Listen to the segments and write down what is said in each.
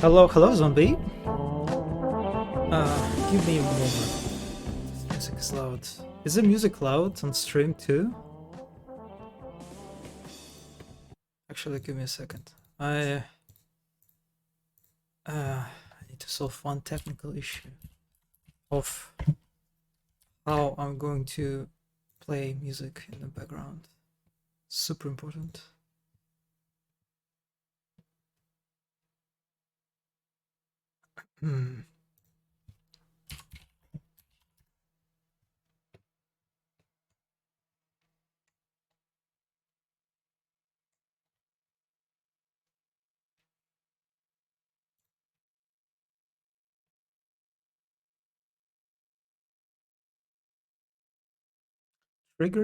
Hello, zombie. Give me a moment. Music is loud. Is the music loud on stream too? Actually, give me a second. I need to solve one technical issue of how I'm going to play music in the background. Super important. Hmm.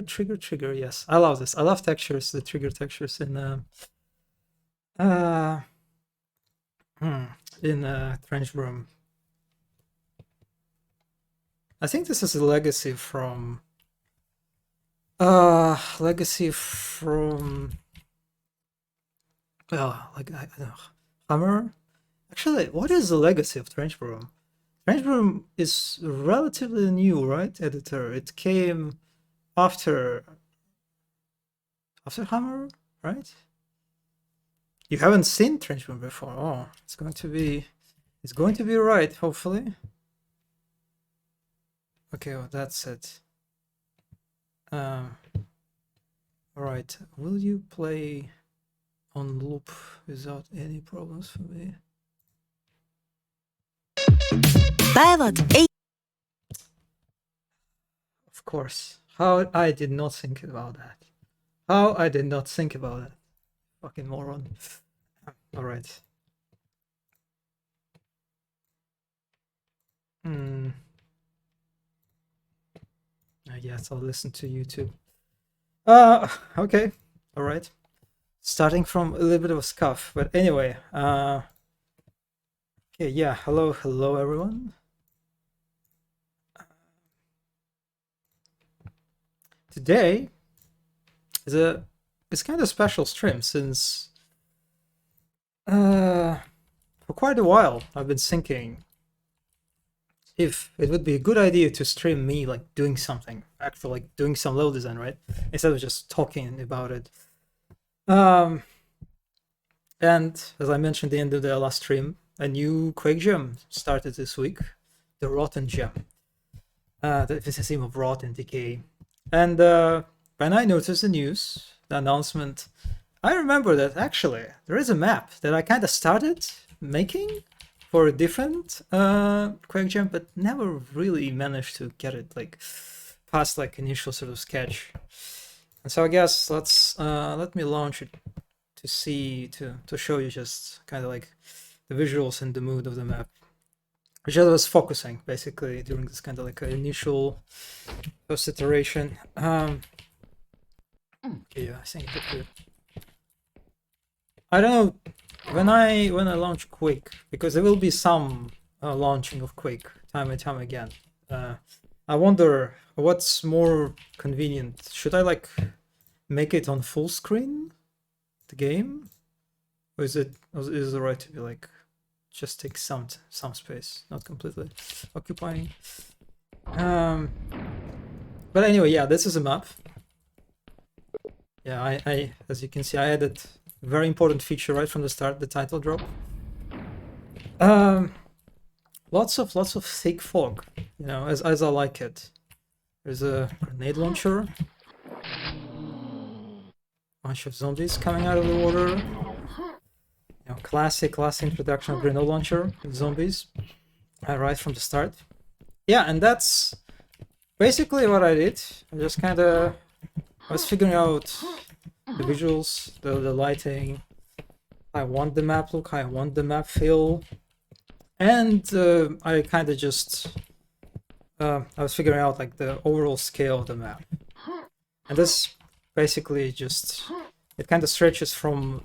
Trigger. Yes, I love this. I love textures, the trigger textures in uh, Trench Room. I think this is a legacy from like I don't know, Hammer. Actually, what is the legacy of Trench Room? Trench Room is relatively new, right? Editor. It came after Hammer, right? You haven't seen Trench Room before. Oh, it's going to be right, hopefully. Okay, well, that's it. All right. Will you play on loop without any problems for me? Of course. How I did not think about that. How I did not think about that. Fucking moron. All right. Yes, I'll listen to YouTube. Okay. All right. Starting from a little bit of a scuff, but anyway. Okay, yeah. Hello, everyone. Today it's kind of special stream since for quite a while I've been thinking if it would be a good idea to stream me like doing something, actually like doing some level design, right? Instead of just talking about it. And as I mentioned at the end of the last stream, a new Quake gem started this week, the Rotten Gem. It's a theme of rot and decay. And when I noticed the news, the announcement, I remember that actually there is a map that I kind of started making for a different Quake gem, but never really managed to get it like past like initial sort of sketch. And so I guess let me launch it to show you just kind of like the visuals and the mood of the map, which I was focusing basically during this kind of like initial first iteration. Okay, yeah, I think it good. I don't know when I launch Quake, because there will be some launching of Quake time and time again. I wonder what's more convenient. Should I like make it on full screen, the game, or is it right to be like just take some space, not completely occupying? But anyway, yeah, this is a map. Yeah, I as you can see, I added a very important feature right from the start, the title drop. Lots of thick fog, you know, as I like it. There's a grenade launcher, bunch of zombies coming out of the water. You know, classic introduction of grenade launcher with zombies, right from the start. Yeah, and that's basically what I did. I just kind of was figuring out the visuals, the lighting. I want the map look, I want the map feel, and I kind of just I was figuring out like the overall scale of the map, and this basically just it kind of stretches from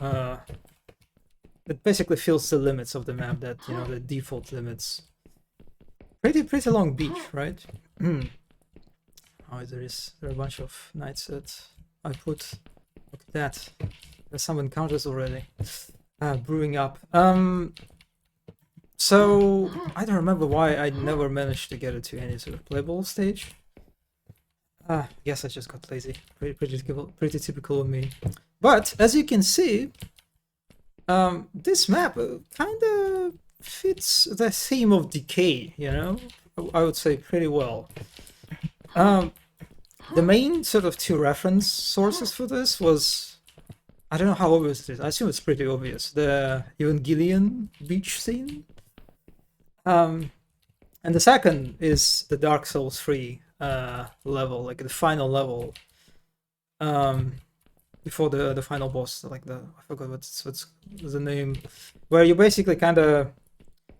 it basically fills the limits of the map, that, you know, the default limits. Pretty long beach, right? Oh, there are a bunch of knights that I put. Look at that. There's some encounters already brewing up. So I don't remember why I never managed to get it to any sort of playable stage. Yes, I just got lazy. Pretty typical of me. But as you can see, this map kind of fits the theme of decay. You know, I would say pretty well. The main sort of two reference sources for this was, I don't know how obvious it is. I assume it's pretty obvious. The Evangelion beach scene. And the second is the Dark Souls 3 level, like the final level. Before the final boss, like I forgot what's the name, where you're basically kind of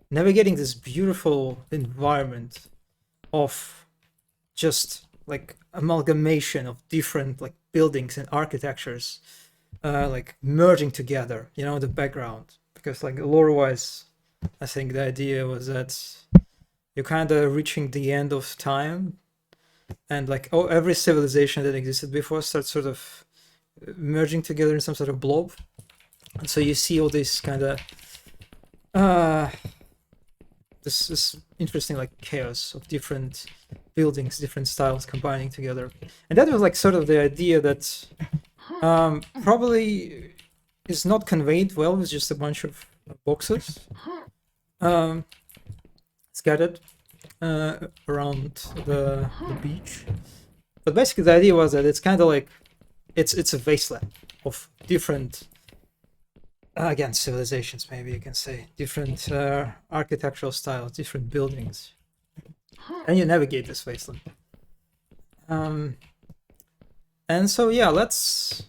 navigating this beautiful environment of just like amalgamation of different like buildings and architectures, like merging together, you know, the background. Because like lore-wise, I think the idea was that you're kind of reaching the end of time, and like every civilization that existed before starts sort of merging together in some sort of blob, and so you see all this kind of this interesting like chaos of different buildings, different styles combining together. And that was like sort of the idea that probably is not conveyed well with just a bunch of boxes scattered around the beach. But basically the idea was that it's kind of like it's a wasteland of different again civilizations, maybe you can say, different architectural styles, different buildings, and you navigate this wasteland. And so yeah, let's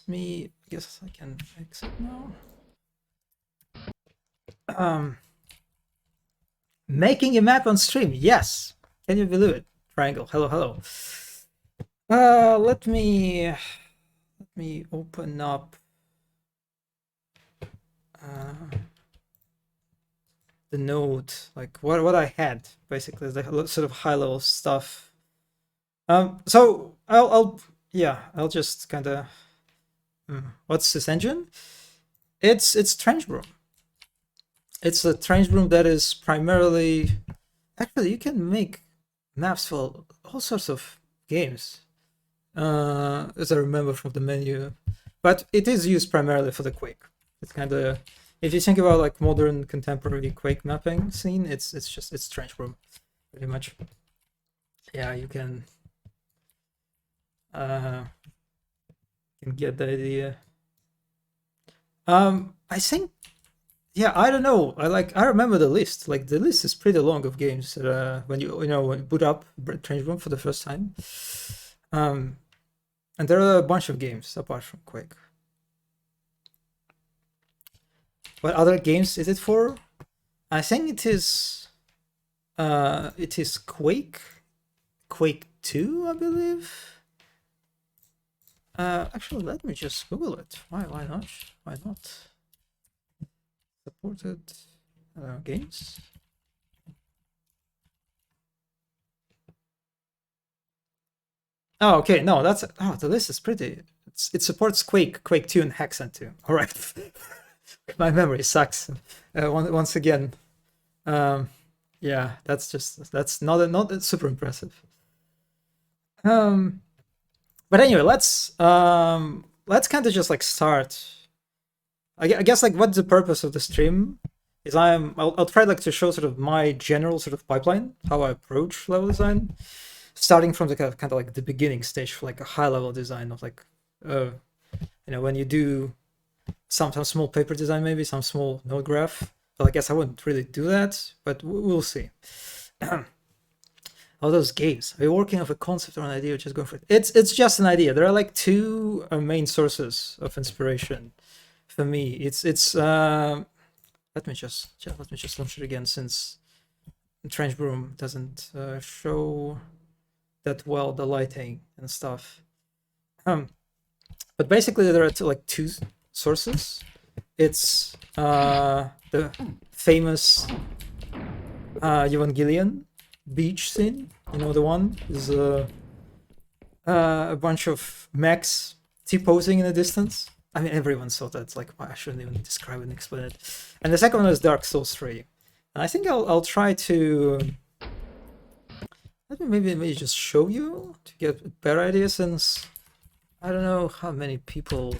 me, I guess I can exit now. Making a map on stream, yes, can you believe it? Triangle, hello. Let me open up the node, like what I had basically, the sort of high level stuff. So I'll just kind of what's this engine? It's Trench Broom. It's a Trench Broom that is primarily, actually you can make maps for all sorts of games, as I remember from the menu, but it is used primarily for the Quake. It's kind of, if you think about like modern contemporary Quake mapping scene, it's Trench Broom pretty much. Yeah, you can get the idea. I think, yeah, I don't know. I remember the list. Like the list is pretty long of games when you boot up Trench Broom for the first time. And there are a bunch of games apart from Quake. What other games is it for? I think it is Quake 2, I believe. Actually, let me just Google it. Why not? Why not? Supported games. Oh, okay. No, the list is pretty. It supports Quake 2, and Hexen 2. All right. My memory sucks. Once again. Yeah, that's not super impressive. But anyway, let's kind of just like start. I guess like what the purpose of the stream is, I'll try like to show sort of my general sort of pipeline, how I approach level design, starting from the kind of like the beginning stage for like a high level design of like when you do some small paper design, maybe some small node graph. Well, I guess I wouldn't really do that, but we'll see. All those games, are you working off a concept or an idea, or just going for it? It's just an idea. There are like two main sources of inspiration for me. It's let me just launch it again, since Trench Broom doesn't show that well the lighting and stuff. But basically there are two sources. It's the famous Evangelion beach scene. You know, the one is a bunch of mechs T-posing in the distance. I mean, everyone saw that. It's like, well, I shouldn't even describe it and explain it. And the second one is Dark Souls 3. And I think I'll try to let me maybe just show you to get a better idea, since I don't know how many people.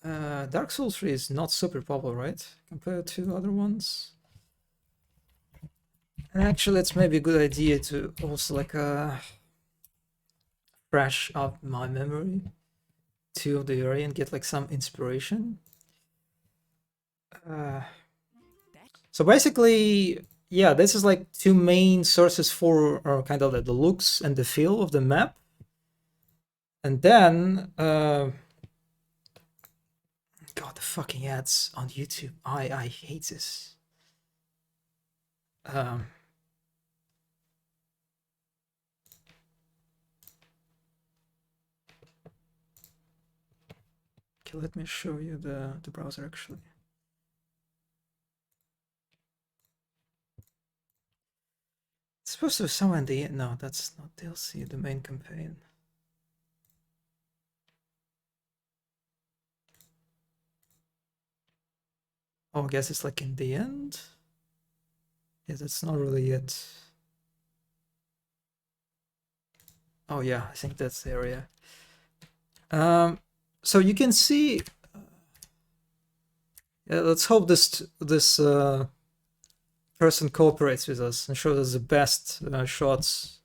Dark Souls 3 is not super popular, right? Compared to other ones. And actually, it's maybe a good idea to also like fresh up my memory to the area and get like some inspiration. So basically, yeah, this is like two main sources for kind of the looks and the feel of the map. And then, God, the fucking ads on YouTube. I hate this. Okay, let me show you the browser actually. It's supposed to be somewhere in the no, that's not DLC, the main campaign. Oh, I guess it's like in the end. Yeah, that's not really it. Oh yeah, I think that's the area. So you can see. Yeah, let's hope this person cooperates with us and shows us the best shots.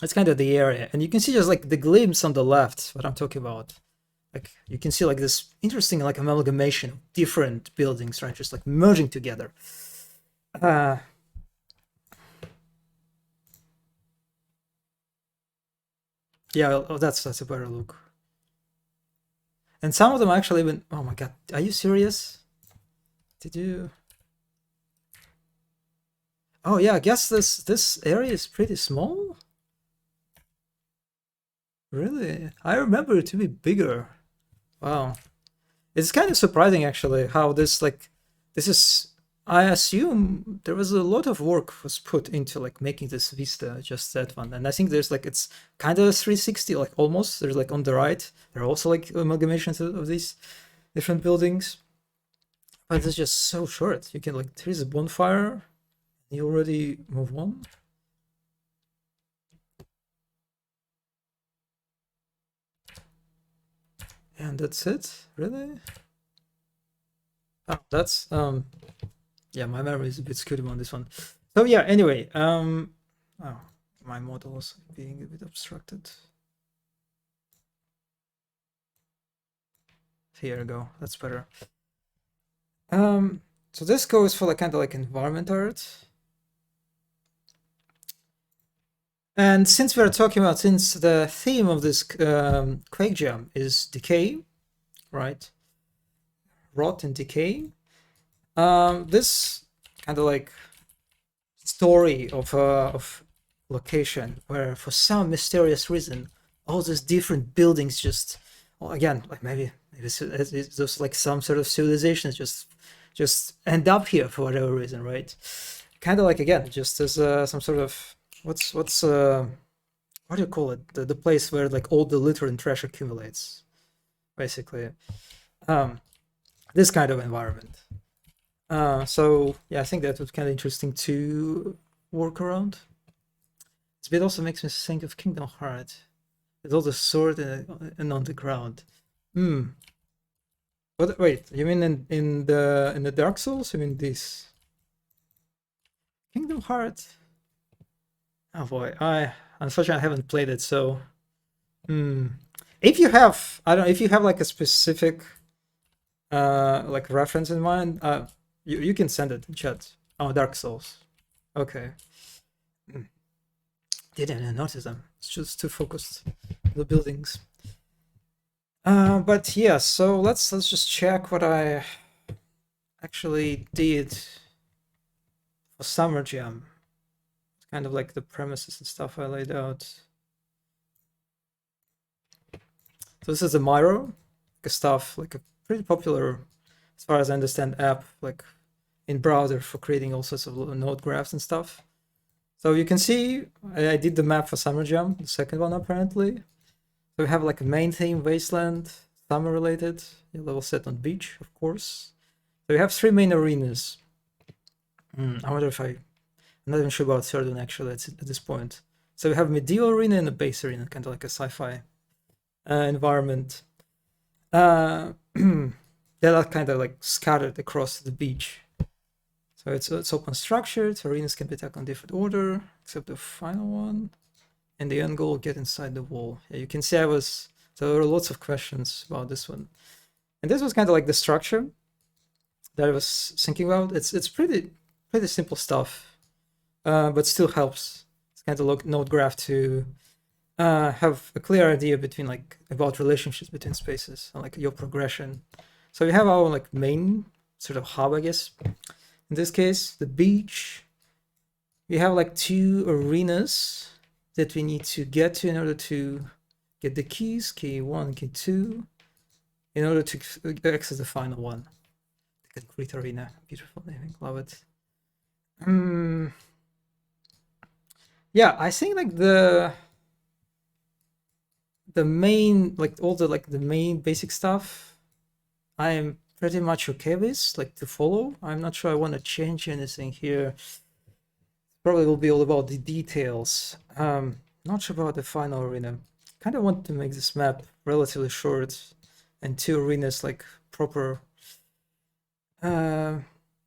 It's kind of the area, and you can see just like the glimpse on the left. What I'm talking about. Like you can see like this interesting like amalgamation of different buildings, right? Just like merging together. Yeah, oh, that's a better look. And some of them actually even. Oh my god, are you serious? Did you? Oh yeah, I guess this area is pretty small. Really, I remember it to be bigger. Wow, it's kind of surprising actually how this like this is. I assume there was a lot of work was put into like making this vista, just that one, and I think there's like it's kind of 360, like almost. There's like on the right, there are also like amalgamations of these different buildings, but it's just so short. You can like there's a bonfire, you already move on. And that's it, really? Oh, that's yeah, my memory is a bit skewed on this one. So yeah, anyway, oh, my model is being a bit obstructed. Here we go, that's better. So this goes for like kind of like environment art. And since we are talking about, since the theme of this Quake Jam is decay, right? Rot and decay. This kind of like story of location where for some mysterious reason all these different buildings just, well, again, like maybe it's just like some sort of civilizations just end up here for whatever reason, right? Kind of like, again, just as some sort of what's what do you call it, the place where like all the litter and trash accumulates, basically. This kind of environment. So yeah, I think that was kind of interesting to work around. This bit also makes me think of Kingdom Hearts, with all the sword and on the ground. What? Wait, you mean in the Dark Souls? You mean this Kingdom Hearts? Oh boy, I unfortunately haven't played it, so. If you have, I don't know, if you have like a specific like reference in mind, you can send it in chat. Oh, Dark Souls. Okay. Didn't even notice them. It's just too focused on the buildings. But yeah, so let's just check what I actually did for Summer Jam. Kind of like the premises and stuff I laid out. So this is a Miro, like a stuff, like a pretty popular, as far as I understand, app like in browser for creating all sorts of node graphs and stuff. So you can see I did the map for Summer Jam, the second one apparently. So we have like a main theme, wasteland, summer related, level set on beach, of course. So we have 3 main arenas. I wonder if I'm not even sure about third one actually at this point. So we have medieval arena and a base arena, kind of like a sci-fi environment. That are kind of like scattered across the beach. So it's open structured. Arenas can be attacked on different order, except the final one. And the end goal, get inside the wall. Yeah, you can see there were lots of questions about this one. And this was kind of like the structure that I was thinking about. It's pretty simple stuff, but still helps. It's kind of like node graph to have a clear idea about relationships between spaces and like your progression. So we have our like main sort of hub, I guess. In this case, the beach. We have like 2 arenas that we need to get to in order to get the keys, key 1, key 2, in order to access the final one. The concrete arena, beautiful naming, love it. Yeah, I think like the main, like all the main basic stuff, I am pretty much okay with, like to follow. I'm not sure I want to change anything here. Probably will be all about the details. Not sure about the final arena. Kind of want to make this map relatively short and 2 arenas like proper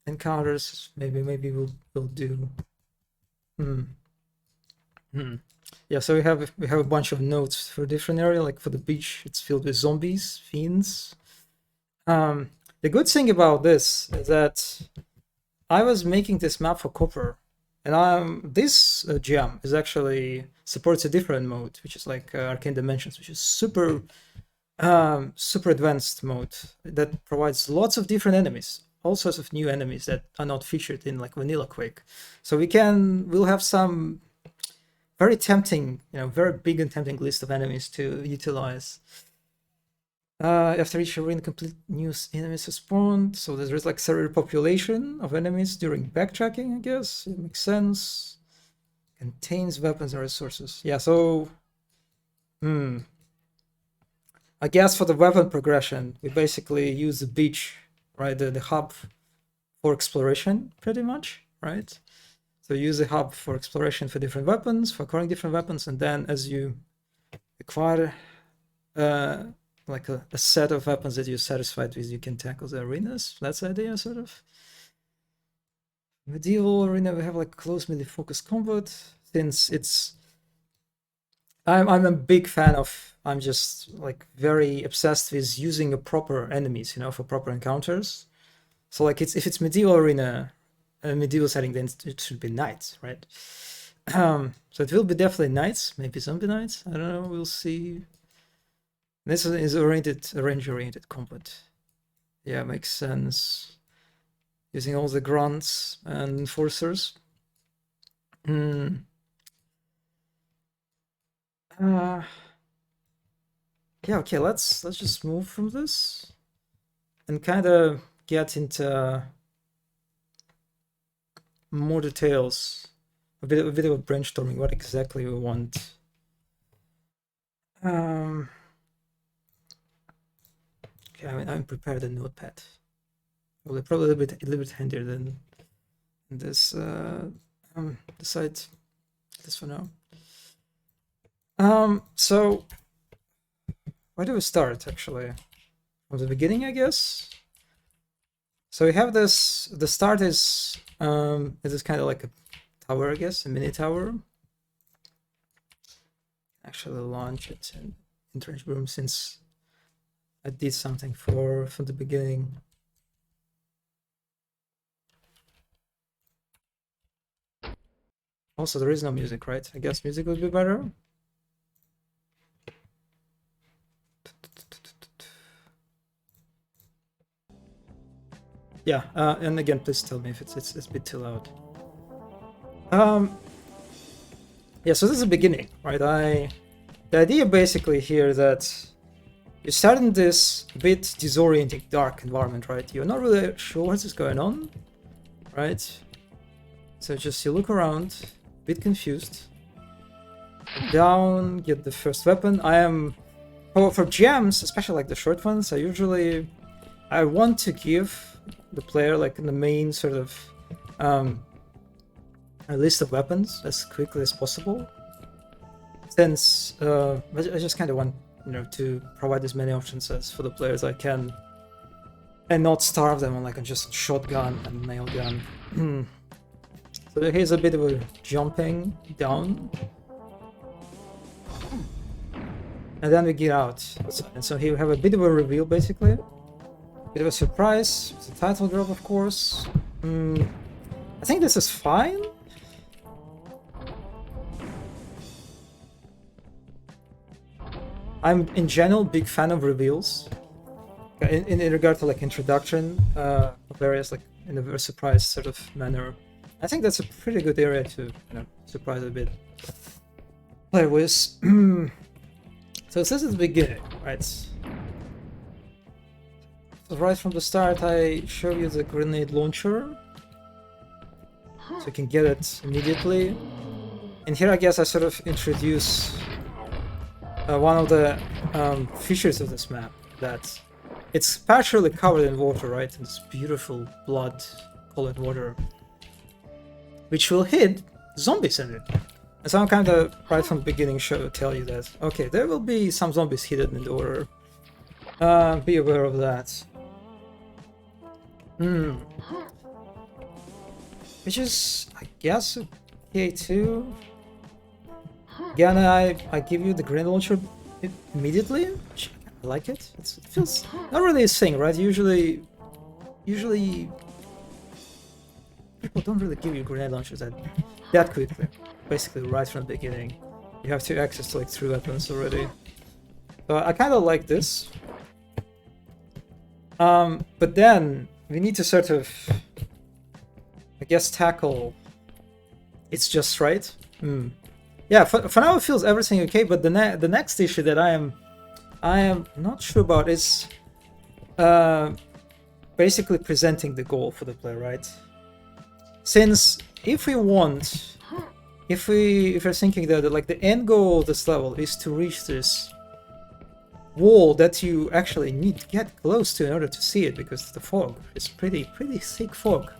encounters. Maybe we'll do. Yeah, so we have a bunch of nodes for different area. Like for the beach, it's filled with zombies, fiends. The good thing about this is that I was making this map for Copper. And this gem is actually supports a different mode, which is like Arcane Dimensions, which is super advanced mode that provides lots of different enemies, all sorts of new enemies that are not featured in like vanilla Quake. So we'll have some very tempting, very big and tempting list of enemies to utilize. After each arena, complete new enemies are spawned. So there's like several population of enemies during backtracking, I guess. It makes sense. Contains weapons and resources. Yeah, so I guess for the weapon progression, we basically use the beach, right? The hub for exploration, pretty much, right? So use the hub for exploration for different weapons, for acquiring different weapons, and then as you acquire like a set of weapons that you're satisfied with, you can tackle the arenas. That's the idea, sort of. Medieval arena, we have like close melee focused combat. Since it's, I'm a big fan of. I'm just like very obsessed with using a proper enemies, for proper encounters. So like if it's medieval arena, a medieval setting, then it should be knights, right? So it will be definitely knights, maybe zombie knights. I don't know. We'll see. This is range-oriented combat. Yeah, makes sense. Using all the grunts and enforcers. Yeah, okay, let's just move from this and kind of get into more details. A bit of a brainstorming what exactly we want. Okay, I mean, I'm prepared a notepad. Well, probably a little bit handier than this decide this for now. So where do we start actually? From the beginning, I guess. So we have this. The start is kind of like a tower, I guess, a mini tower. Actually, launch it in Trench Room since I did something from the beginning. Also, there is no music, right? I guess music would be better. Yeah, and again, please tell me if it's a bit too loud. Yeah, so this is the beginning, right? The idea basically here that you start in this bit disorienting, dark environment, right? You're not really sure what is going on, right? So just you look around, a bit confused. Down, get the first weapon. I am Oh, for gems, especially like the short ones, I want to give the player like the main sort of a list of weapons as quickly as possible. Since I just kind of want, to provide as many options as for the players I can, and not starve them on like just shotgun and nail gun. So here's a bit of a jumping down, and then we get out. And so here we have a bit of a reveal, basically. Bit of a surprise. It's a title drop, of course. I think this is fine. I'm in general big fan of reveals. In regard to like introduction of areas, like in a very surprise sort of manner. I think that's a pretty good area to surprise a bit player with. So it says at the beginning, right? So right from the start, I show you the grenade launcher, so you can get it immediately. And here, I guess, I sort of introduce one of the features of this map, that it's partially covered in water, right? And this beautiful blood-colored water, which will hit zombies in it. And so I'm kind of right from the beginning tell you that, okay, there will be some zombies hidden in the water. Be aware of that. Which is, I guess, okay too. Again, I give you the grenade launcher immediately. I like it. It feels not really a thing, right? Usually people don't really give you grenade launchers that quickly. Basically, right from the beginning, you have to access to like 3 weapons already. So I kind of like this. But then we need to sort of, I guess, tackle. It's just right. Yeah, for now it feels everything okay. But the next issue that I am not sure about is basically presenting the goal for the player, right? Since if we're thinking that like the end goal of this level is to reach this wall that you actually need to get close to in order to see it, because the fog is pretty thick fog.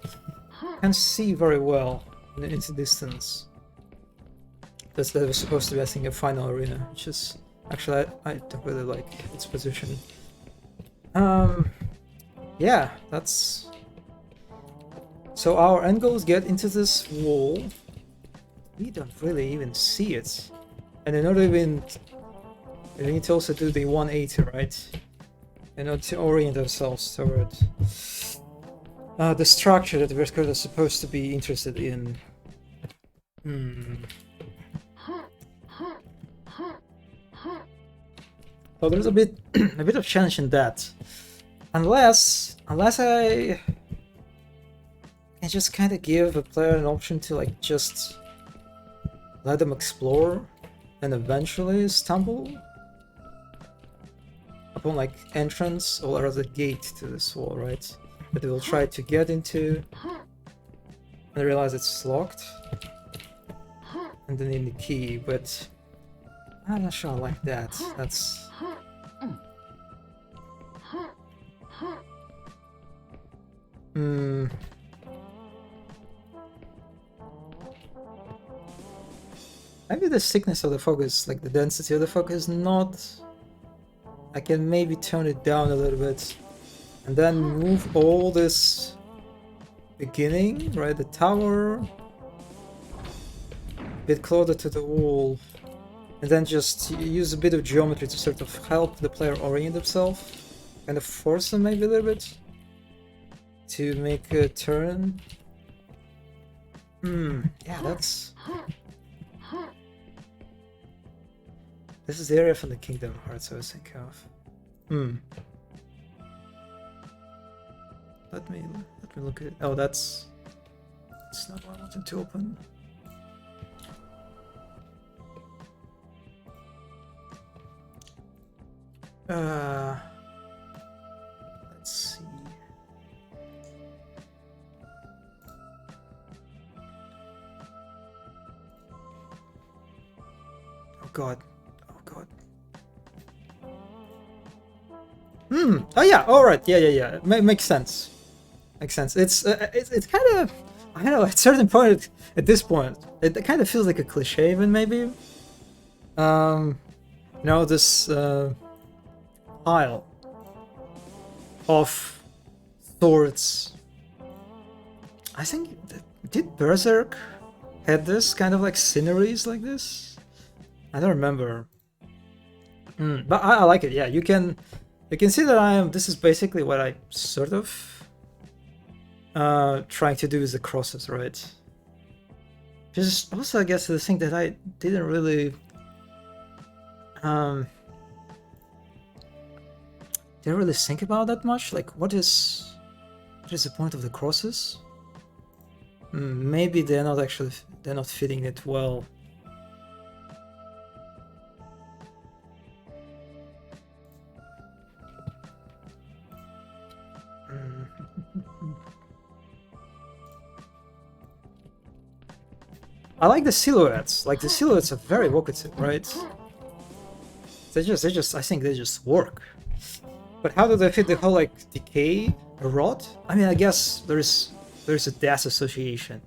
You can't see very well into distance. That was supposed to be, I think, a final arena, which is actually I don't really like its position. Yeah, that's. So our end goal is get into this wall. We don't really even see it, and in order to even, we need to also do the 180, right? In order to orient ourselves toward the structure that we're kind of supposed to be interested in. So there's a bit of challenge in that, unless I just kind of give a player an option to like just let them explore and eventually stumble upon like entrance or rather gate to this wall, right? That they will try to get into and realize it's locked and they need the key, but I'm not sure I like that. That's maybe the thickness of the focus, like the density of the focus, is not. I can maybe tone it down a little bit and then move all this beginning, right? The tower a bit closer to the wall, and then just use a bit of geometry to sort of help the player orient himself, kind of force them maybe a little bit to make a turn. Yeah, that's. This is the area from the Kingdom Hearts I was thinking of. Let me look at it. Oh, that's not what I wanted to open. Let's see. Oh god. Oh yeah, alright, yeah. Makes sense. Makes sense. It's kind of, I don't know, at a certain point, at this point, it kind of feels like a cliche even, maybe. You know, this pile of swords. I think, did Berserk had this kind of like sceneries like this? I don't remember. But I like it. Yeah, you can see that this is basically what I sort of trying to do with the crosses, right? Just also, I guess, the thing that I didn't really think about that much. Like, what is the point of the crosses? Maybe they're not fitting it well. I like the silhouettes. Like, the silhouettes are very evocative, right? They just, I think they just work. But how do they fit the whole, like, decay rot? I mean, I guess there's a death association.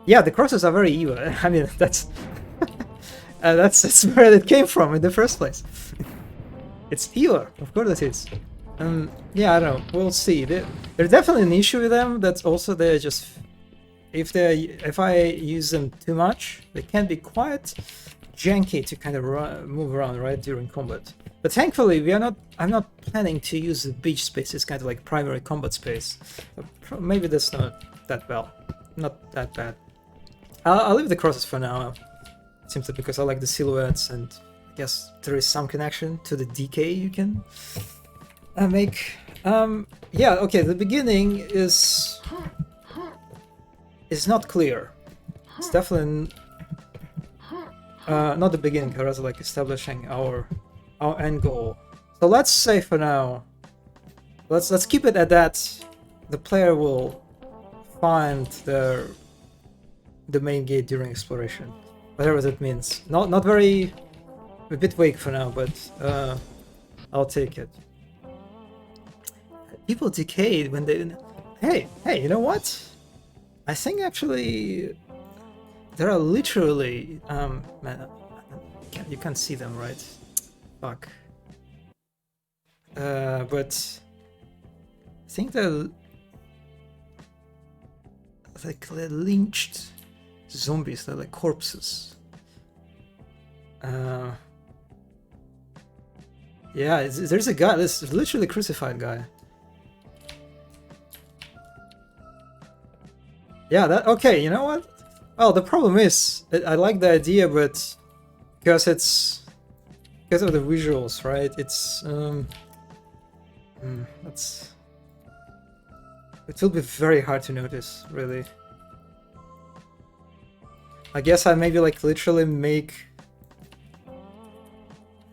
Yeah, the crosses are very evil. I mean, that's that's where it came from in the first place. It's evil, of course it is. Yeah, I don't know. We'll see. There's definitely an issue with them. That's also they're just if I use them too much, they can be quite janky to kind of move around, right, during combat. But thankfully, I'm not planning to use the beach space as kind of like primary combat space. Maybe that's not that well, not that bad. I'll leave the crosses for now, simply because I like the silhouettes, and I guess there is some connection to the decay you can make. Yeah, okay. The beginning is not clear. It's definitely not the beginning, but rather like establishing our end goal. So let's say for now, let's keep it at that. The player will find the main gate during exploration, whatever that means. Not very, a bit vague for now, but I'll take it. People decayed when they. Hey, you know what? I think actually there are literally man, you can't see them, right? Fuck. But I think they're like lynched zombies. They're like corpses. Yeah, there's a guy. This literally crucified guy. Yeah, okay, you know what? Well, the problem is, I like the idea, but because of the visuals, right? It's it will be very hard to notice, really. I guess I maybe like literally make.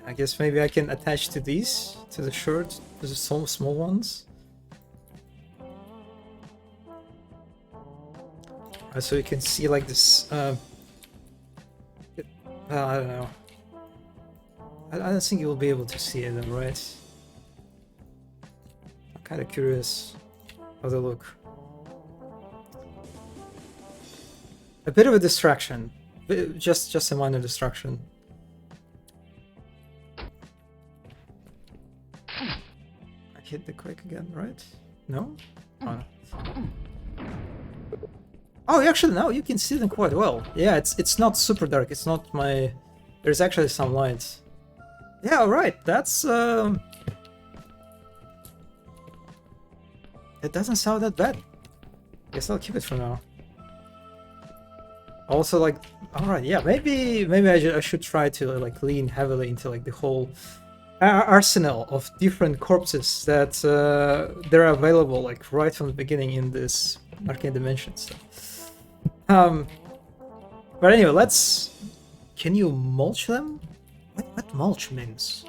I guess maybe I can attach to these, to the shirt, to the small ones. So you can see like this. I don't know. I don't think you'll be able to see them, right? I'm kind of curious how they look. A bit of a distraction, just a minor distraction. I hit the Quake again, right? No? Oh, no. Oh, actually, no, you can see them quite well. Yeah, it's not super dark. It's not my. There's actually some light. Yeah, right. That's it doesn't sound that bad. Guess I'll keep it for now. Also, like, all right, yeah, maybe I should try to like lean heavily into like the whole arsenal of different corpses that they're available like right from the beginning in this Arcane Dimensions. But anyway, can you mulch them? What mulch means?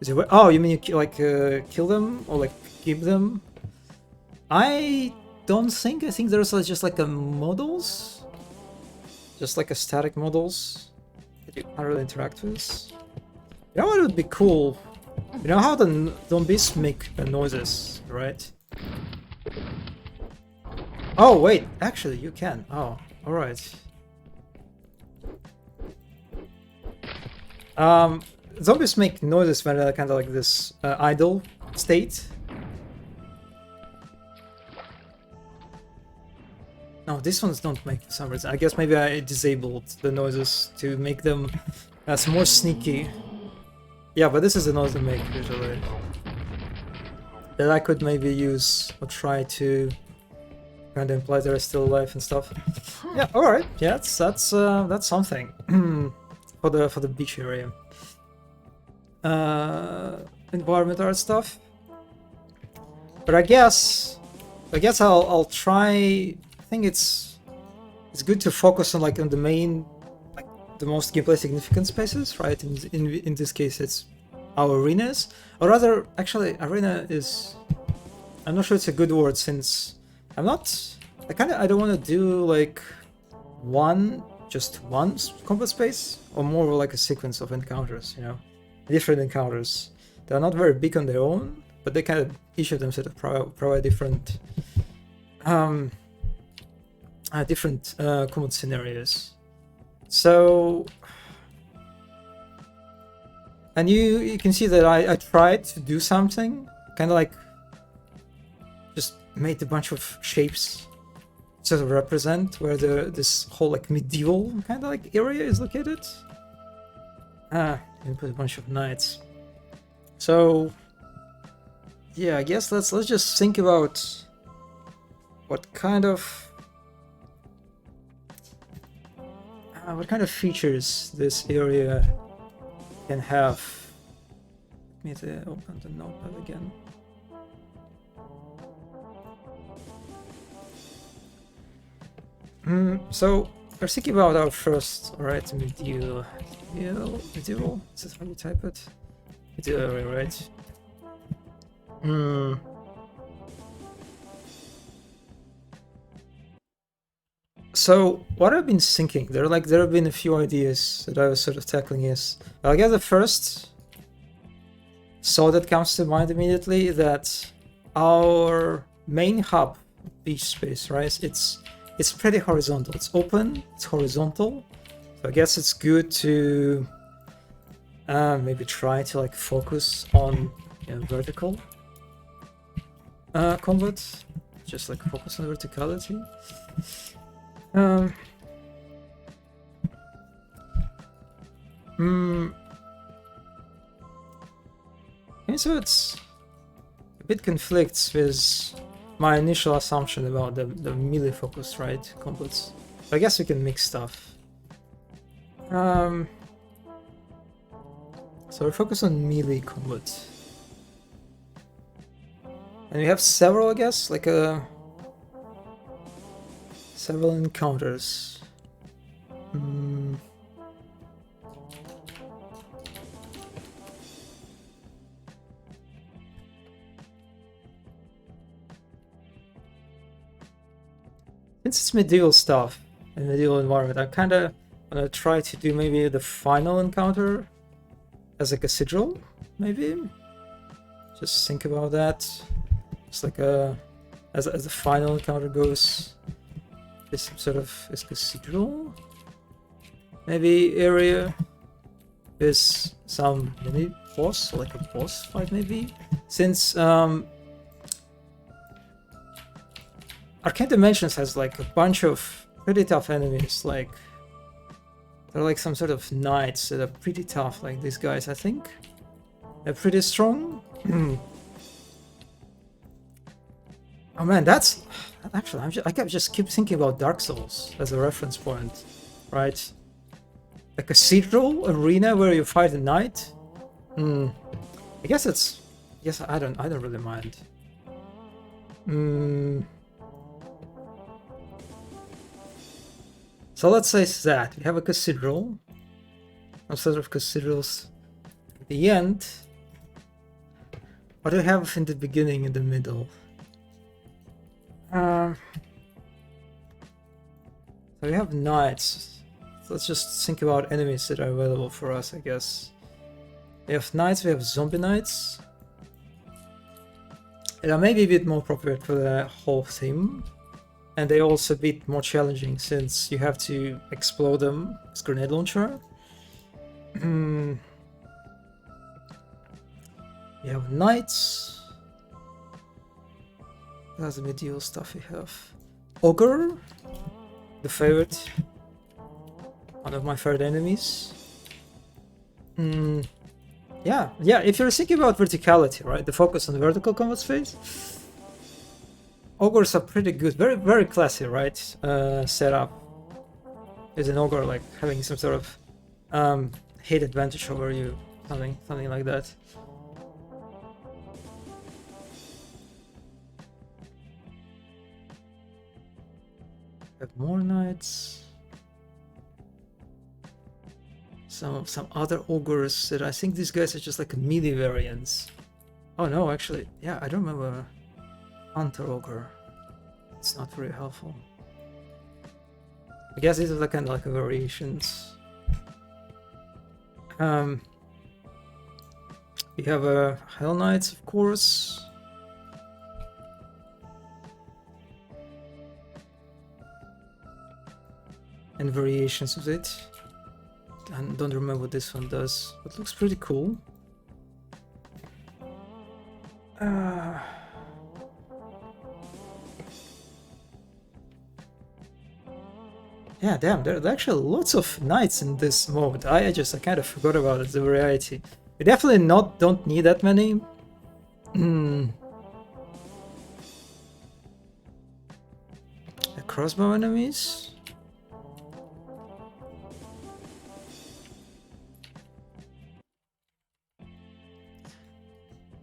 Is it? Oh, you mean you like kill them or like keep them? I don't think. I think there's just like a models, just like a static models that you can't really interact with. You know what would be cool? You know how the zombies make noises, right? Oh wait, actually you can. Oh, all right. Zombies make noises when they're kind of like this idle state. No, these ones don't make for some reason. I guess maybe I disabled the noises to make them as more sneaky. Yeah, but this is the noise they make usually. That I could maybe use or try to kind of imply they're still alive and stuff. Yeah, all right. Yeah, that's something for the beach area. Environment art stuff. But I guess I'll try. I think it's good to focus on like on the main, like the most gameplay significant spaces, right? In this case, it's our arenas, or rather, actually, arena is. I'm not sure it's a good word since I don't want to do like just one combat space, or more like a sequence of encounters, you know, different encounters. They're not very big on their own, but they kind of each of them sort of provide different combat scenarios. So, and you can see that I tried to do something, kind of like just made a bunch of shapes sort of represent where this whole like medieval kind of like area is located. And put a bunch of knights. So yeah, I guess let's just think about what kind of features this area can have. Let me open the notepad again. So we're thinking about our first, alright, medieval. Is this how you type it? Medieval, right? So what I've been thinking, there have been a few ideas that I was sort of tackling is, I guess the first thought that comes to mind immediately that our main hub beach space, right? It's pretty horizontal. It's open. It's horizontal. So I guess it's good to maybe try to like focus on vertical combat. Just like focus on verticality. And so it's a bit conflicts with my initial assumption about the melee focus, right? Combats. I guess we can mix stuff. So we focus on melee combat. And we have several, I guess, like several encounters. Since it's medieval stuff and medieval environment, I'm kind of gonna try to do maybe the final encounter as a cathedral, maybe. Just think about that. It's like as the final encounter goes, this sort of is cathedral, maybe area is some mini boss, like a boss fight maybe. Since Arcane Dimensions has like a bunch of pretty tough enemies, like they're like some sort of knights that are pretty tough, like these guys, I think. They're pretty strong. Oh man, that's actually I just keep thinking about Dark Souls as a reference point, right? A cathedral arena where you fight a knight. I guess it's. Yes, I don't really mind. So let's say that we have a cathedral. Some sort of cathedrals at the end. What do we have in the beginning, in the middle? So we have knights. So let's just think about enemies that are available for us, I guess. We have knights, we have zombie knights. They may be a bit more appropriate for the whole theme. And they're also a bit more challenging since you have to explode them as grenade launcher. You have knights. That's the medieval stuff we have. Ogre, the favorite. One of my favorite enemies. Yeah, if you're thinking about verticality, right? The focus on the vertical combat space. Ogres are pretty good, very, very classy, right? Setup. Is an ogre like having some sort of hit advantage over you, something like that. Have more knights. Some other ogres that I think these guys are just like melee variants. Oh no, actually, yeah, I don't remember. Hunter ogre. It's not very helpful. I guess these are kind of like variations. We have a Hell Knights, of course. And variations of it. I don't remember what this one does, but looks pretty cool. Yeah, damn, there are actually lots of knights in this mode. I kind of forgot about it, the variety. We definitely don't need that many. The crossbow enemies.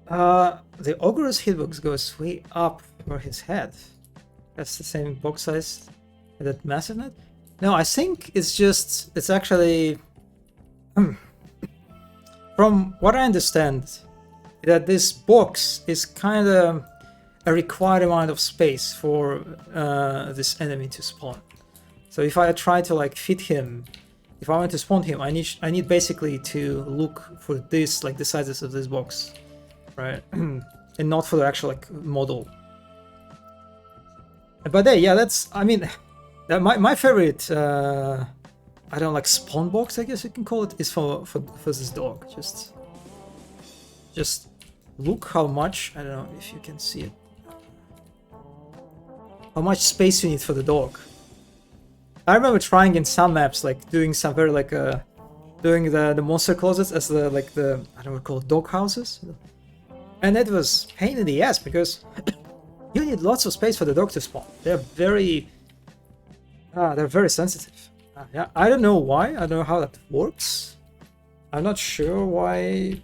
The ogre's hitbox goes way up for his head. That's the same box size as that massive knight. No, I think it's actually from what I understand, that this box is kind of a required amount of space for this enemy to spawn. So if I try to like fit him, if I want to spawn him, I need basically to look for this, like the sizes of this box, right? And not for the actual like model. But yeah, that's, I mean, my favorite, I don't like spawn box, I guess you can call it, is for this dog. Just look how much, I don't know if you can see it, how much space you need for the dog. I remember trying in some maps, like doing some very like doing the monster closets as the like the, I don't know, call it dog houses, and it was pain in the ass because you need lots of space for the dog to spawn. They're very sensitive. Yeah, I don't know why. I don't know how that works. I'm not sure why.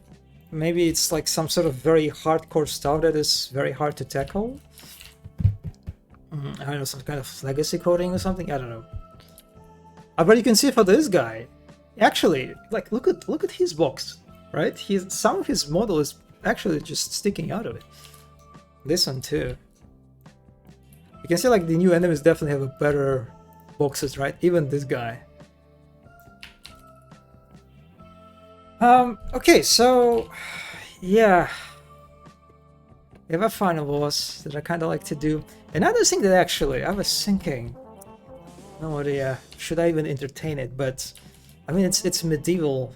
Maybe it's like some sort of very hardcore stuff that is very hard to tackle. I don't know, some kind of legacy coding or something. I don't know. But you can see for this guy, actually, like look at his box, right? Some of his model is actually just sticking out of it. This one too. You can see like the new enemies definitely have a better boxes, right? Even this guy. Okay, so yeah, we have a final boss that I kind of like to do. Another thing that actually I was thinking, no idea, should I even entertain it? But I mean, it's medieval,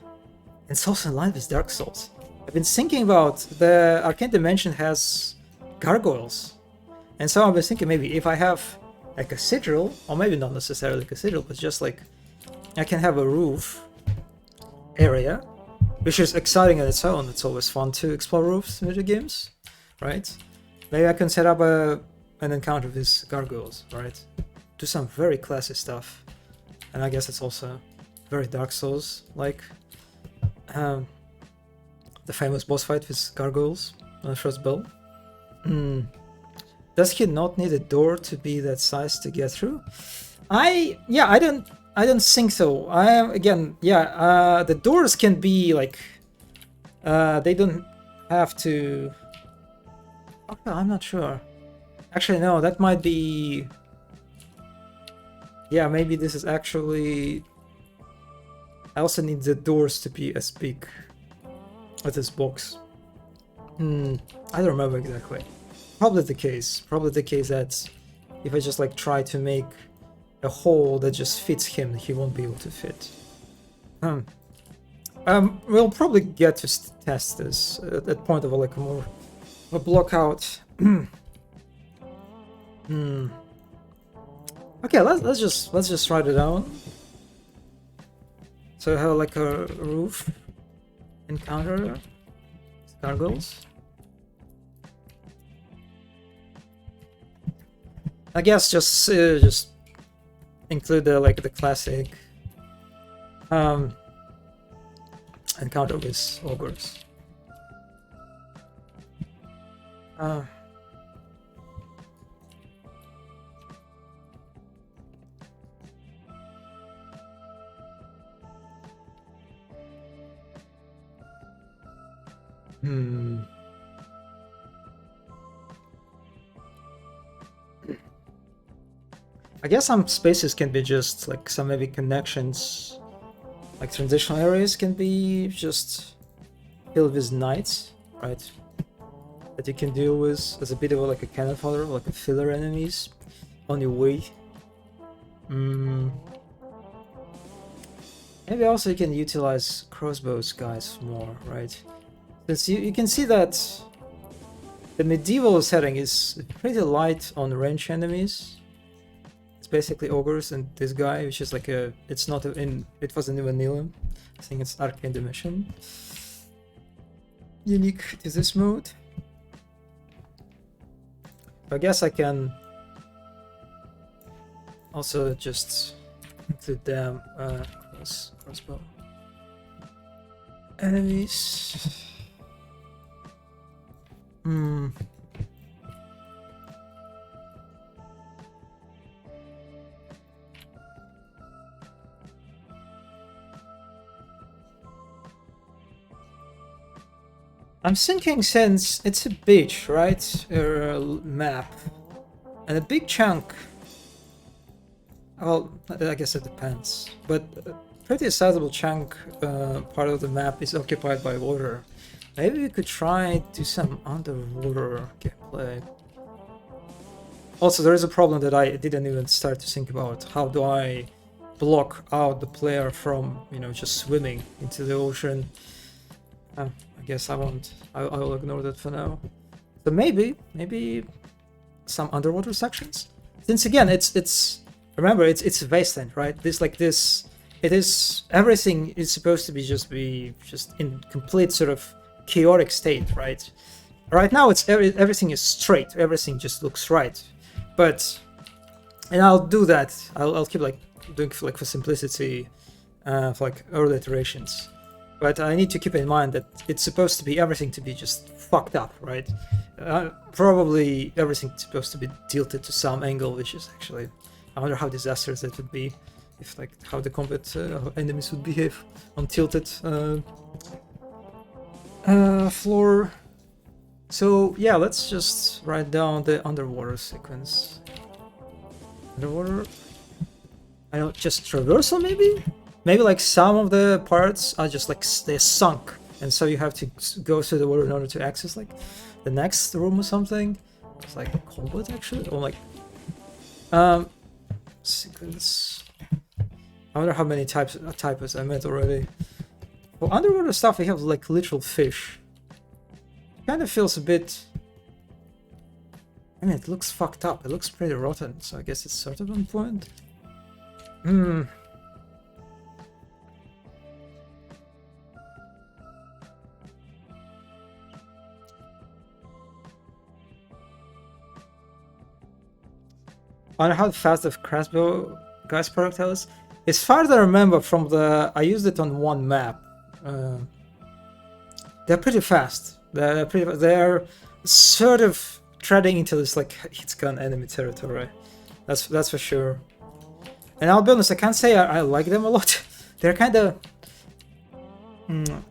and it's also in line with Dark Souls. I've been thinking about the Arcane Dimension has gargoyles, and so I've been thinking maybe if I have a cathedral, or maybe not necessarily a cathedral, but just like I can have a roof area, which is exciting on its own. It's always fun to explore roofs in video games, right? Maybe I can set up an encounter with gargoyles, right? Do some very classy stuff, and I guess it's also very Dark Souls like. The famous boss fight with gargoyles on the first bell. Does he not need a door to be that size to get through? I don't think so. The doors can be like they don't have to. Okay, I'm not sure. Actually, no, that might be. Yeah, maybe this is actually. I also need the doors to be as big. with this box. I don't remember exactly. Probably the case. Probably the case that if I just like try to make a hole that just fits him, he won't be able to fit. We'll probably get to test this at that point of like more a block out. Okay, let's just write it down. So I have like a roof encounter gargoyles. I guess just include the like the classic encounter with ogres. I guess some spaces can be just like some maybe connections, like transitional areas can be just filled with knights, right? That you can deal with as a bit of like a cannon fodder, like a filler enemies on your way. Maybe also you can utilize crossbows guys more, right? Since you can see that the medieval setting is pretty light on range enemies. It's basically ogres and this guy, which is like a, it wasn't even Neelam. I think it's Arcane Dimension. Unique to this mode. I guess I can also just include them crossbow enemies. I'm thinking since it's a beach, right? Or a map. And a big chunk. Well, I guess it depends. But a pretty sizable chunk part of the map is occupied by water. Maybe we could try to do some underwater gameplay. Also, there is a problem that I didn't even start to think about. How do I block out the player from, you know, just swimming into the ocean? I guess I won't. I'll ignore that for now. So maybe some underwater sections. Since again, remember it's a wasteland, right? It is everything is supposed to be just in complete sort of chaotic state, right? Right now everything is straight. Everything just looks right. And I'll do that. I'll keep like doing for simplicity, for like early iterations. But I need to keep in mind that it's supposed to be everything to be just fucked up, right? Probably everything's supposed to be tilted to some angle, which is actually, I wonder how disastrous that would be, if like how the combat enemies would behave on tilted floor. So yeah, let's just write down the underwater sequence. Underwater. I don't just traversal maybe. Maybe like some of the parts are just like they're sunk, and so you have to go through the water in order to access like the next room or something. It's like combat actually, or like sequence. I wonder how many typos I met already. For underwater stuff, we have like literal fish. It kind of feels a bit. I mean, it looks fucked up. It looks pretty rotten, so I guess it's sort of on point. I wonder how fast the crossbow guys projectile is. As far as I remember from I used it on one map. They're pretty fast. They're sort of treading into this like hit-gun enemy territory. That's for sure. And I'll be honest, I can't say I like them a lot. They're kind of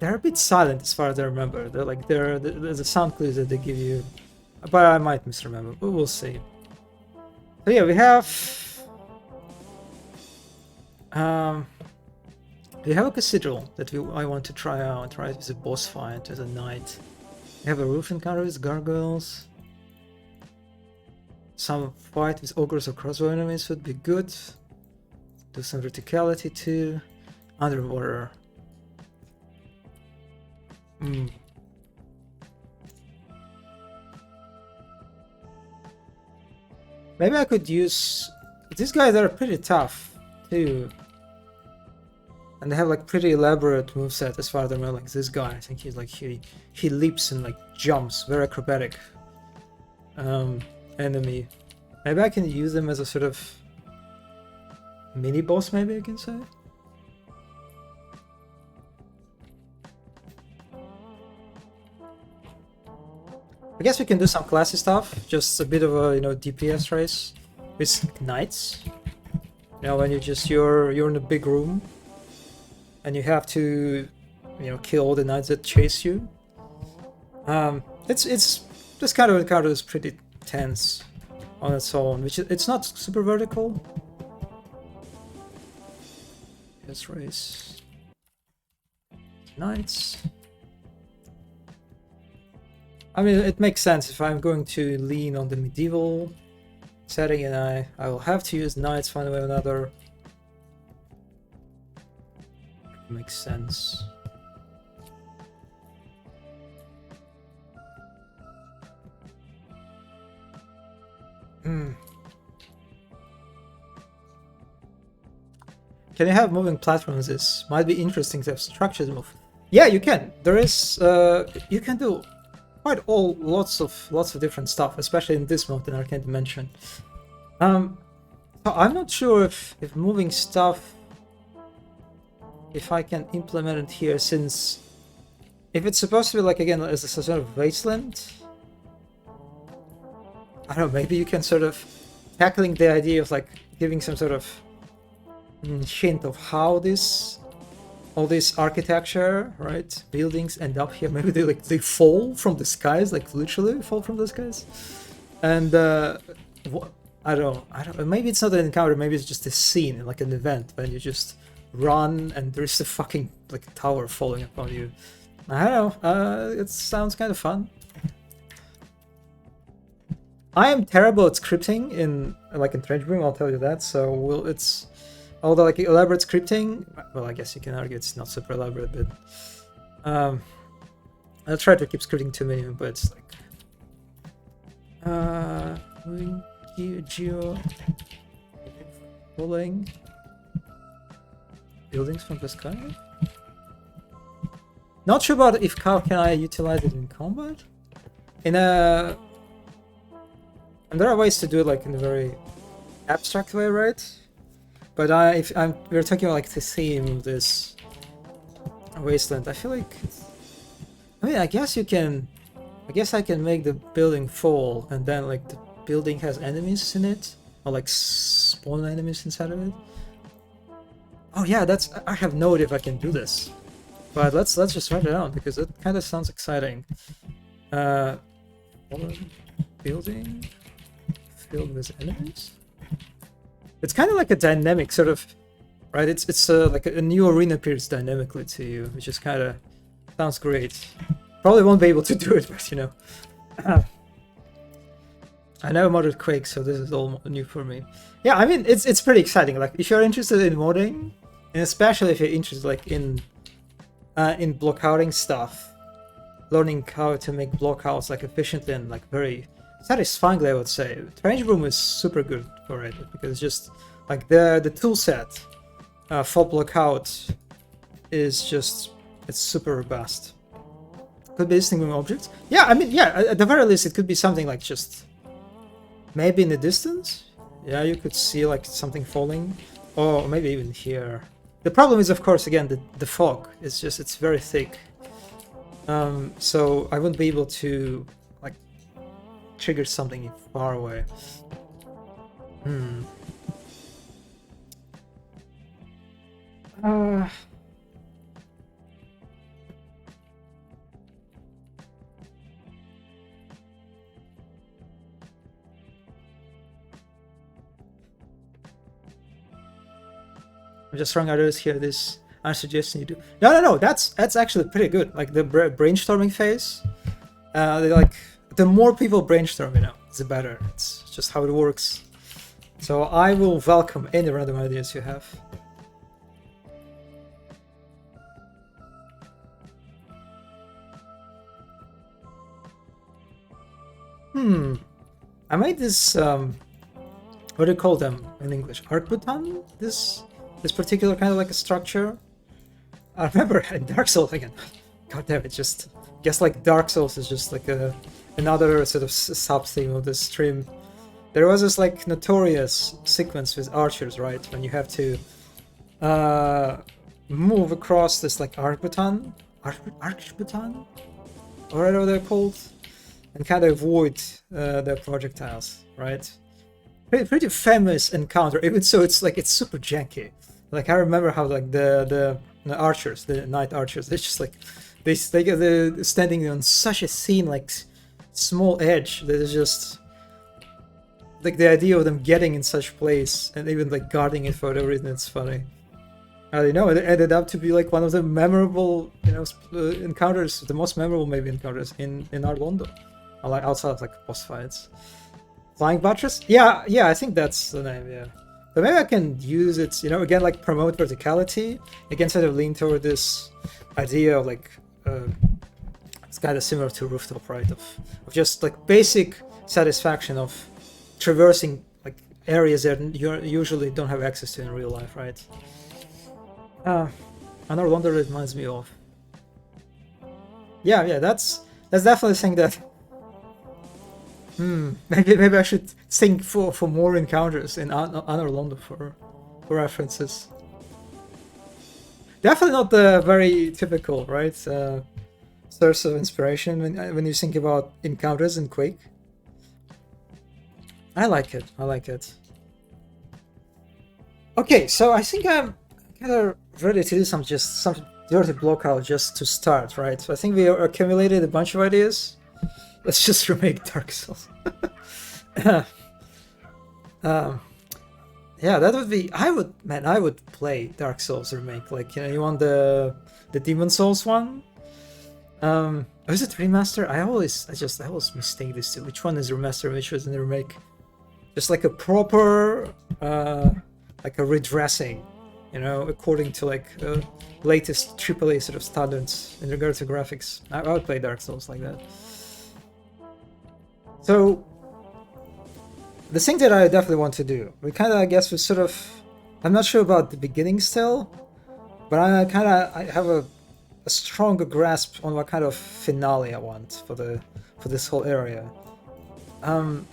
they're a bit silent as far as I remember. There's a sound clues that they give you, but I might misremember. But we'll see. So yeah, we have We have a cathedral that I want to try out, right? With a boss fight with a knight. We have a roof encounter with gargoyles. Some fight with ogres or crossbow enemies would be good. Do some verticality too. Underwater. Maybe I could use... These guys are pretty tough too. And they have like pretty elaborate moveset as far as I know. Like this guy, I think he's like he leaps and like jumps, very acrobatic enemy. Maybe I can use them as a sort of mini boss, maybe I can say. I guess we can do some classy stuff, just a bit of a, you know, DPS race with knights. You know, when you're in a big room and you have to, you know, kill all the knights that chase you. It's this kind of encounter is pretty tense on its own, which it's not super vertical. Yes, race knights. I mean, it makes sense if I'm going to lean on the medieval setting, and I will have to use knights one way or another. Makes sense. Can you have moving platforms? This might be interesting to have structures move. Yeah, you can. There is you can do quite lots of different stuff, especially in this mode in Arcane Dimension. So I'm not sure if moving stuff, if I can implement it here, since if it's supposed to be like, again, as a sort of wasteland, I don't know, maybe you can sort of tackling the idea of like giving some sort of hint of how all this architecture, right, buildings end up here. Maybe they fall from the skies, like literally fall from the skies. And I don't know, maybe it's not an encounter, maybe it's just a scene, like an event when you just run and there's a fucking like tower falling upon you. I don't know, it sounds kind of fun. I am terrible at scripting in Trench Broom, I'll tell you that. So it's, although like elaborate scripting, well, I guess you can argue it's not super elaborate, but I'll try to keep scripting to a minimum. But it's like geo pulling buildings from the sky. Not sure about if how can I utilize it in combat. And there are ways to do it like in a very abstract way, right? But we're talking about like the theme of this wasteland. I feel like, I mean, I guess I can make the building fall, and then like the building has enemies in it, or like spawn enemies inside of it. Oh yeah, I have no idea if I can do this, but let's just write it down because it kind of sounds exciting. Building filled with enemies. It's kind of like a dynamic sort of, right? It's like a new arena appears dynamically to you, which is kind of sounds great. Probably won't be able to do it, but you know, I never modded Quake, so this is all new for me. Yeah, I mean, it's pretty exciting. Like if you're interested in modding, and especially if you're interested like in blockouting stuff, learning how to make blockouts like efficiently and like very satisfyingly, I would say. Trench Broom is super good for it because it's just like the tool set for blockout is just, it's super robust. Could be distinguishing objects. Yeah, I mean, yeah, at the very least it could be something like just maybe in the distance. Yeah, you could see like something falling, or maybe even here. The problem is, of course, again, the fog. It's very thick. So I wouldn't be able to like trigger something far away. I'm just throwing ideas here. This I'm suggesting you do. No. That's actually pretty good. Like the brainstorming phase. Like the more people brainstorm, the better. It's just how it works. So I will welcome any random ideas you have. I made this. What do you call them in English? Arc-button? This particular kind of like a structure. I remember in Dark Souls again. God damn it! Just guess like Dark Souls is just like another sort of sub-theme of this stream. There was this like notorious sequence with archers, right? When you have to move across this like arc-button, or whatever they're called, and kind of avoid the projectiles, right? Pretty famous encounter. Even so, it's like it's super janky. Like I remember how like the archers, the night archers, they're just like they're standing on such a thin like small edge that is just like the idea of them getting in such place and even like guarding it for whatever reason. It's funny. I don't know. It ended up to be like one of the memorable, encounters, the most memorable maybe encounters in Arlondo, like outside of like boss fights. Flying Buttress? Yeah, I think that's the name, yeah. But maybe I can use it, again, like promote verticality. Again, sort of lean toward this idea of like, it's kind of similar to Rooftop, right? Of just like basic satisfaction of traversing like areas that you usually don't have access to in real life, right? Another wonder it reminds me of. Yeah, that's definitely something that. Maybe I should think for more encounters in Anor Londo for references. Definitely not the very typical, right? Source of inspiration when you think about encounters in Quake. I like it. Okay, so I think I'm kind of ready to do some dirty blockout just to start, right? So I think we accumulated a bunch of ideas. Let's just remake Dark Souls. Yeah, that would be. I would play Dark Souls remake. Like, you want the Demon Souls one? Is it remaster? I always mistake these two. Which one is remaster? Which is in the remake? Just like a proper, like a redressing, according to like latest AAA sort of standards in regard to graphics. I would play Dark Souls like that. So, the thing that I definitely want to do, we kind of, I guess, I'm not sure about the beginning still, but I have a stronger grasp on what kind of finale I want for this whole area.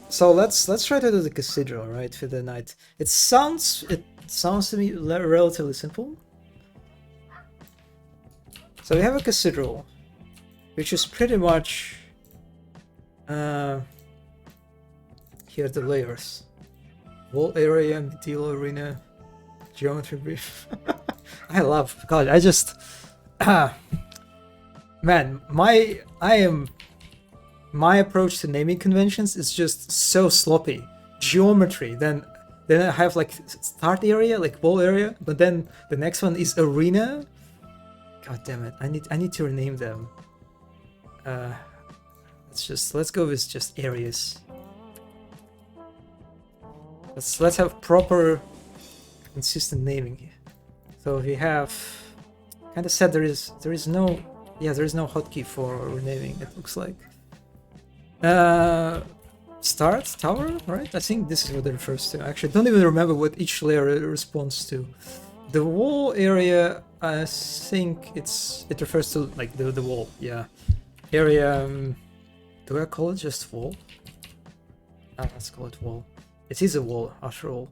So let's try to do the cathedral, right, for the night. It sounds to me relatively simple. So we have a cathedral, which is pretty much. Here are the layers: wall area, medieval arena, geometry brief. I love God. I just, man, my approach to naming conventions is just so sloppy. Geometry, then I have like start area, like wall area, but then the next one is arena. God damn it! I need to rename them. Let's go with just areas. Let's have proper, consistent naming here. So we have kind of said there is no hotkey for renaming. It looks like start tower, right? I think this is what it refers to. Actually, I don't even remember what each layer responds to. The wall area, I think it refers to like the wall. Yeah, area. Do I call it just wall? Let's call it wall. It is a wall, after all.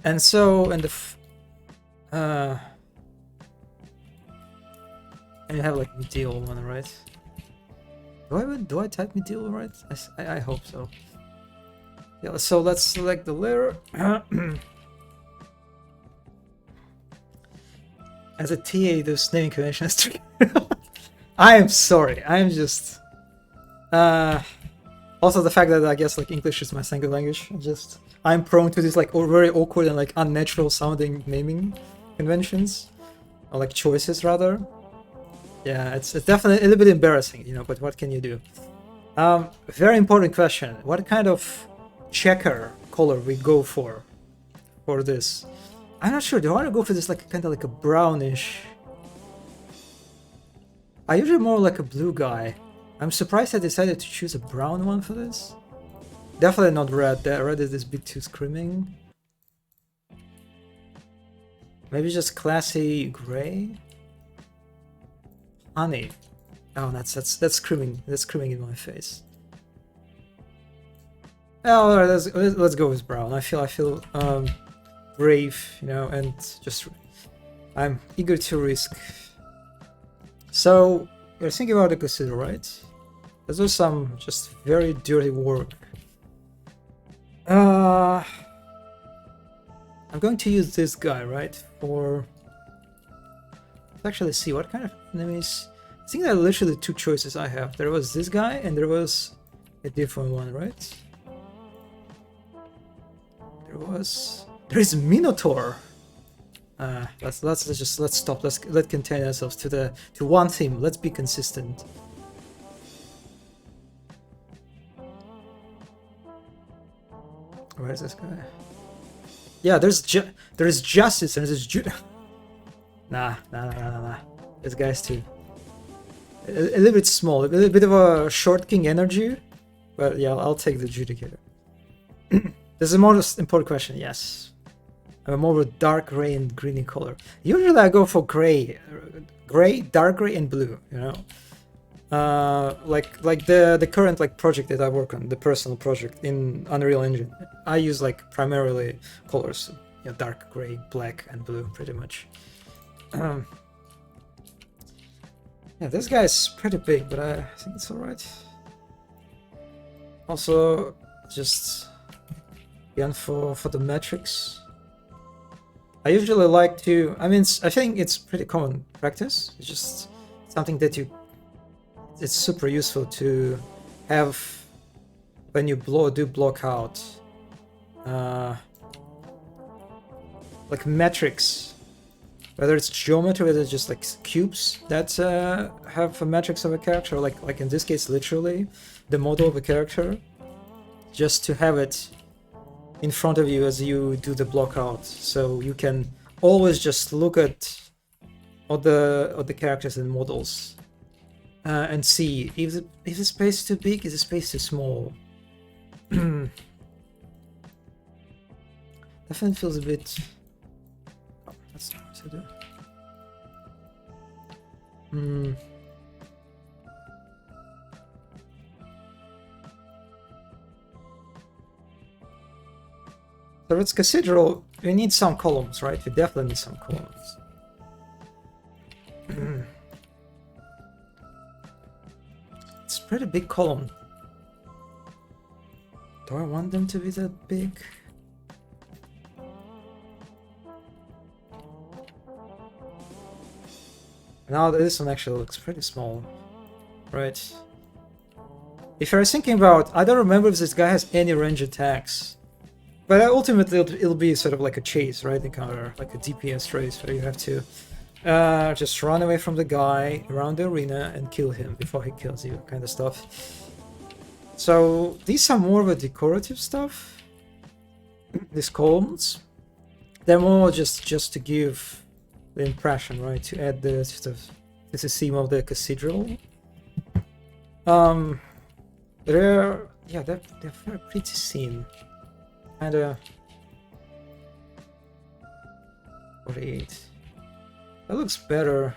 And so, and you have like medieval one, right? Do I type medieval right? I hope so. Yeah. So let's select the layer. As a TA, those naming conventions. I am sorry. I'm just. Also, the fact that I guess like English is my second language, I'm prone to these like very awkward and like unnatural sounding naming conventions, or like choices rather. Yeah, it's definitely a little bit embarrassing, you know. But what can you do? Very important question. What kind of checker color we go for this? I'm not sure. Do I want to go for this like kind of like a brownish? I usually more like a blue guy. I'm surprised I decided to choose a brown one for this. Definitely not red. That red is a bit too screaming. Maybe just classy gray. Honey. Oh, that's screaming. That's screaming in my face. Oh, all right, let's go with brown. I feel brave, you know, and just I'm eager to risk. So you're thinking about the casino, right? Let's do some just very dirty work. I'm going to use this guy, right? Let's actually see what kind of enemies. I think there are literally two choices I have. There was this guy and there was a different one, right? There is Minotaur. Let's stop. Let's contain ourselves to one theme. Let's be consistent. Where is this guy? Yeah, there's Justice and there's Nah. This guy's too a little bit small, a little bit of a short king energy, but yeah, I'll take the Judicator. This is a most important question. Yes, I'm more of a dark gray and greeny color. Usually I go for gray, dark gray, and blue. You know, like the current like project that I work on, the personal project in Unreal Engine. I use like primarily colors, yeah, dark gray, black, and blue, pretty much. Yeah, this guy's pretty big, but I think it's alright. Also, just again for the metrics. I usually like to. I mean, I think it's pretty common practice. It's just something that it's super useful to have when you block out like metrics. Whether it's geometry, whether it's just like cubes that have a metrics of a character, or like in this case, literally the model of a character, just to have it in front of you as you do the block out, so you can always just look at all the characters and models and see if the space is too big, is the space too small. Definitely feels a bit. Oh, that's not what to do. So it's cathedral. We need some columns, right? We definitely need some columns. It's a pretty big column. Do I want them to be that big? Now this one actually looks pretty small, right? If you're thinking about, I don't remember if this guy has any range attacks, but ultimately it'll be sort of like a chase, right? Encounter, like a DPS race where you have to just run away from the guy around the arena and kill him before he kills you, kind of stuff. So these are more of a decorative stuff. These columns, they're more just to give the impression, right? To add the sort of the theme of the cathedral. They're very pretty scene. Kinda 48. That looks better.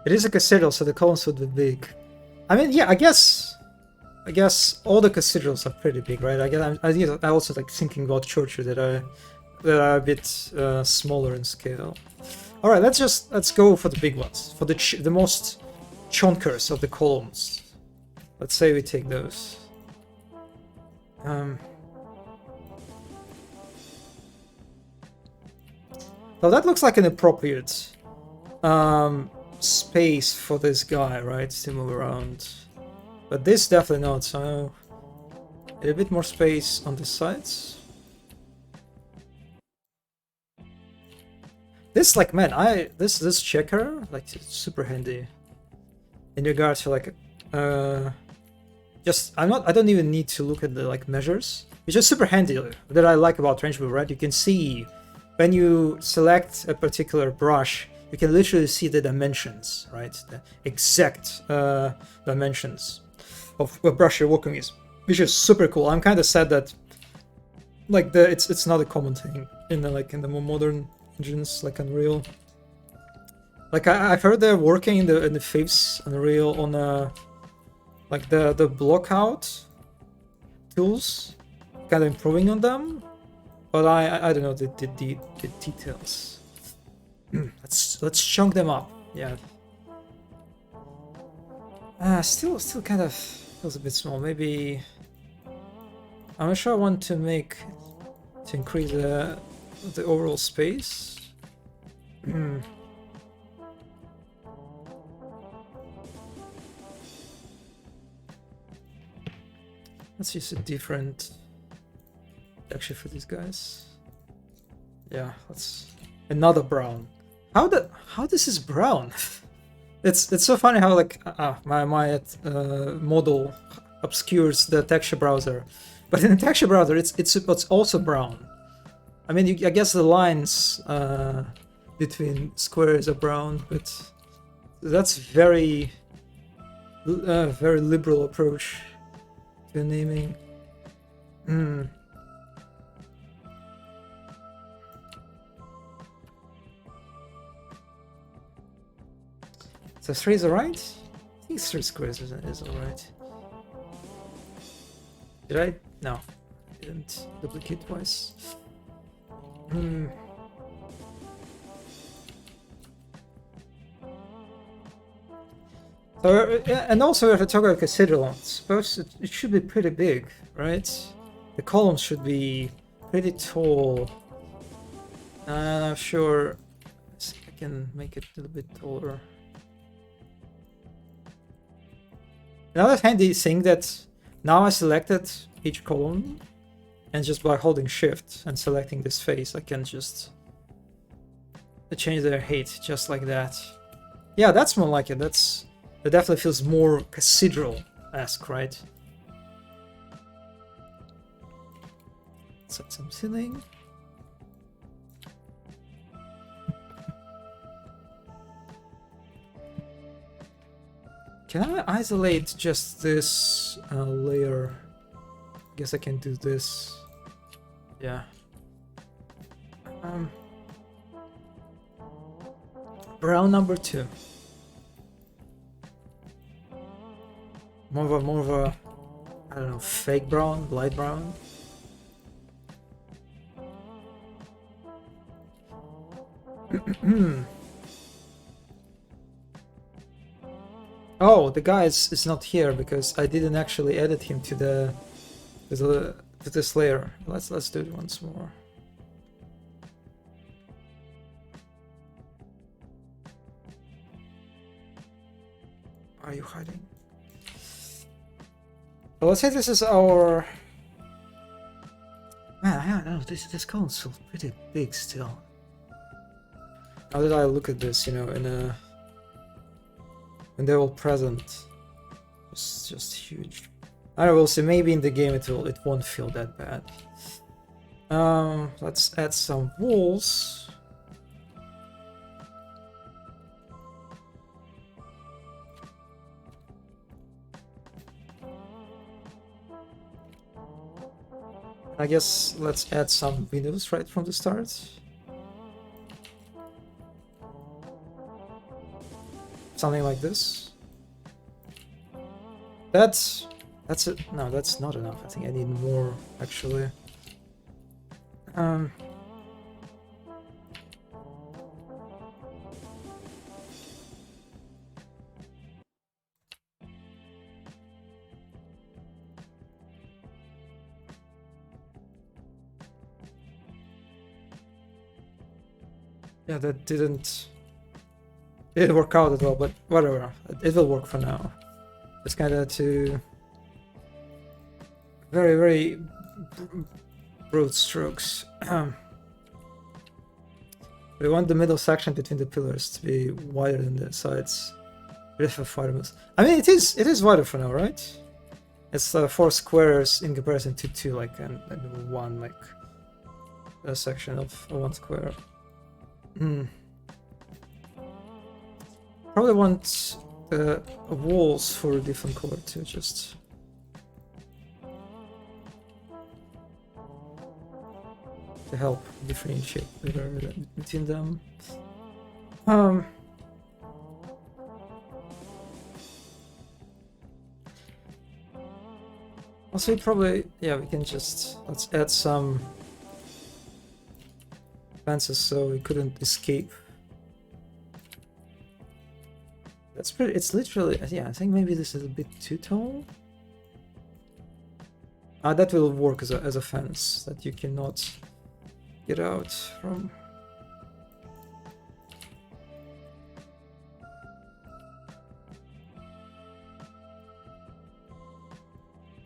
It is a cathedral, so the columns would be big. I mean, yeah, I guess all the cathedrals are pretty big, right? I also like thinking about churches that are a bit smaller in scale. All right, let's go for the big ones, for the most chonkers of the columns. Let's say we take those. Well, that looks like an appropriate space for this guy, right, to move around. But this definitely not, so a bit more space on the sides. This, like, man, this checker, like, it's super handy in regards to, like, just I don't even need to look at the, like, measures. It's just super handy that I like about range move, right? You can see when you select a particular brush, you can literally see the dimensions, right? The exact dimensions of what brush you're working with, which is super cool. I'm kind of sad that, like, it's not a common thing in the more modern engines like Unreal. Like, I've heard they're working in the fifth Unreal on like the blockout tools, kind of improving on them, but I don't know the details. Let's chunk them up. Yeah. Still kind of feels a bit small. Maybe I'm not sure I want to increase the overall space. Let's use a different actually for these guys. Yeah, let's another brown. How this is brown? It's so funny how, like, my model obscures the texture browser, but in the texture browser it's also brown. I mean, I guess the lines between squares are brown, but that's very liberal approach to naming. So 3 is alright? I think 3 squares is alright. Did I? No. I didn't duplicate twice. So, and also if I talk about cathedral, suppose it should be pretty big, right? The columns should be pretty tall. And I'm sure I can make it a little bit taller. Another handy thing that now I selected each column, and just by holding shift and selecting this face, I can just change their height just like that. Yeah, that's more like it. That definitely feels more cathedral-esque, right? Set some ceiling. Can I isolate just this layer? I guess I can do this. Yeah. Brown number 2. More of a, I don't know, fake brown, light brown. Oh, the guy is not here because I didn't actually edit him to this layer. Let's do it once more. Are you hiding? Well, let's say this is our. Man, I don't know. This column's feels pretty big still. Now that I look at this, you know, when they're all present, it's just huge. I don't know, we'll see. Maybe in the game it won't feel that bad. Let's add some walls. I guess let's add some windows right from the start. Something like this. That's it. No, that's not enough. I think I need more actually. Yeah, that didn't didn't work out at all, but whatever. It will work for now. Just kind of to very, very broad strokes. We want the middle section between the pillars to be wider than the sides. I mean, it is wider for now, right? It's 4 squares in comparison to 2, like, and 1, like, a section of 1 square. Probably want walls for a different color too, just. To help differentiate better between them. Also, probably, yeah, we can just, let's add some fences so we couldn't escape. That's pretty, it's literally, yeah, I think maybe this is a bit too tall. That will work as a fence, that you cannot get out from.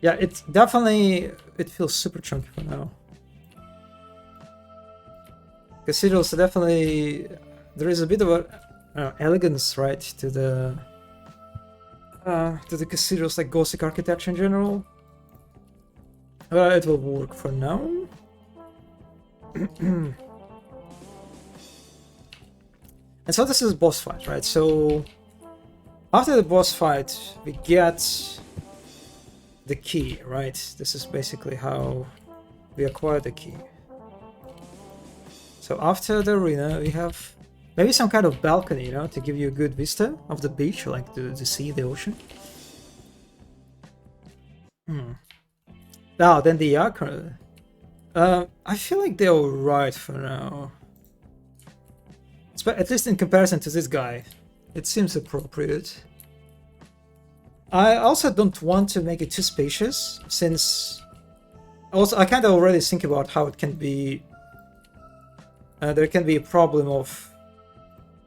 Yeah, it's definitely, it feels super chunky for now. Cathedrals definitely, there is a bit of a elegance, right, to the cathedrals, like Gothic architecture in general. It will work for now. And so this is a boss fight, right? So after the boss fight, we get the key, right? This is basically how we acquire the key. So after the arena, we have maybe some kind of balcony, you know, to give you a good vista of the beach, like the sea, the ocean. Now, then the Yakra. I feel like they're alright for now. At least in comparison to this guy. It seems appropriate. I also don't want to make it too spacious, since... Also, I kind of already think about how it can be... there can be a problem of...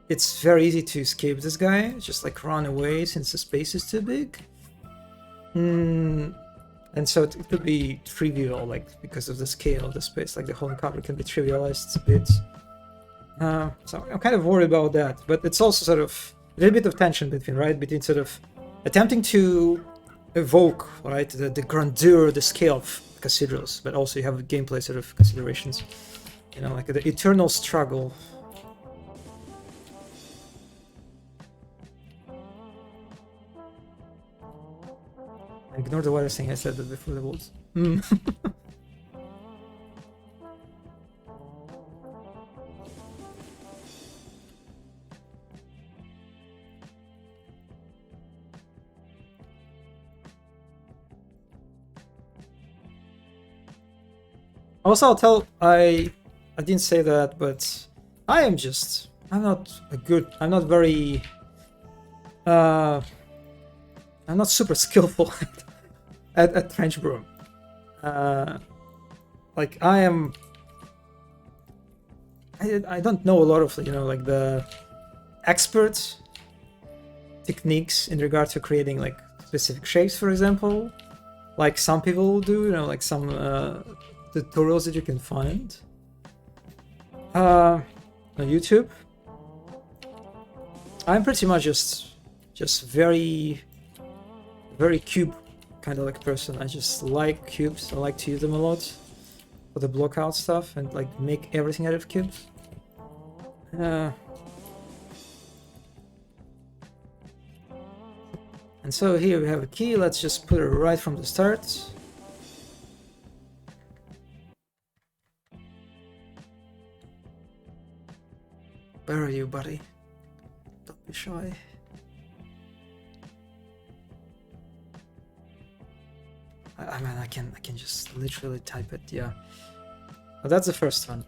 It's very easy to escape this guy, just like run away since the space is too big. And so it could be trivial, like, because of the scale of the space, like the whole encounter can be trivialized a bit. So I'm kind of worried about that, but it's also sort of a little bit of tension between sort of attempting to evoke, right, the grandeur, the scale of cathedrals, but also you have gameplay sort of considerations, you know, like the eternal struggle. Ignore the water thing, I said that before the walls. Also, I didn't say that, but I'm not super skillful at trench broom. Like I don't know a lot of, you know, like the expert techniques in regard to creating like specific shapes, for example, like some people do, you know, like some tutorials that you can find on YouTube. I'm pretty much just very cube kind of like person. I just like cubes. I like to use them a lot for the block out stuff and like make everything out of cubes. And so here we have a key. Let's just put it right from the start. Where are you, buddy? Don't be shy. I mean, I can just literally type it, yeah. Well, that's the first one.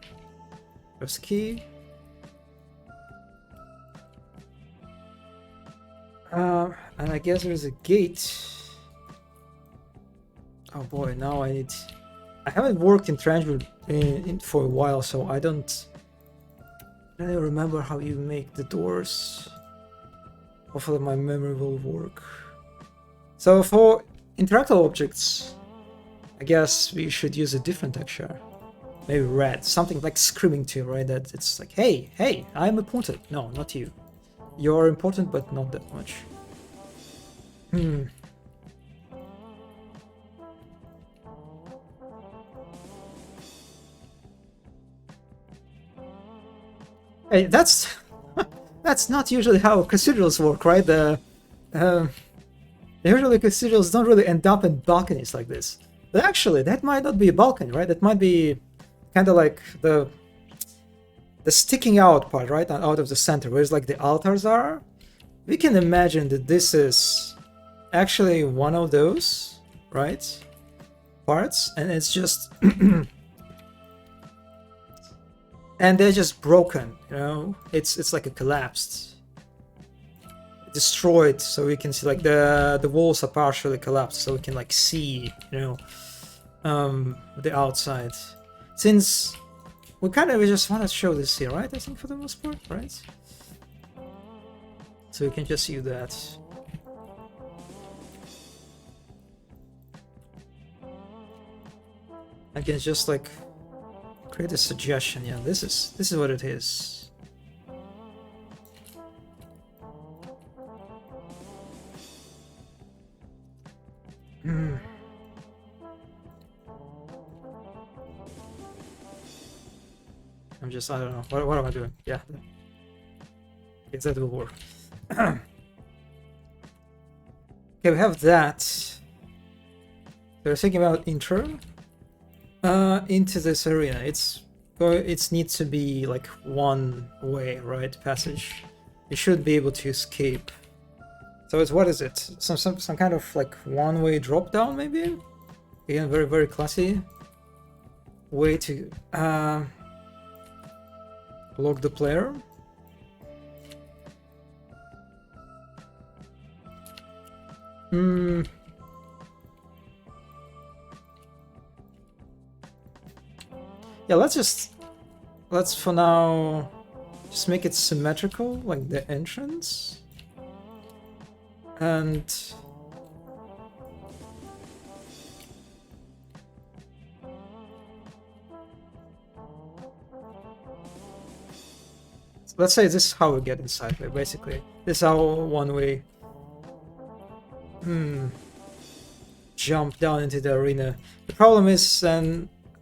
First key. And I guess there's a gate. Oh boy, now I haven't worked in transport for a while, so I don't really remember how you make the doors. Hopefully my memory will work. So for interactable objects, I guess we should use a different texture. Maybe red, something like screaming to you, right? That it's like, hey, hey, I'm important. No, not you. You're important, but not that much. Hey, that's that's not usually how cathedrals work, right? Usually cathedrals don't really end up in balconies like this. But actually, that might not be a balcony, right? That might be kind of like the sticking out part, right? Out of the center, whereas like the altars are. We can imagine that this is actually one of those, right? Parts, and it's just and they're just broken, you know? It's like a collapsed, destroyed, so we can see like the walls are partially collapsed, so we can like see, you know, the outside. Since we just want to show this here, right? I think for the most part, right? So we can just see that. I can just like create a suggestion. Yeah, this is what it is. I don't know. What am I doing? Yeah. It's that will work. Okay, we have that. So we're thinking about intro into this arena. It needs to be like one way, right? Passage. You should be able to escape. So it's, what is it? Some kind of like one-way drop down, maybe? Again, very, very classy way to lock the player. Yeah, let's for now just make it symmetrical, like the entrance. And let's say this is how we get inside, basically. This is our one-way jump down into the arena. The problem is,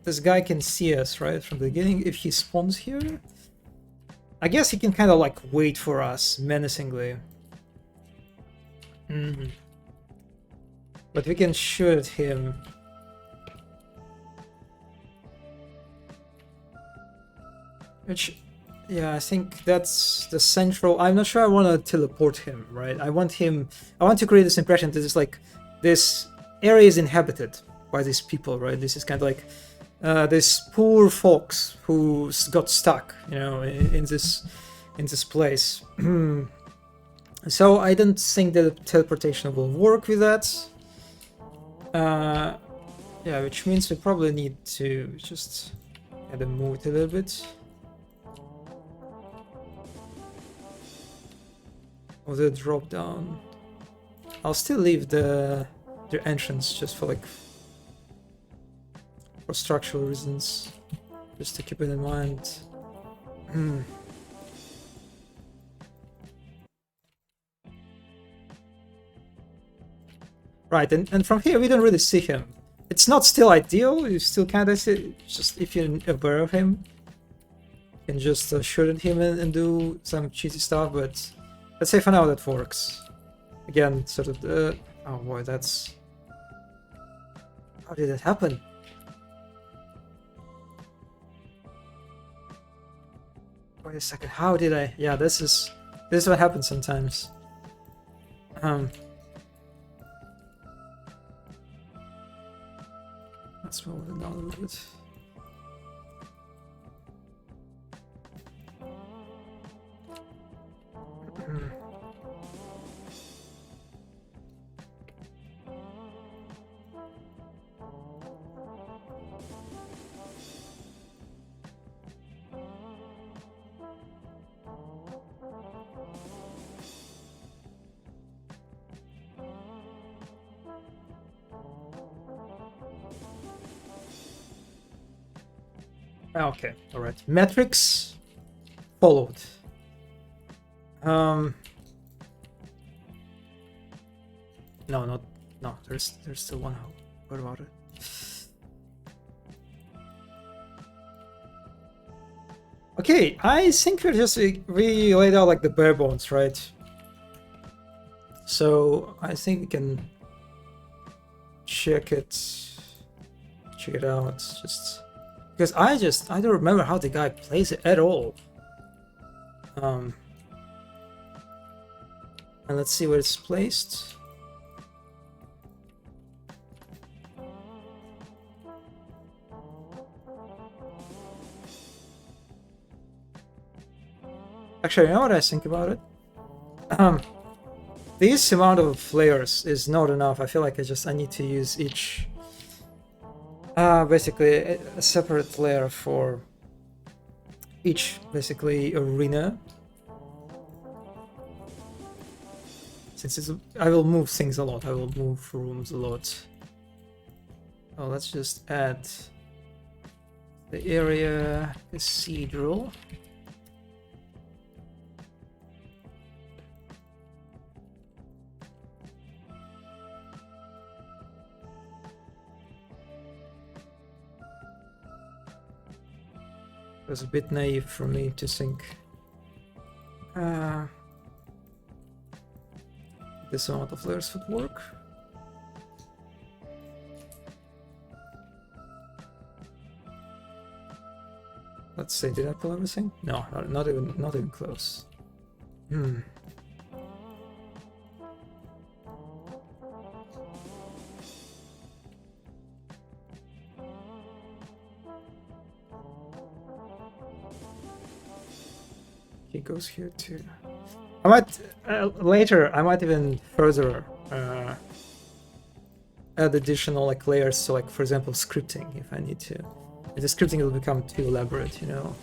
this guy can see us, right, from the beginning. If he spawns here, I guess he can kind of like wait for us menacingly. But we can shoot at him. Which, yeah, I think that's the central. I'm not sure I want to teleport him, right? I want to create this impression that it's like this area is inhabited by these people, right? This is kind of like this poor folks who got stuck, you know, in this place. So I don't think that teleportation will work with that. Yeah, which means we probably need to just kind of move it a little bit. Or the drop down. I'll still leave the entrance just for structural reasons, just to keep it in mind. Right, and from here we don't really see him. It's not still ideal. You still kind of see, just if you're aware of him, you can just shoot at him and do some cheesy stuff. But let's say for now that works. Again, sort of the... Oh boy, that's... How did that happen? Wait a second, how did I... Yeah, this is what happens sometimes. Let's move it down a little bit. Okay, alright. Metrics followed. No, there's still one. What about it? Okay, I think we laid out like the bare bones, right? So I think we can check it out, just because I don't remember how the guy plays it at all. And let's see where it's placed. Actually, you know what I think about it? This amount of layers is not enough. I feel like I need to use each basically a separate layer for each basically arena. Since I will move things a lot, I will move rooms a lot. Oh, let's just add the area cathedral. It was a bit naive for me to think this amount of layers would work. Let's see, did I pull everything? No, not even close. He goes here too. I might later. I might even further add additional like layers. So, like for example, scripting if I need to. The scripting will become too elaborate, you know.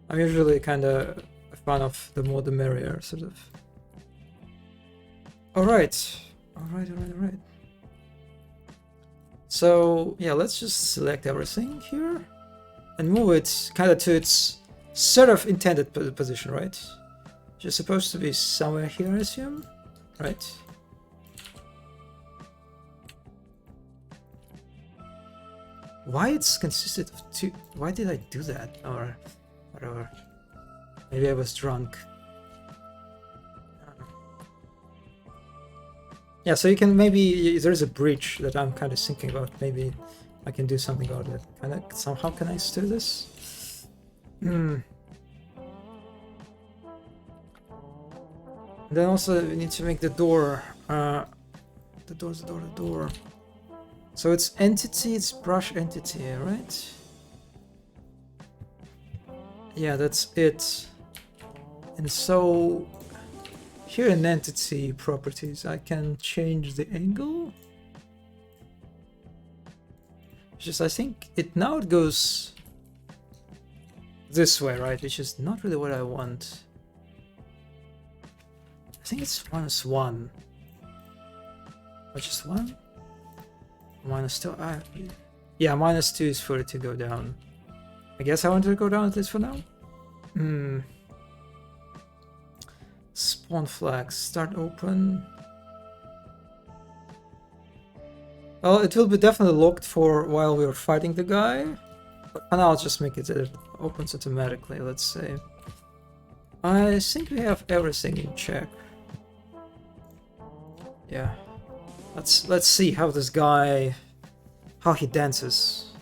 I'm usually kind of a fan of the more the merrier, sort of. All right. So yeah, let's just select everything here and move it kind of to its sort of intended position, right? Which is supposed to be somewhere here, I assume, right? Why it's consisted of two? Why did I do that? Or whatever. Maybe I was drunk. Yeah, so you can maybe there's a bridge that I'm kind of thinking about. Maybe I can do something about it. Somehow can I steer this? Then also we need to make the door. The door. So it's entity, it's brush entity, right? Yeah, that's it. And so here in entity properties, I can change the angle. It's just I think it goes this way, right? Which is not really what I want. I think it's -1. Or just 1? -2. Yeah, -2 is for it to go down. I guess I want to go down at least for now. Spawn flags, start open. Well, it will be definitely locked for while we are fighting the guy. But for now, I'll just make it that it opens automatically, let's say. I think we have everything in check. Yeah. Let's see how this guy, how he dances.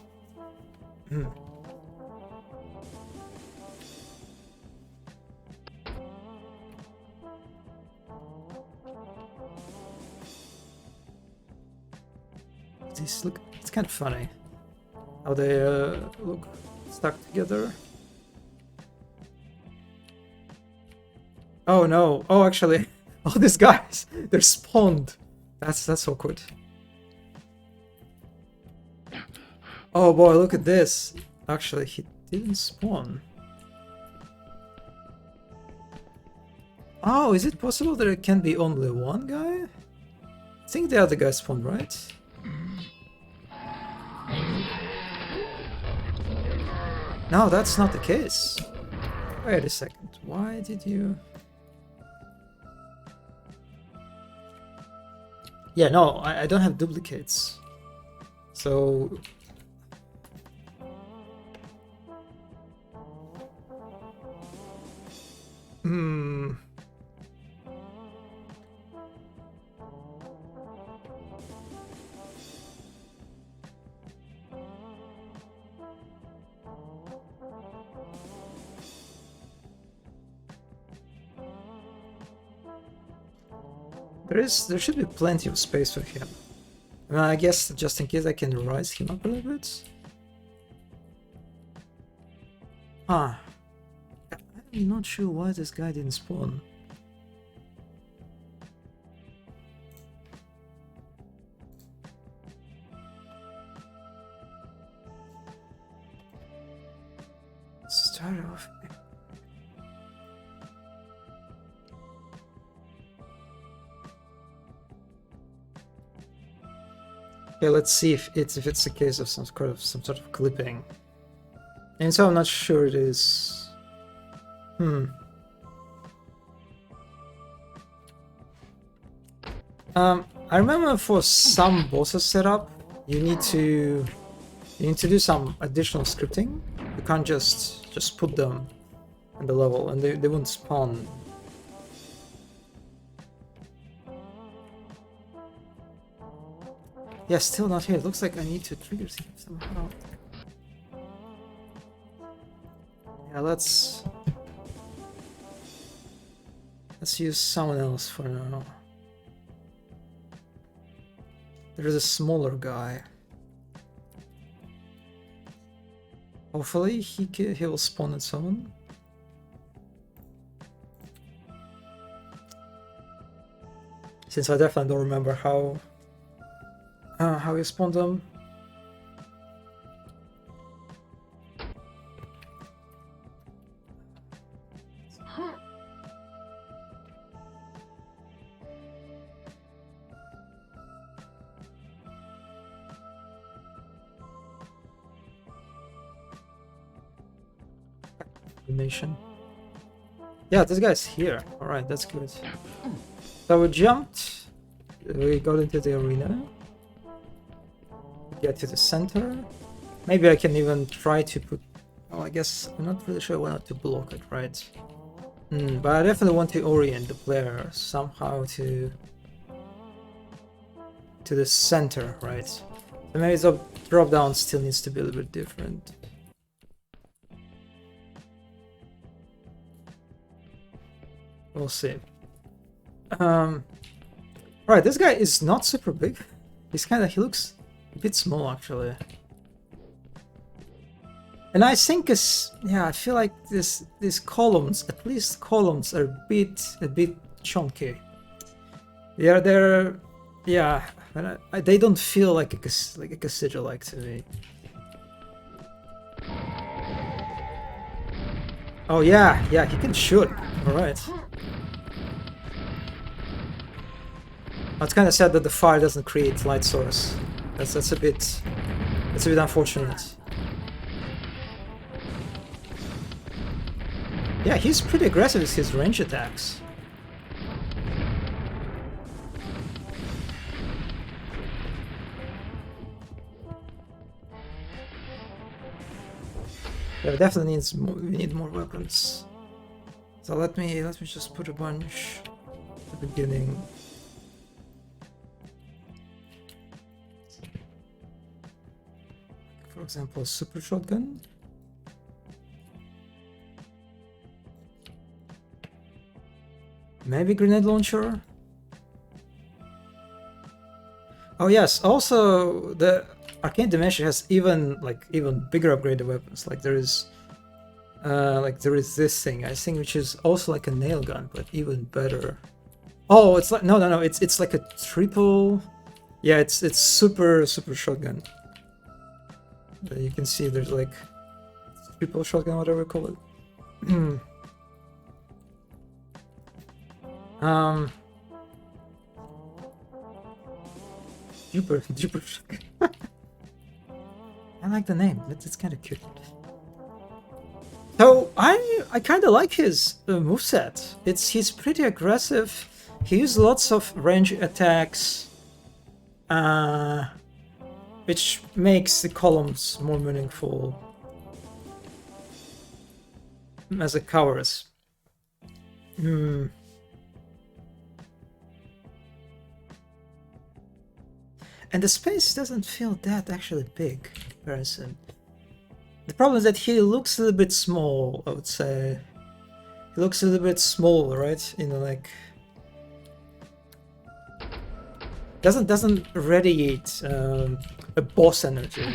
These look, it's kind of funny how they look stuck together. Oh no! Oh, actually, all these guys, they're spawned. That's awkward. Oh boy, look at this. Actually, he didn't spawn. Oh, is it possible that it can be only one guy? I think the other guy spawned, right? No, that's not the case. Wait a second. Why did you... Yeah, no, I don't have duplicates. So... Hmm... There should be plenty of space for him. I guess just in case I can rise him up a little bit. Huh. I'm not sure why this guy didn't spawn. Start off. Okay, let's see if it's a case of some sort of clipping. And so I'm not sure it is. I remember for some bosses setup, you need to do some additional scripting. You can't just put them in the level and they won't spawn. Yeah, still not here. It looks like I need to trigger him somehow. Yeah, let's use someone else for now. There's a smaller guy. Hopefully he will spawn at someone. Since I definitely don't remember how you spawned them. Animation. Yeah, this guy's here. Alright, that's good. So we jumped. We got into the arena. Get to the center. Maybe I can even try to put... Oh, I guess I'm not really sure why not to block it, right? But I definitely want to orient the player somehow to the center, right? So maybe the drop down still needs to be a little bit different. We'll see. Right, this guy is not super big. He looks a bit small actually. And I think I feel like these columns, at least columns, are a bit chunky. They're yeah, they don't feel like a cathedral like to me. Oh yeah, he can shoot. All right. It's kind of sad that the fire doesn't create light source. That's a bit unfortunate. Yeah, he's pretty aggressive with his range attacks. Yeah, definitely needs more, we need more weapons. So let me just put a bunch at the beginning. For example, a super shotgun. Maybe grenade launcher. Oh yes, also the Arcane Dimension has even bigger upgraded weapons. Like there is this thing I think which is also like a nail gun, but even better. Oh, it's like no, it's like a triple. Yeah, it's super shotgun. You can see there's like triple shotgun, whatever you call it. Jupiter shotgun. I like the name. It's kind of cute. So I kind of like his moveset. He's pretty aggressive. He uses lots of range attacks, which makes the columns more meaningful as a covers. And the space doesn't feel that actually big in comparison. The problem is that he looks a little bit small, I would say. He looks a little bit small, right? You know, like doesn't radiate a boss energy.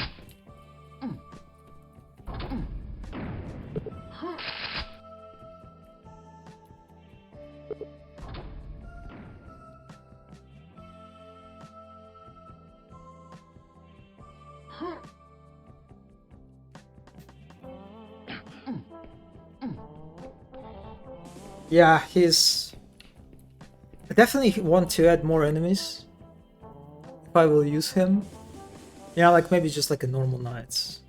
Yeah, he's... I definitely want to add more enemies. If I will use him. Yeah, like maybe just like a normal knights.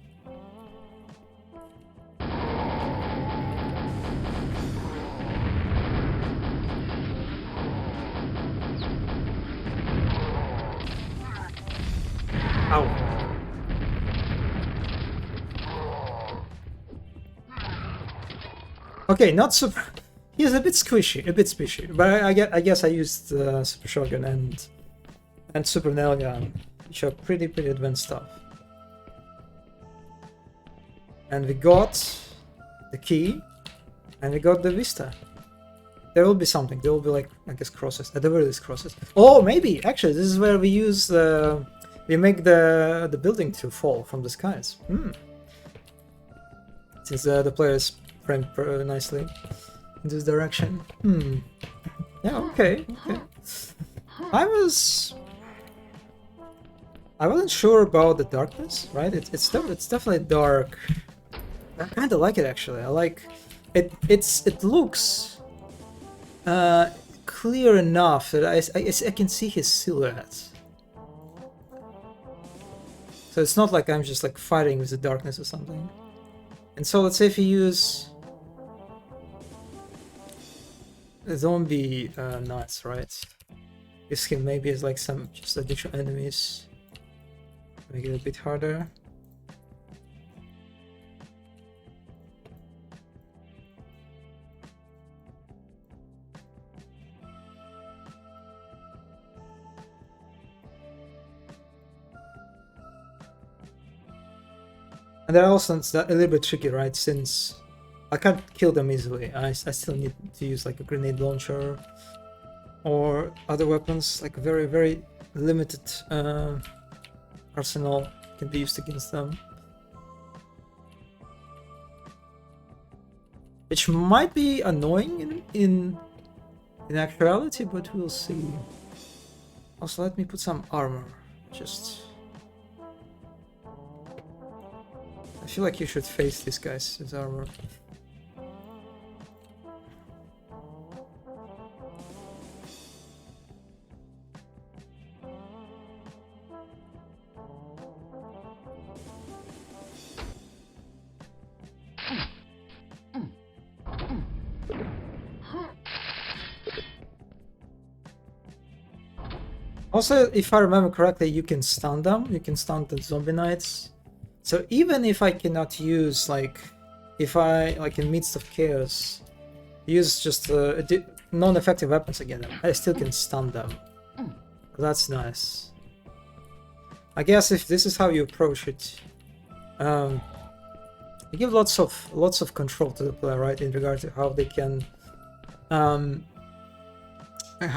Ow. Okay, not super... He's a bit squishy, but I guess I used Super Shotgun and Super Nail Gun, which are pretty advanced stuff. And we got the key, and we got the Vista. There will be something. There will be like, I guess, crosses. At the very least, crosses. Oh, maybe actually, this is where we use we make the building to fall from the skies. Since the players frame nicely in this direction. Yeah, okay. I wasn't sure about the darkness, right? It's definitely dark. I kind of like it actually. I like it. It looks clear enough that I can see his silhouette. So it's not like I'm just like fighting with the darkness or something. And so let's say if you use zombie knights, right? This skin maybe is like some just additional enemies. Make it a bit harder. And they're also a little bit tricky, right? Since I can't kill them easily. I still need to use like a grenade launcher or other weapons, like a very limited arsenal can be used against them. Which might be annoying in actuality, but we'll see. Also, let me put some armor. Just... I feel like you should face these guys with armor. Also, if I remember correctly, you can stun them. You can stun the zombie knights. So even if I cannot use, like, if I, like in midst of chaos, use just non-effective weapons against them, I still can stun them. That's nice. I guess if this is how you approach it, you give lots of control to the player, right, in regard to how they can, how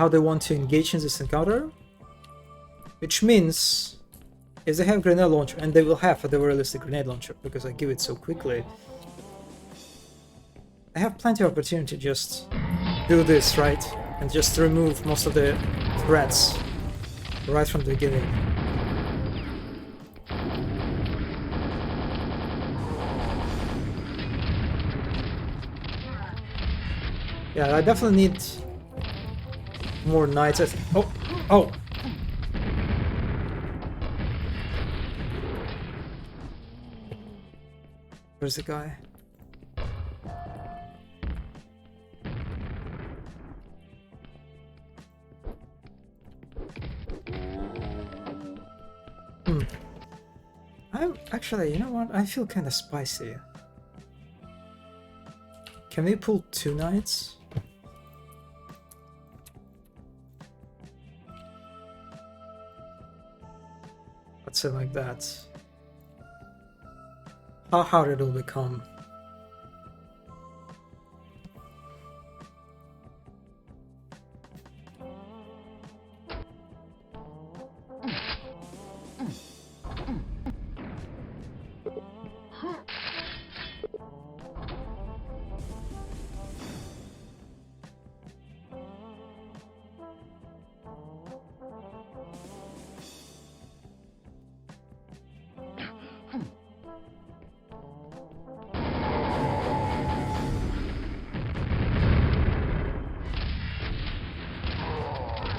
they want to engage in this encounter. Which means, if they have grenade launcher, and they will have at the very least a grenade launcher, because I give it so quickly, I have plenty of opportunity to just do this, right? And just remove most of the threats right from the beginning. Yeah, I definitely need more knights. Oh! Where's the guy? I'm actually, you know what? I feel kind of spicy. Can we pull 2 knights? Let's say like that. How hard it'll become.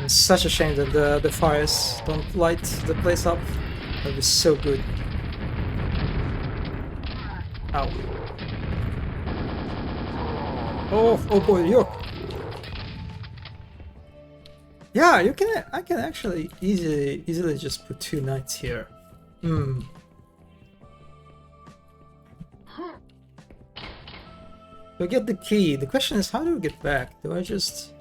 It's such a shame that the fires don't light the place up. That'd be so good. Ow. Oh boy, York. Yeah, you can. I can actually easily just put 2 knights here. Hmm. We get the key. The question is, how do we get back? Do I just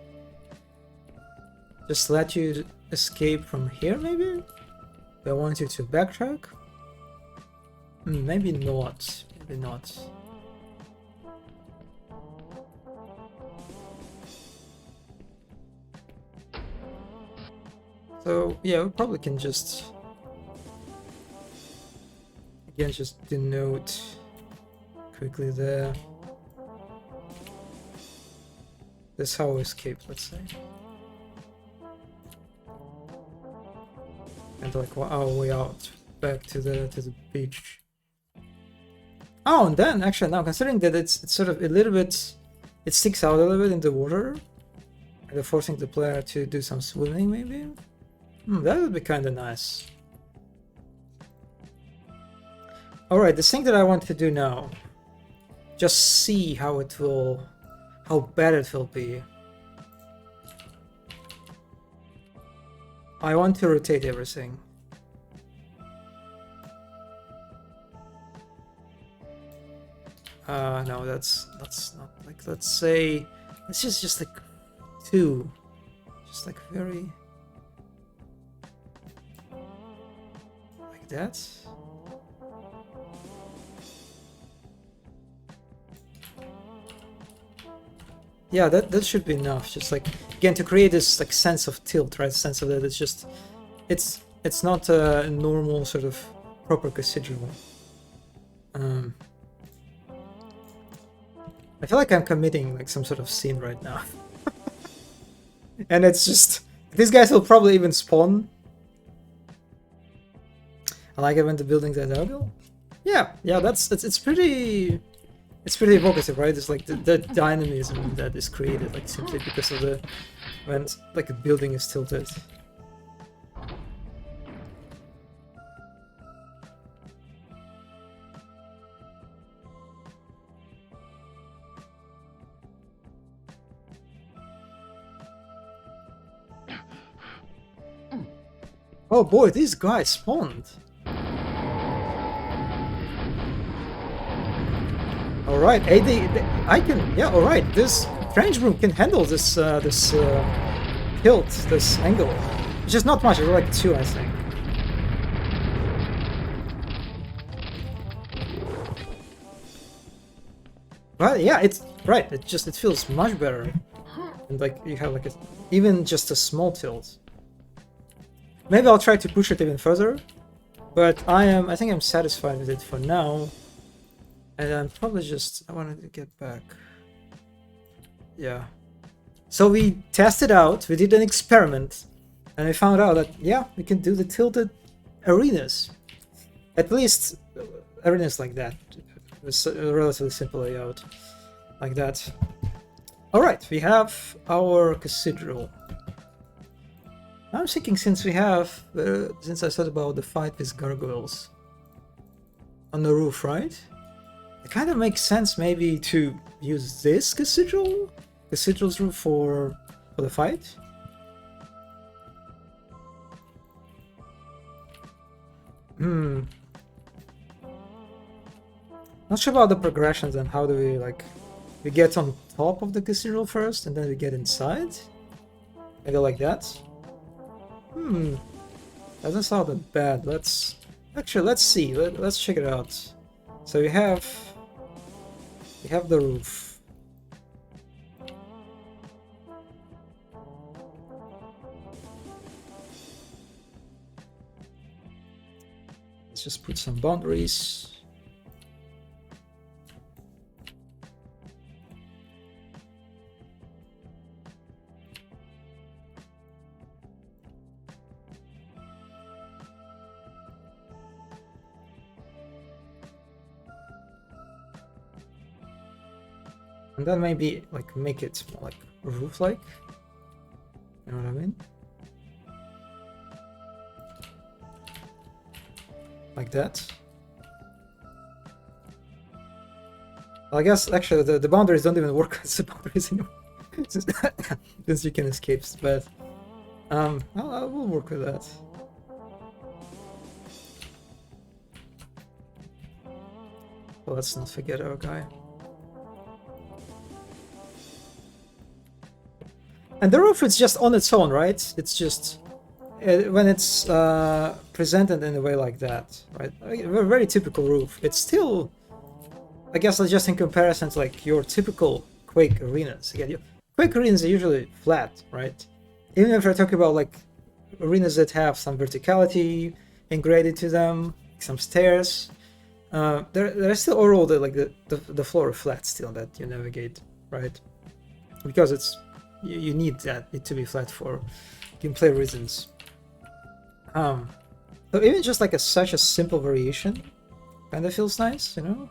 let you escape from here, maybe? Do I want you to backtrack? Maybe not. Maybe not. So, yeah, we probably can just... Again, just denote quickly there. This is how we escape, let's say. And like our way out back to the beach. Oh, and then actually now considering that it's sort of a little bit, it sticks out a little bit in the water, and they're forcing the player to do some swimming maybe. That would be kind of nice. All right, this thing that I want to do now, just see how it will, how bad it will be. I want to rotate everything. No, that's not like, let's say, this is just like 2, just like very, like that. Yeah, that should be enough. Just like, again, to create this like sense of tilt, right? Sense of that it's just, it's not a normal sort of proper cathedral. I feel like I'm committing like some sort of sin right now. And it's just, these guys will probably even spawn. I like it when the buildings are double. Yeah, it's pretty evocative, right? It's like the dynamism that is created like simply because of the, when like a building is tilted. Oh boy, these guys spawned. All right, I can, yeah, all right. This French broom can handle this tilt, this angle. It's just not much. It's like 2, I think. But yeah, it's right. It feels much better, and like you have like even just a small tilt. Maybe I'll try to push it even further, but I think I'm satisfied with it for now. And I'm probably I wanted to get back. Yeah. So we tested out, we did an experiment, and we found out that, yeah, we can do the tilted arenas. At least arenas like that. It's a relatively simple layout. Like that. Alright, we have our cathedral. I'm thinking since I said about the fight with gargoyles on the roof, right? It kind of makes sense maybe to use this cathedral's roof for the fight. Not sure about the progressions and how do we like we get on top of the cathedral first and then we get inside? Maybe like that? Doesn't sound that bad. Let's see. Let's check it out. So we have the roof. Let's just put some boundaries. And then maybe like make it more like roof-like. You know what I mean? Like that. Well, I guess actually the boundaries don't even work as the boundaries anymore. Since you can escape, but I will work with that. Well, let's not forget our guy. And the roof is just on its own, right? It's just when it's presented in a way like that, right? A very typical roof. It's still, I guess, just in comparison to like your typical Quake arenas. Again, Quake arenas are usually flat, right? Even if we're talking about like arenas that have some verticality integrated to them, some stairs, there's still overall the floor flat still that you navigate, right? Because it's you need it to be flat for gameplay reasons. So even just like such a simple variation kind of feels nice, you know?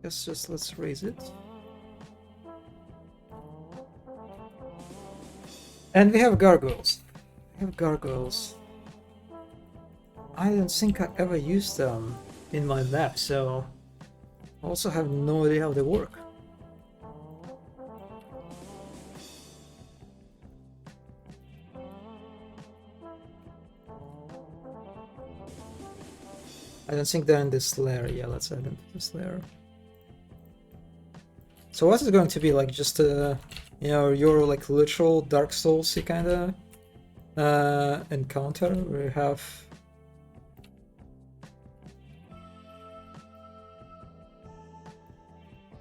Let's raise it. And we have gargoyles. I don't think I ever used them in my map, so I also have no idea how they work. I don't think they're in this layer. Yeah, let's add them to this layer. So what is going to be like? Just you know, your like literal Dark Souls-y kind of encounter where you have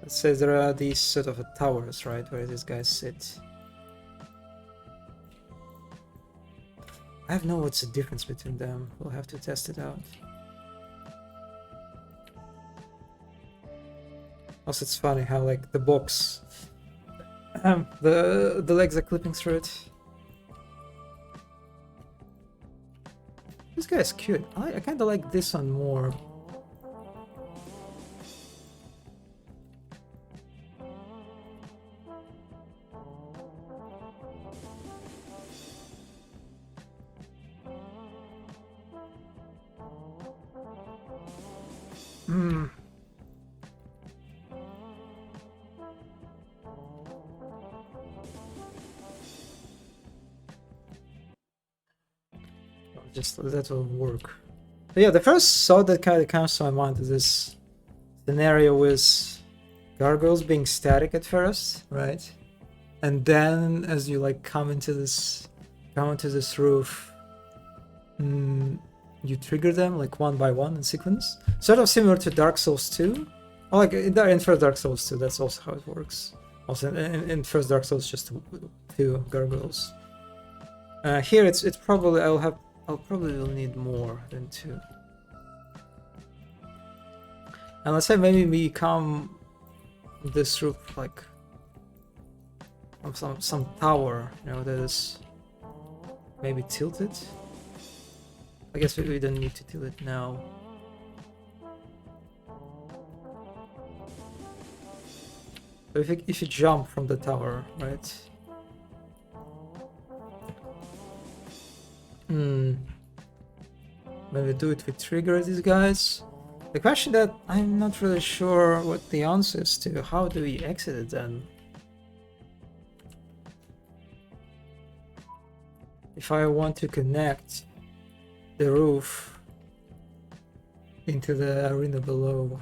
let's say there are these sort of towers, right, where these guys sit. I have no what's the difference between them. We'll have to test it out. Also, it's funny how like the box, the legs are clipping through it. This guy's cute. I kind of like this one more. Just that will work. But yeah, the first thought that kind of comes to my mind is this scenario with gargoyles being static at first, right? And then as you like come into this roof, you trigger them like one by one in sequence, sort of similar to Dark Souls 2. Or like in first Dark Souls 2, that's also how it works. Also in first Dark Souls, just two gargoyles. Here it's probably I'll probably will need more than two. And let's say maybe we come this roof like from some tower, you know, that is maybe tilted. I guess we don't need to tilt it now. But if you jump from the tower, right? Maybe do it with trigger these guys. The question that I'm not really sure what the answer is to, how do we exit it then? If I want to connect the roof into the arena below.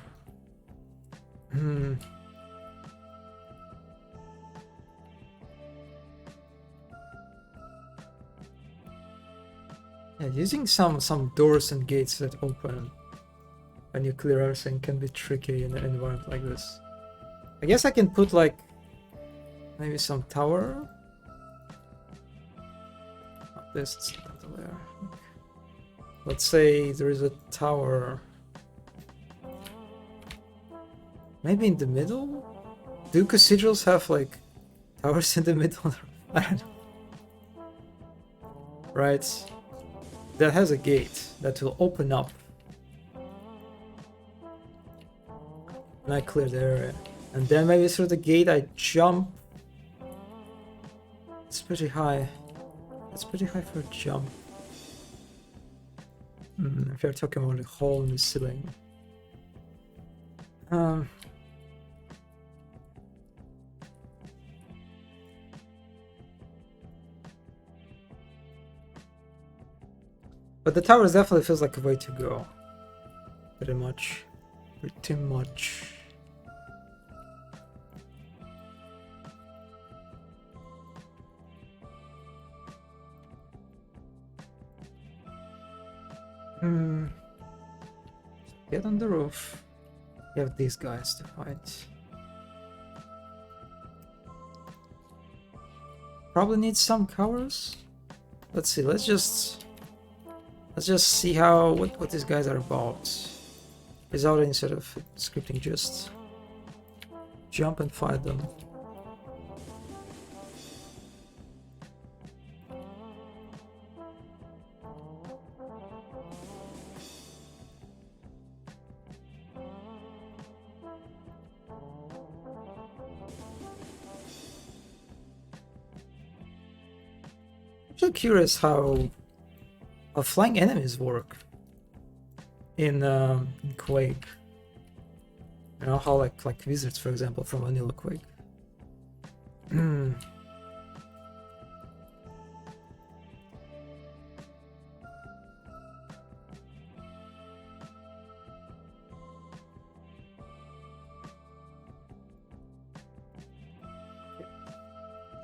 Yeah, using some doors and gates that open when you clear everything can be tricky in an environment like this. I guess I can put like maybe some tower. Not this, it's not there. Let's say there is a tower. Maybe in the middle? Do cathedrals have like towers in the middle? I don't know. Right. That has a gate that will open up. And I clear the area. And then maybe through the gate I jump. It's pretty high. It's pretty high for a jump. If you're talking about a hole in the ceiling. But the tower definitely feels like a way to go. Pretty much. Pretty much. Get on the roof. You have these guys to fight. Probably need some covers. Let's see, let's just see how what these guys are about. Without any sort of scripting, just jump and fight them. I'm just curious how flying enemies work in Quake. You know how like wizards, for example, from vanilla Quake.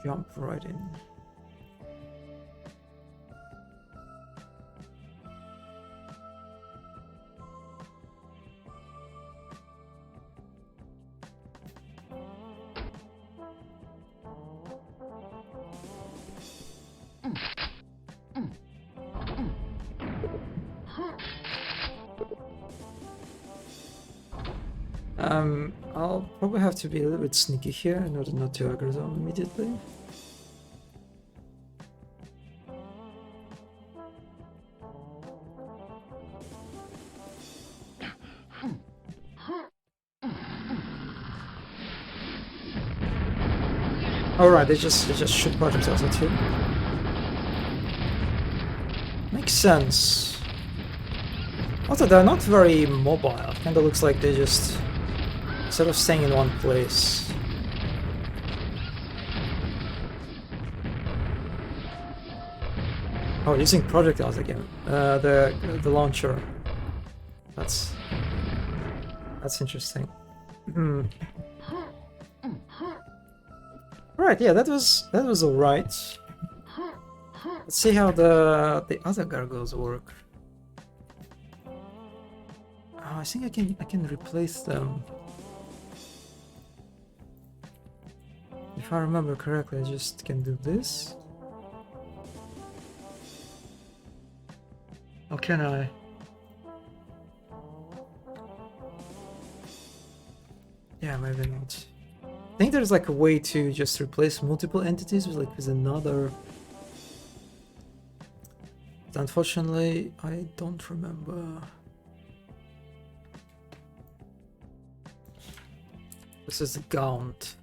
Jump right in. I'll probably have to be a little bit sneaky here in order not to aggro them immediately. Alright, they just shoot projectiles at you. Makes sense. Also, they're not very mobile. It kinda looks like they just sort of staying in one place. Oh, using projectiles again. The launcher. That's interesting. Right, yeah, that was alright. Let's see how the other gargoyles work. Oh, I think I can replace them. If I remember correctly, I just can do this. Or can I? Yeah, maybe not. I think there's like a way to just replace multiple entities with another. But unfortunately, I don't remember. This is the Gaunt.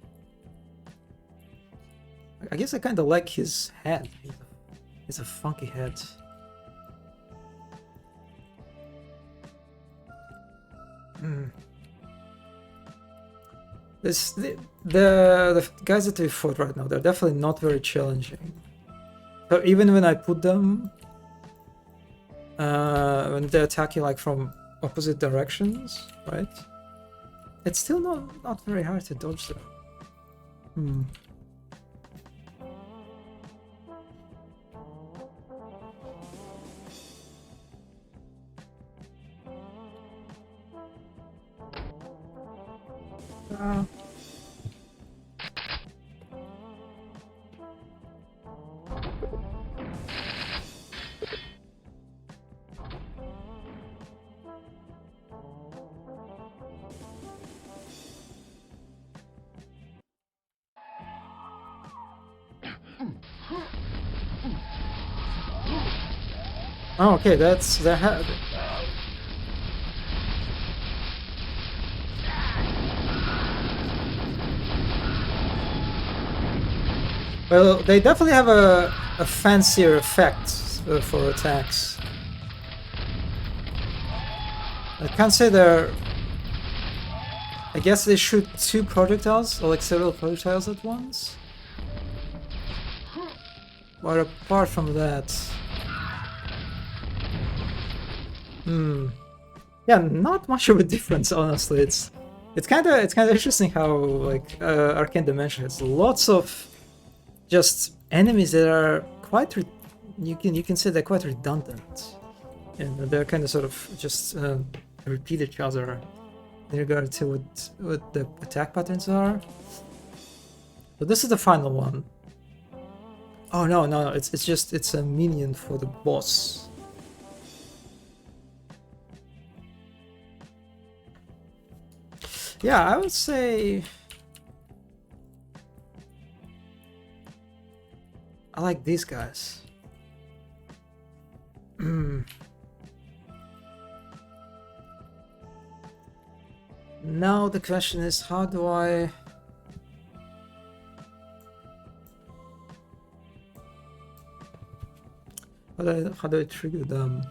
I guess I kind of like his head. He's a funky head. The guys that we fought right now, they're definitely not very challenging. So even when I put them, when they attack you like from opposite directions, right? It's still not very hard to dodge them. Oh, okay, that's that. Well, they definitely have a fancier effect for attacks. I can't say they're... I guess they shoot two projectiles, or like several projectiles at once. But apart from that... Yeah, not much of a difference, honestly. It's kind of interesting how like Arcane Dimension has lots of just enemies that are quite you can say they're quite redundant, and they're kind of sort of just repeat each other in regard to what the attack patterns are. So this is the final one. Oh no, it's a minion for the boss. Yeah, I would say I like these guys. Now the question is, how do I... How do I trigger them?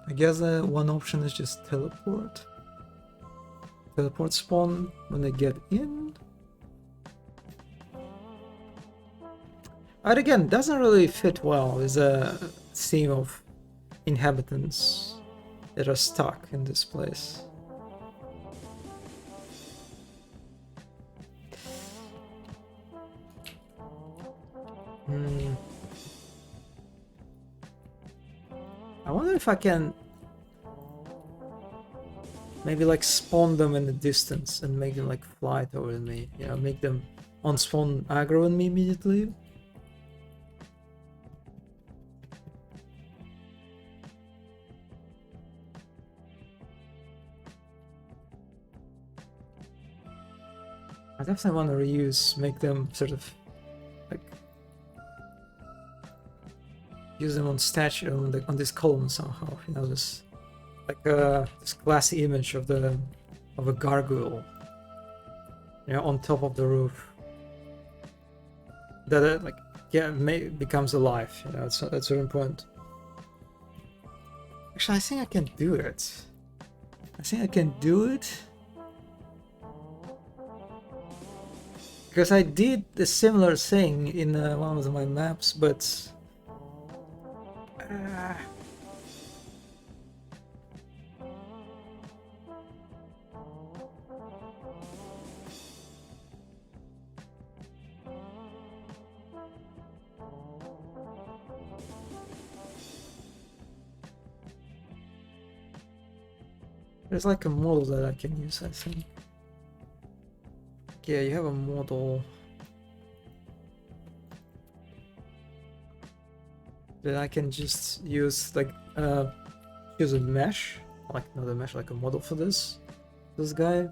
I guess one option is just teleport. Teleport spawn when they get in. But again, doesn't really fit well with a theme of inhabitants that are stuck in this place. I wonder if I can maybe like spawn them in the distance and make them like fly toward me. You know, make them on spawn aggro on me immediately. I definitely want to reuse, make them sort of like use them on statue on this column somehow. You know, this like this glassy image of a gargoyle, you know, on top of the roof. That like becomes alive. You know, at a certain point. Actually, I think I can do it. Because I did a similar thing in one of my maps, but there's like a model that I can use, I think. Yeah, you have a model that I can just use, like use a mesh, like not a mesh, like a model for this guy.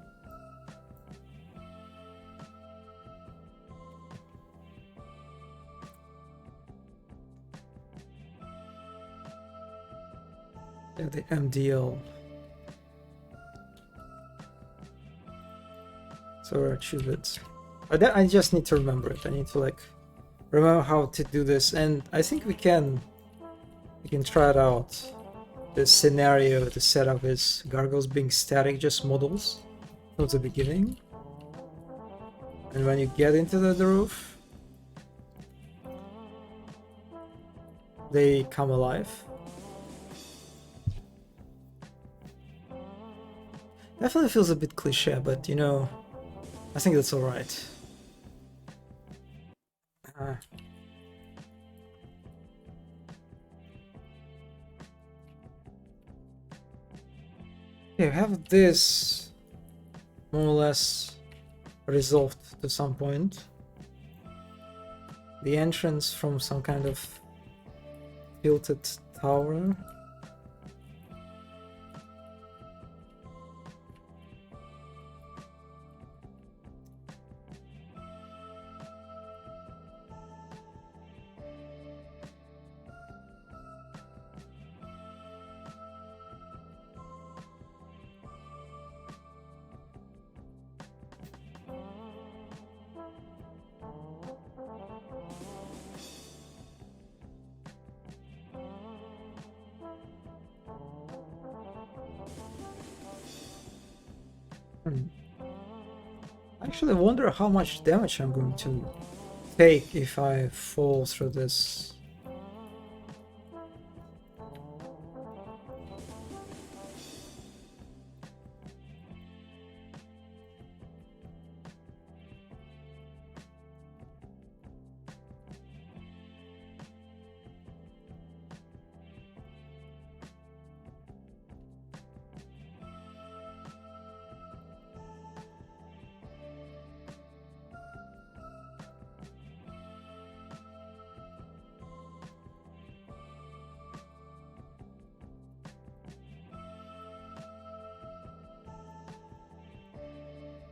Yeah, the MDL. So I choose it. I just need to remember it. I need to like remember how to do this, and I think we can You can try it out. The scenario, the setup is gargoyles being static, just models from the beginning. And when you get into the roof, they come alive. Definitely feels a bit cliche, but you know, I think that's alright. Yeah, you have this more or less resolved to some point. The entrance from some kind of tilted tower. I actually wonder how much damage I'm going to take if I fall through this.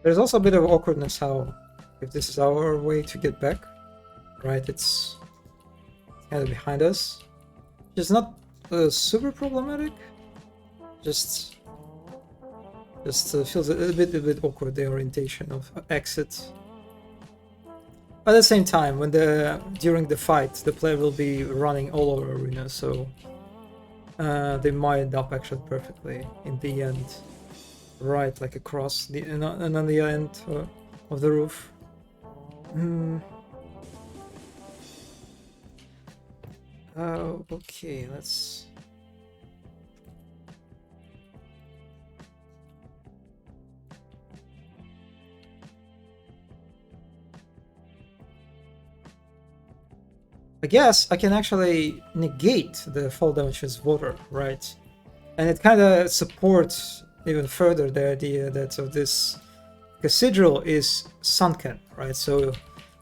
There's also a bit of awkwardness how, if this is our way to get back, right, it's kind of behind us. It's not super problematic, just feels a bit awkward, the orientation of exit. At the same time, when during the fight, the player will be running all over arena, so they might end up actually perfectly in the end. Right, like across the and on the end of the roof. Oh, okay, let's. I guess I can actually negate the fall damage with water, right? And it kind of supports even further the idea that this cathedral is sunken, right? So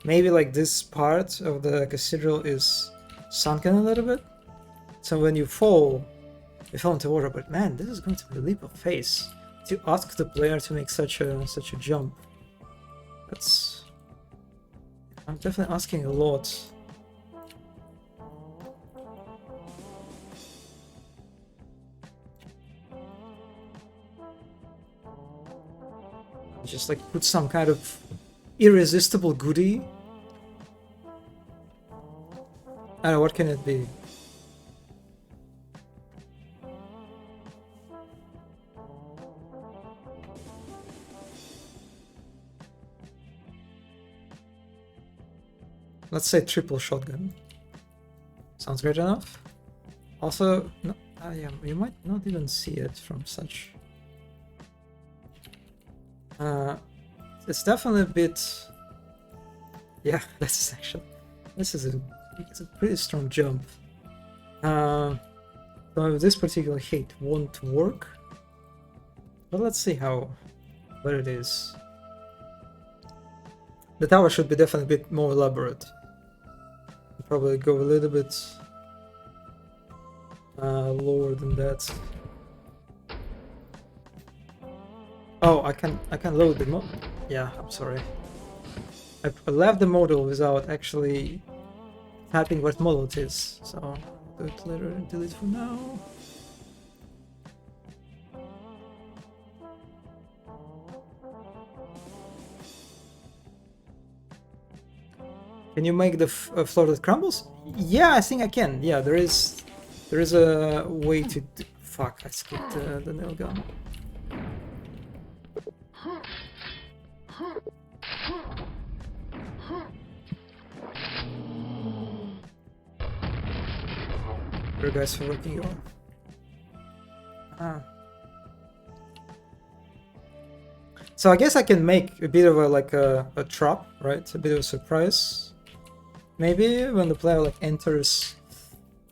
maybe like this part of the cathedral is sunken a little bit. So when you fall into water. But man, this is going to be a leap of faith to ask the player to make such a jump. I'm definitely asking a lot. Just like put some kind of irresistible goodie. I don't know, what can it be? Let's say triple shotgun. Sounds great enough. Also, no, yeah, you might not even see it from such. It's definitely a bit. Yeah, this is a pretty strong jump. So this particular hit won't work, but let's see what it is. The tower should be definitely a bit more elaborate. Probably go a little bit lower than that. Oh, I can load the model. Yeah, I'm sorry. I left the model without actually typing what model it is, so I'll do it later and delete for now. Can you make the floor that crumbles? Yeah, I think I can. Yeah, there is There is a way to fuck, I skipped the nail gun. You guys for working on. So I guess I can make a bit of a like a trap, right? A bit of a surprise. Maybe when the player like enters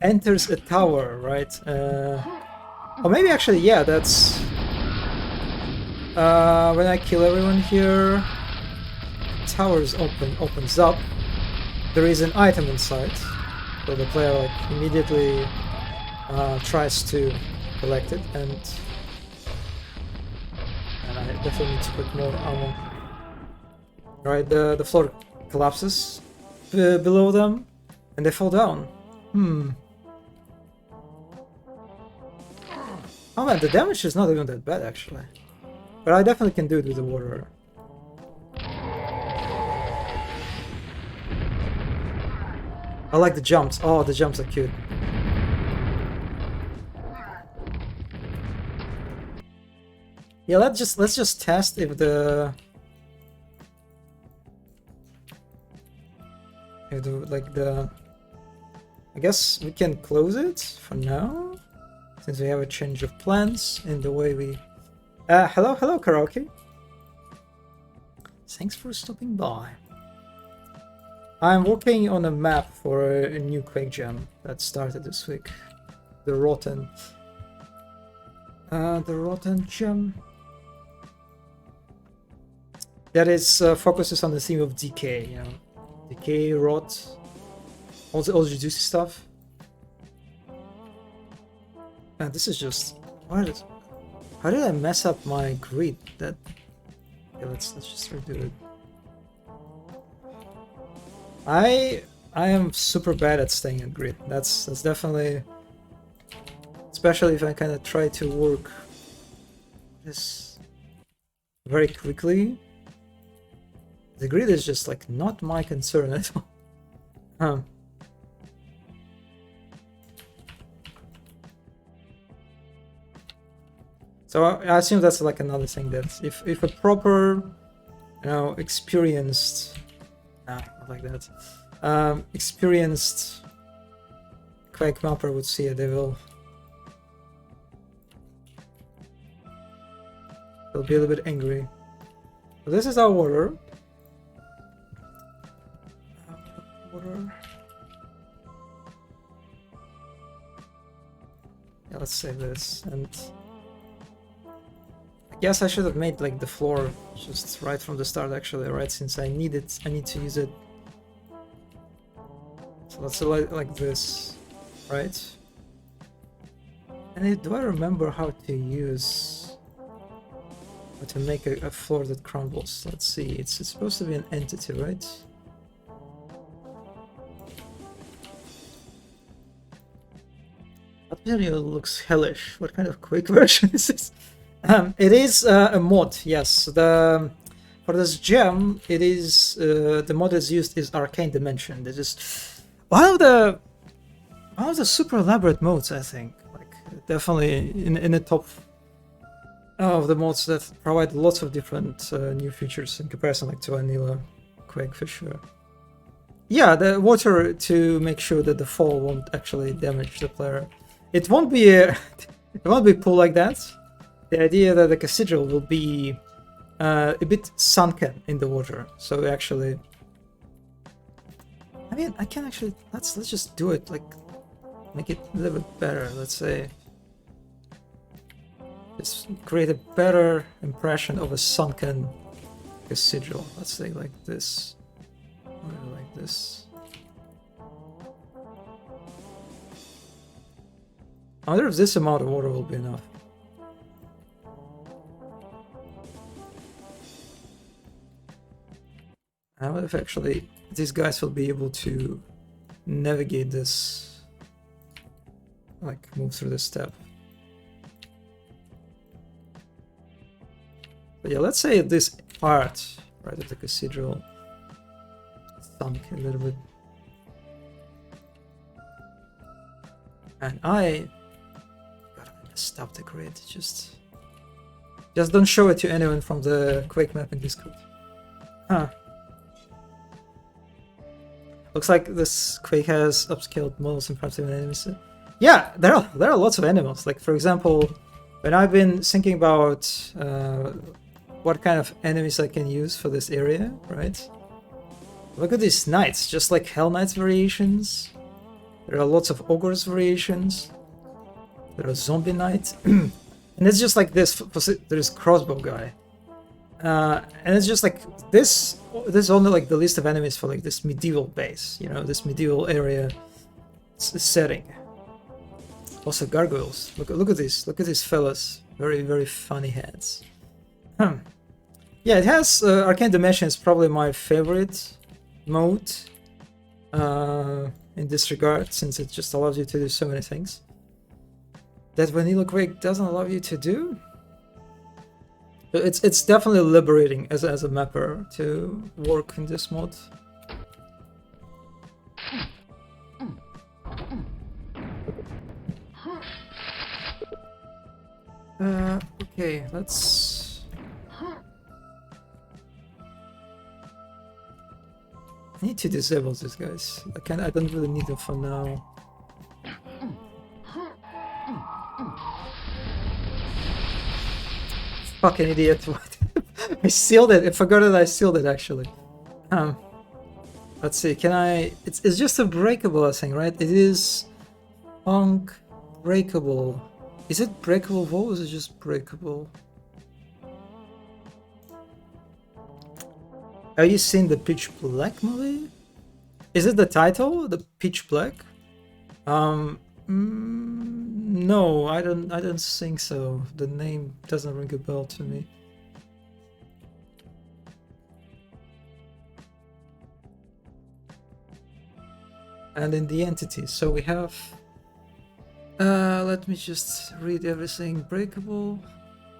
a tower, right? Or maybe actually, yeah, that's when I kill everyone here, towers opens up. There is an item inside, so the player like immediately tries to collect it, and I definitely need to put more ammo. Right, the floor collapses below them, and they fall down. Oh man, the damage is not even that bad actually. But I definitely can do it with the water. I like the jumps. Oh, the jumps are cute. Yeah, let's just test if the I guess we can close it for now, since we have a change of plans in the way we... hello karaoke. Thanks for stopping by. I'm working on a map for a new Quake gem that started this week. The Rotten gem. That is focuses on the theme of decay, you know. Decay, rot, all the juicy stuff. Man, this is just... how did I mess up my grid? That... okay, let's just redo it. I am super bad at staying in grid. That's definitely... especially if I kind of try to work this very quickly. The grid is just like not my concern at all. So I assume that's like another thing, that if a proper, you know, experienced, not like that, experienced Quake mapper would see it, they'll be a little bit angry. So this is our water. Yeah, let's save this, and I guess I should have made like the floor just right from the start actually, right? Since I need to use it. So let's like this, right? And do I remember how to make a floor that crumbles? Let's see, it's supposed to be an entity, right? That video looks hellish. What kind of Quake version is this? It is a mod, yes. For this gem, it is the mod is used is Arcane Dimension. This is one of the super elaborate modes, I think. Like definitely in the top of the mods that provide lots of different new features in comparison, like to vanilla Quake for sure. Yeah, the water to make sure that the fall won't actually damage the player. It won't be it won't be pulled like that. The idea that the cathedral will be a bit sunken in the water, so actually, I mean, I can actually let's just do it, like make it a little bit better. Let's say just create a better impression of a sunken cathedral. Let's say like this, or like this. I wonder if this amount of water will be enough. I wonder if actually these guys will be able to navigate this, like move through this step. But yeah, let's say this part, right, of the cathedral sunk a little bit. And I God, I messed up the grid. Just don't show it to anyone from the Quake map in Discord. Huh. Looks like this Quake has upscaled models and perhaps even enemies. Yeah, there are lots of animals. Like, for example, when I've been thinking about what kind of enemies I can use for this area, right? Look at these knights, just like Hell Knights variations. There are lots of ogres variations. There are zombie knights. And it's just like this. There's crossbow guy. And it's just like this is only like the list of enemies for like this medieval base, you know, this medieval area setting. Also gargoyles. Look at these fellas. Very, very funny heads. Yeah, it has Arcane Dimension is probably my favorite mode in this regard, since it just allows you to do so many things that Vanilla Quake doesn't allow you to do. It's definitely liberating as a mapper to work in this mod. Okay, let's... I need to disable these guys. I don't really need them for now. Fucking idiot. I sealed it. I forgot that I sealed it actually. Let's see, can I... It's just a breakable, I think, right? It is... Punk... Breakable. Is it breakable wall or is it just breakable? Have you seen the Pitch Black movie? Is it the title? The Pitch Black? No, I don't think so. The name doesn't ring a bell to me. And in the entity, so we have... let me just read everything. Breakable,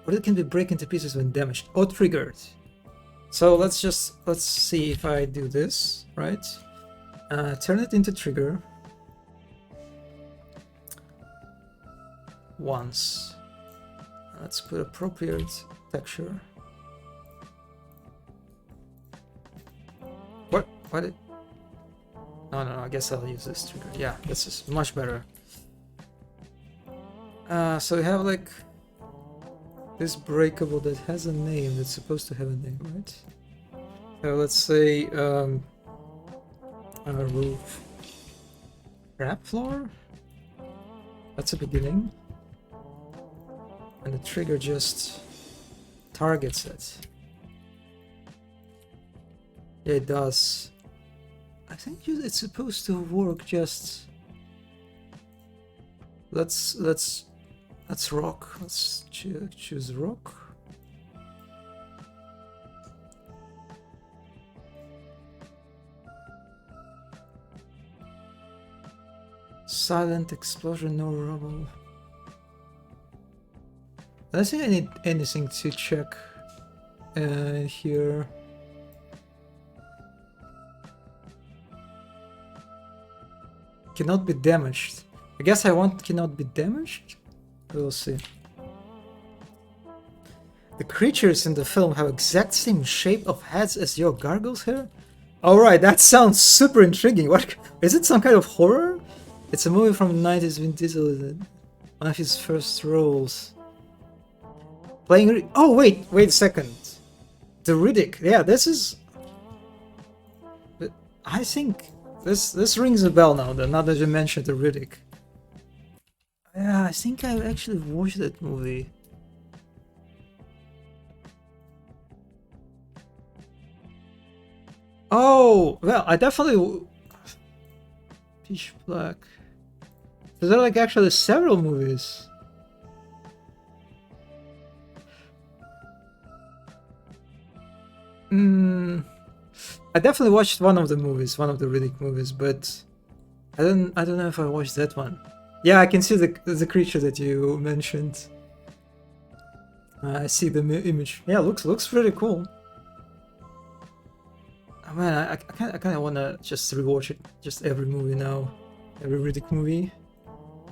or it can be break into pieces when damaged or triggered. So let's see if I do this, right? Turn it into trigger once. Let's put appropriate texture. What it? No, I guess I'll use this trigger. Yeah, this is much better. So we have like this breakable that has a name, that's supposed to have a name, right? So let's say roof trap floor. That's a beginning, and the trigger just targets it. Yeah, it does. I think it's supposed to work just... Let's rock. Let's choose rock. Silent explosion, no rubble. I don't think I need anything to check here. Cannot be damaged. I guess I want cannot be damaged? We'll see. The creatures in the film have exact same shape of heads as your gargoyles here? Alright, that sounds super intriguing. What is it, some kind of horror? It's a movie from the 90s, Vin Diesel is it? One of his first roles. Playing oh wait a second. The Riddick. Yeah, this is... I think this rings a bell now that you mentioned the Riddick. Yeah, I think I actually watched that movie. Oh, well, I definitely... Pitch Black. So there are like actually several movies. I definitely watched one of the movies, one of the Riddick movies, but I don't know if I watched that one. Yeah, I can see the creature that you mentioned. I see the image. Yeah, looks really cool. Oh, man, I kind of wanna just rewatch it, just every movie now, every Riddick movie.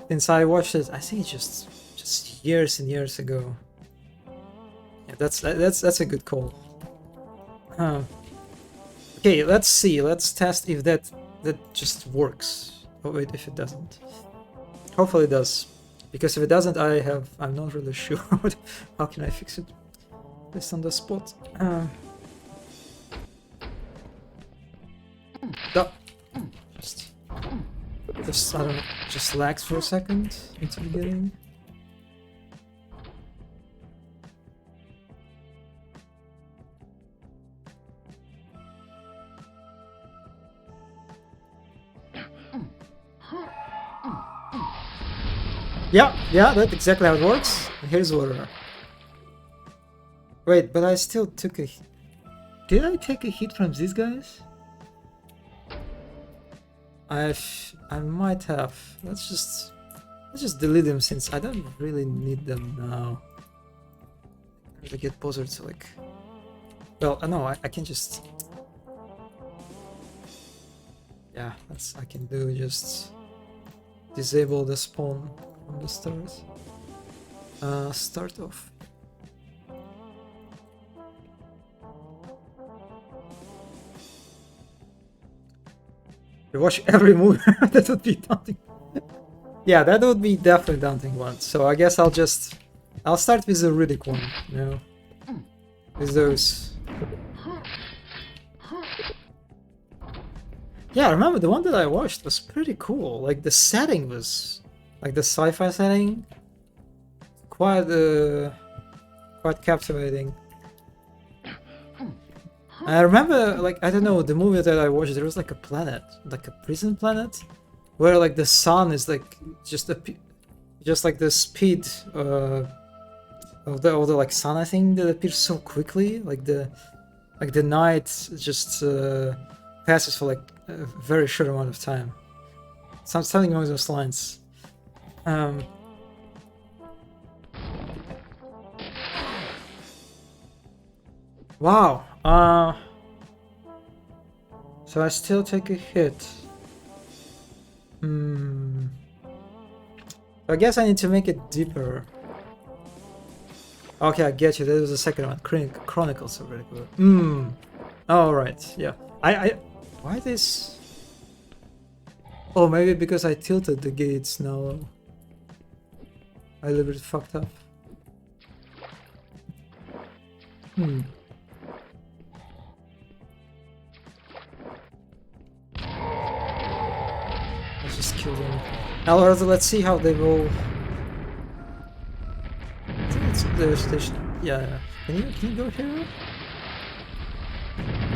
since I watched it, I think just years and years ago. Yeah, that's a good call. Okay, let's see. Let's test if that just works. Oh wait, if it doesn't. Hopefully it does. Because if it doesn't, I'm not really sure. How can I fix it? This on the spot. Oh, just I don't know, just lags for a second into the beginning. Yeah, that's exactly how it works. And here's water. Wait, but I still took a... Did I take a hit from these guys? I might have. Let's just delete them since I don't really need them now. I get bothered to like... Well, no, I can just... Yeah, that's I can do just disable the spawn on the start. Start off. You watch every movie. That would be daunting. Yeah, that would be definitely daunting one. So I guess I'll start with the Riddick one, you know, with those. Yeah, I remember the one that I watched was pretty cool. Like the setting was, like the sci-fi setting, quite captivating. I remember, like, I don't know, the movie that I watched, there was like a planet, like a prison planet, where like the sun is like just like the speed of the like sun, I think, that appears so quickly, like the night just passes for like a very short amount of time. Something along those lines. Wow. So I still take a hit. I guess I need to make it deeper. Okay, I get you. That was the second one. Chronicles are really good. Alright, yeah. Why this? Oh, maybe because I tilted the gates now. I a little bit fucked up. Let's just kill them. Now, let's see how they roll. I think it's the station. Yeah. Can you go here?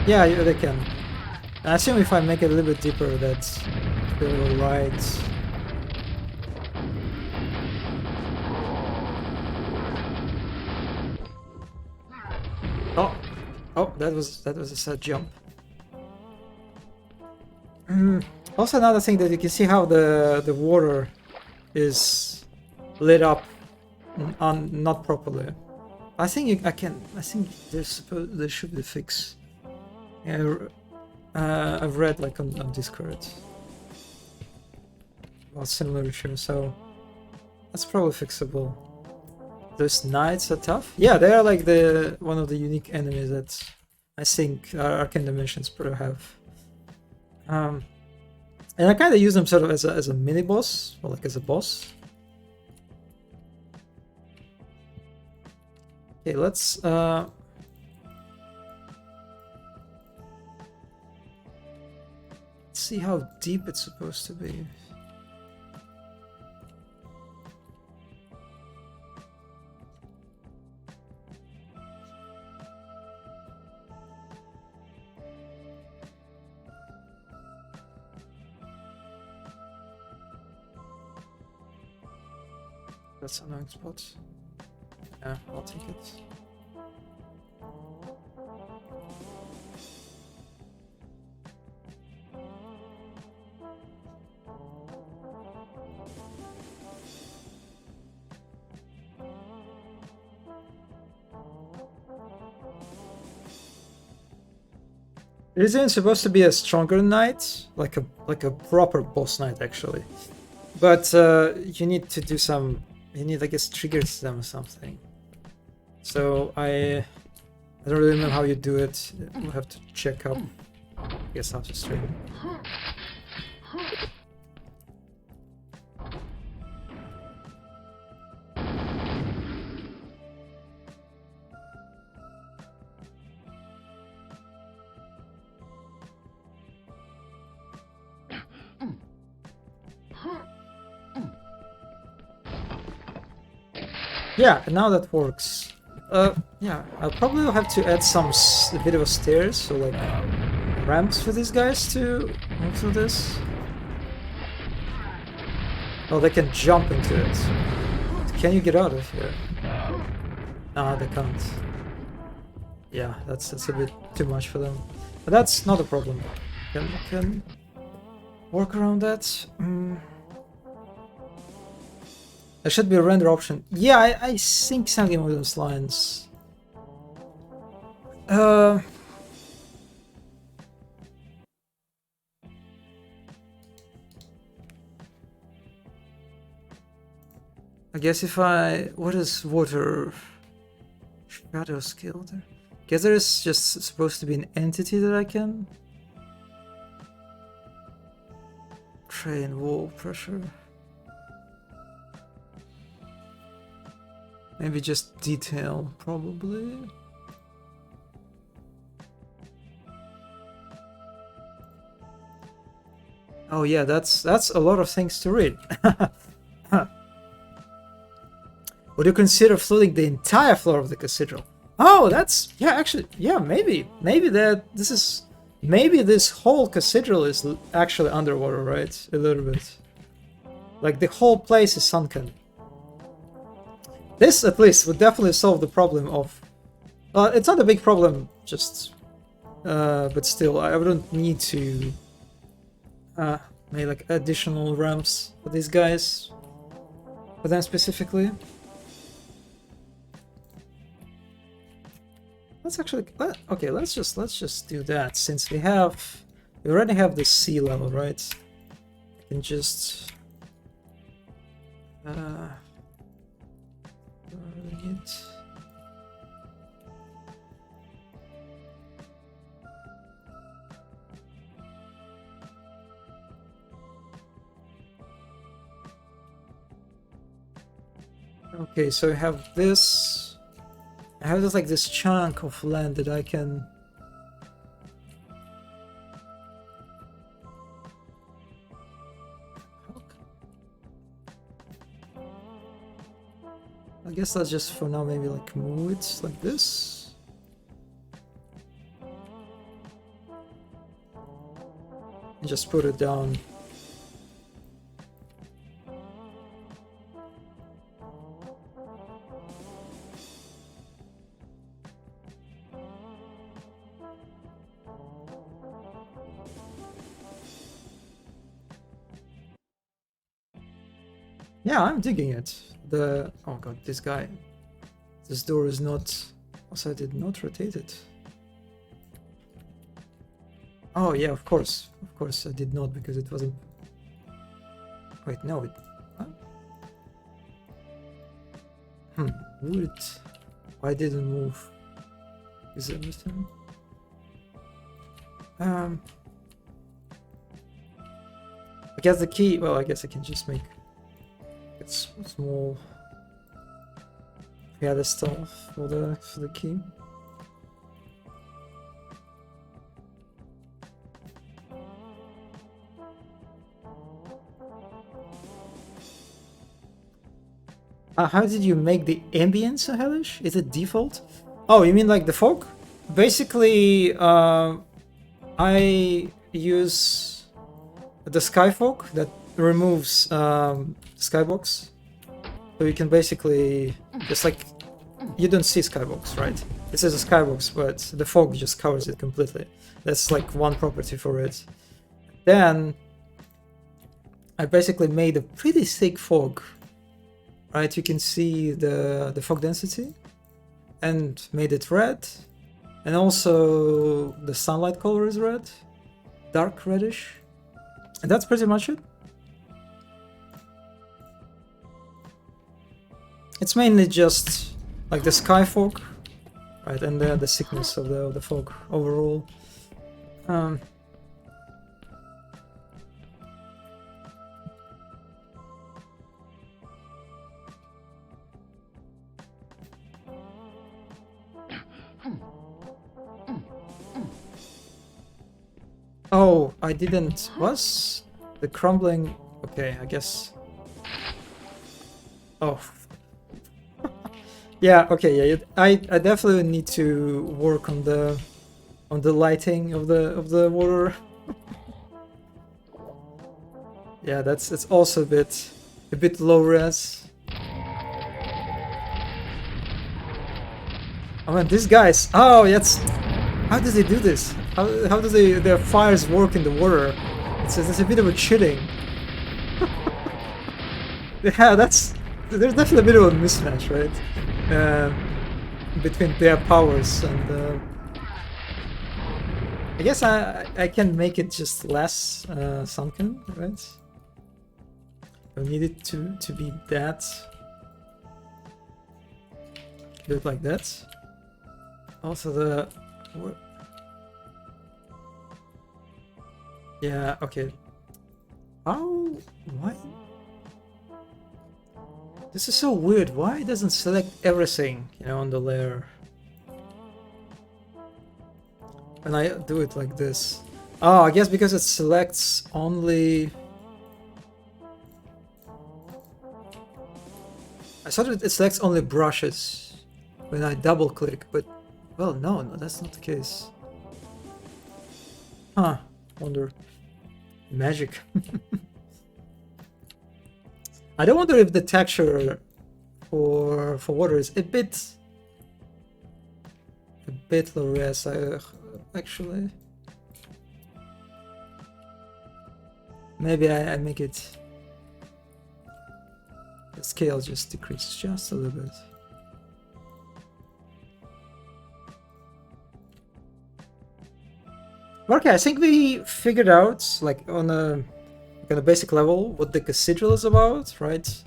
Yeah, they can. I assume if I make it a little bit deeper, that's right. Oh, that was a sad jump. Also, another thing that you can see how the water is lit up not properly. I think I think there should be a fix. Yeah, I've read like on Discord about similar issues, so that's probably fixable. Those knights are tough. Yeah, they are like one of the unique enemies that I think Arcane Dimensions Pro have. And I kind of use them sort of as a mini boss, or like as a boss. Okay, let's see how deep it's supposed to be. That's an annoying spot. Yeah, I'll take it. It isn't supposed to be a stronger knight, like a proper boss knight actually. But you need to do some. You need, I guess, triggers them or something. So I don't really know how you do it. We'll have to check up. I guess after stream. Yeah, now that works. Yeah, I'll probably have to add some a bit of a stairs, so like ramps for these guys to move through this. Oh, they can jump into it. Can you get out of here? Nah, they can't. Yeah, that's a bit too much for them. But that's not a problem. Can work around that. There should be a render option. Yeah, I think something along those lines. I guess if I... What is water? Shadow skill there? Guess there is just supposed to be an entity that I can... Train wall pressure. Maybe just detail, probably. Oh yeah, that's a lot of things to read. Would you consider flooding the entire floor of the cathedral? Oh, that's... yeah, actually, yeah, maybe this whole cathedral is actually underwater, right? A little bit. Like the whole place is sunken. This, at least, would definitely solve the problem of... it's not a big problem, just... but still, I wouldn't need to... make like additional ramps for these guys. For them specifically. Let's actually... okay, let's just do that, since we already have the sea level, right? I can just... Okay, so I have this. I have like this chunk of land that I can... I guess let's just for now maybe like move it like this. And just put it down. Yeah, I'm digging it. Oh god, this guy. This door is not... Also, I did not rotate it. Oh yeah, of course. Of course I did not, because it wasn't... Wait, no, it... Huh? Would... Why didn't move? Is everything? I guess the key... Well, I guess I can just make... It's small pedestal for the key. How did you make the ambience so hellish? Is it default? Oh, you mean like the fog? Basically, I use the sky fog that removes skybox, so you can basically just like, you don't see skybox, right? This is a skybox, but the fog just covers it completely. That's like one property for it. Then I basically made a pretty thick fog, right? You can see the fog density, and made it red, and also the sunlight color is red, dark reddish, and that's pretty much it. It's mainly just like the sky fog, right, and the sickness of the fog overall. Oh, I didn't. Was the crumbling? Okay, I guess. Oh. Yeah. Okay. Yeah. I definitely need to work on the lighting of the water. Yeah, it's also a bit low res. I mean, these guys. Oh, yes. How do they do this? How do their fires work in the water? It's a bit of a cheating. Yeah, there's definitely a bit of a mismatch, right? Between their powers and I guess I can make it just less sunken, right? I need it to be that. Do it like that. Also the. Yeah. Okay. How? Why? This is so weird. Why it doesn't select everything, you know, on the layer? When I do it like this. Oh, I guess because it selects only... I thought it selects only brushes when I double click, but... Well, no, that's not the case. Huh, wonder. Magic. I don't wonder if the texture for water is a bit low res, actually. Maybe I make it... The scale just decreases just a little bit. Okay, I think we figured out, like on a basic level, what the cathedral is about, right?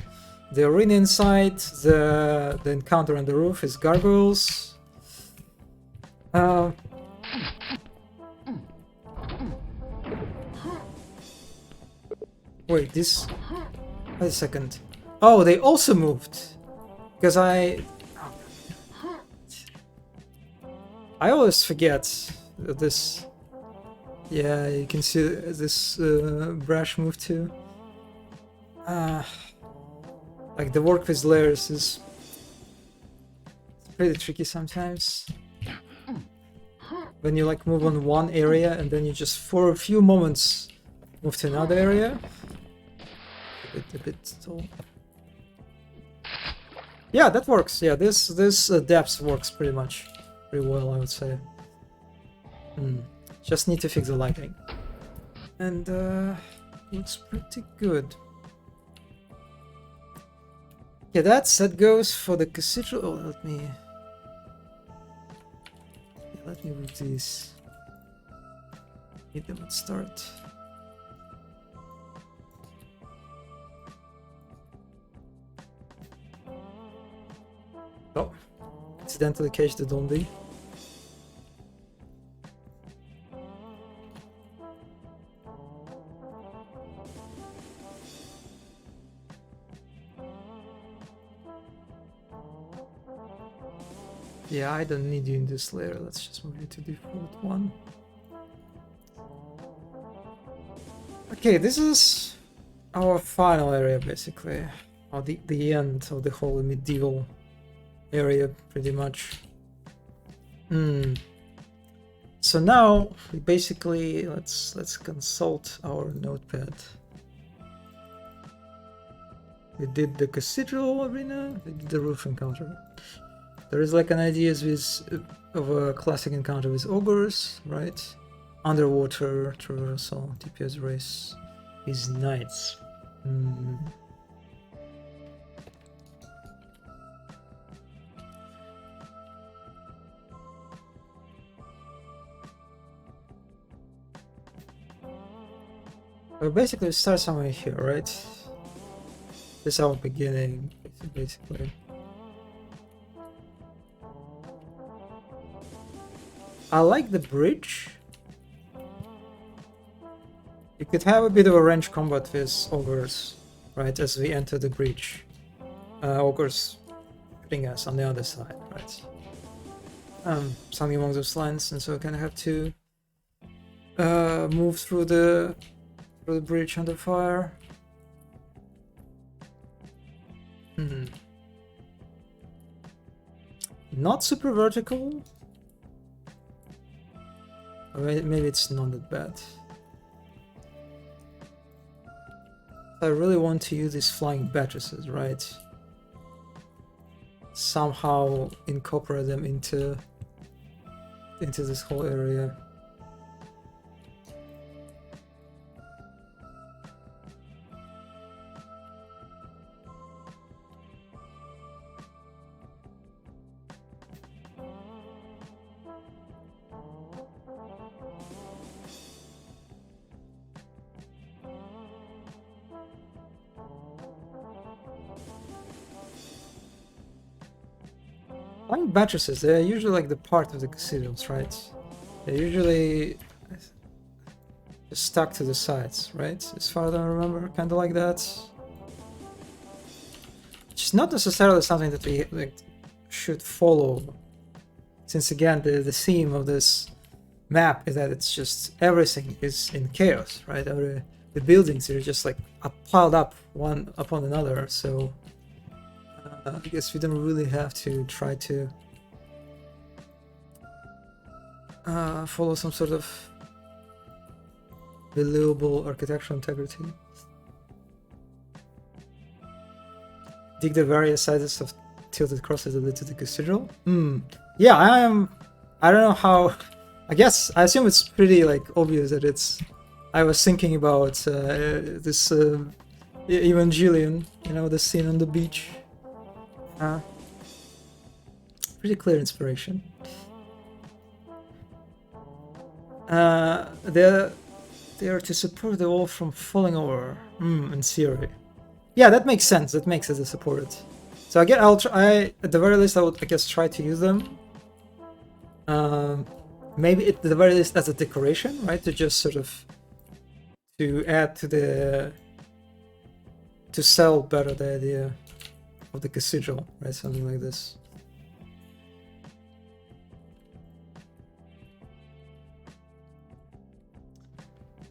The arena inside, the encounter on the roof is gargoyles. Wait, this... Wait a second. Oh, they also moved! Because I always forget this... Yeah, you can see this brush move too. Like the work with layers is pretty tricky sometimes. When you like move on one area and then you just for a few moments move to another area. A bit tall. Yeah, that works. Yeah, this depth works pretty well, I would say. Just need to fix the lighting. And looks pretty good. Yeah, that goes for the cathedral. Oh, let me move these. Need them at start. Oh, accidentally caged the zombie. Yeah, I don't need you in this layer. Let's just move you to default one. Okay, this is our final area, basically. Or the end of the whole medieval area, pretty much. So now we basically let's consult our notepad. We did the cathedral arena, we did the roof encounter. There is like an idea of a classic encounter with ogres, right? Underwater traversal, DPS race is knights. Well, basically we start somewhere here, right? This is our beginning, basically. I like the bridge. You could have a bit of a range combat with ogres, right, as we enter the breach. Ogres hitting us on the other side, right? Something along those lines, and so I kind of have to move through the bridge under fire. Not super vertical. Or maybe it's not that bad. I really want to use these flying buttresses, right? Somehow incorporate them into this whole area. Flying buttresses, they're usually like the part of the cathedrals, right? They're usually just stuck to the sides, right? As far as I remember, kind of like that. It's not necessarily something that we like should follow, since again the theme of this map is that it's just everything is in chaos, right? The buildings are just like piled up one upon another, so I guess we don't really have to try to follow some sort of valuable architectural integrity. Dig the various sizes of tilted crosses that lead to the cathedral. Yeah, I don't know how. I guess I assume it's pretty like obvious that it's. I was thinking about this Evangelion, you know, the scene on the beach. Pretty clear inspiration. They are to support the wall from falling over. In theory. Yeah, that makes sense. That makes it to support it. So I'll try. At the very least, I would, I guess, try to use them. Maybe at the very least as a decoration, right? To just sort of to add to sell better the idea of the cathedral, right? Something like this.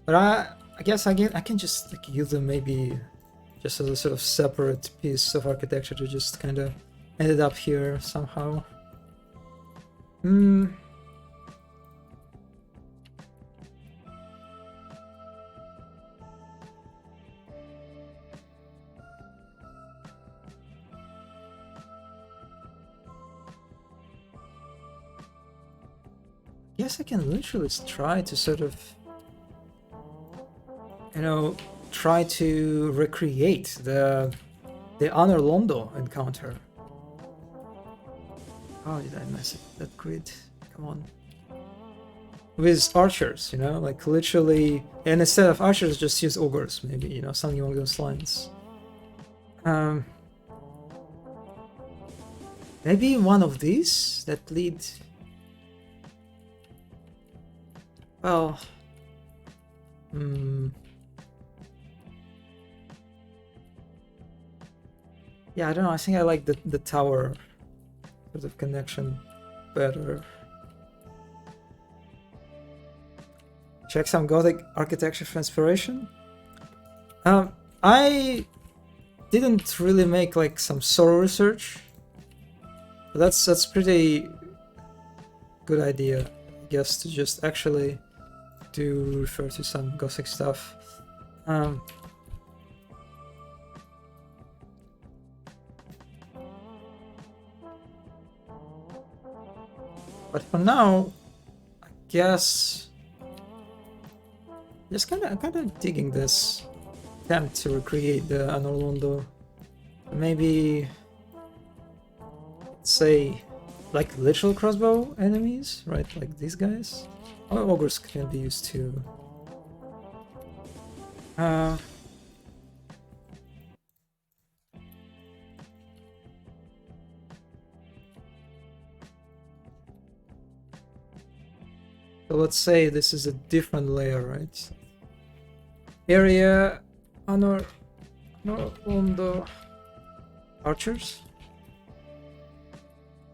But I guess I can just like use them maybe just as a sort of separate piece of architecture to just kind of ended up here somehow. Guess I can literally try to sort of, you know, try to recreate the Honor Londo encounter. How did I mess it? That grid? Come on. With archers, you know, like literally, and instead of archers, just use ogres, maybe, you know, something along those lines. Maybe one of these that lead. Well, yeah, I don't know. I think I like the tower sort of connection better. Check some Gothic architecture for inspiration. I didn't really make like some thorough research, but that's pretty good idea, I guess, to just actually do refer to some Gothic stuff. But for now, I guess just kind of digging this attempt to recreate the Honor Londo. Maybe say like literal crossbow enemies, right? Like these guys. Or ogres can be used too. So let's say this is a different layer, right? Area honor on the archers.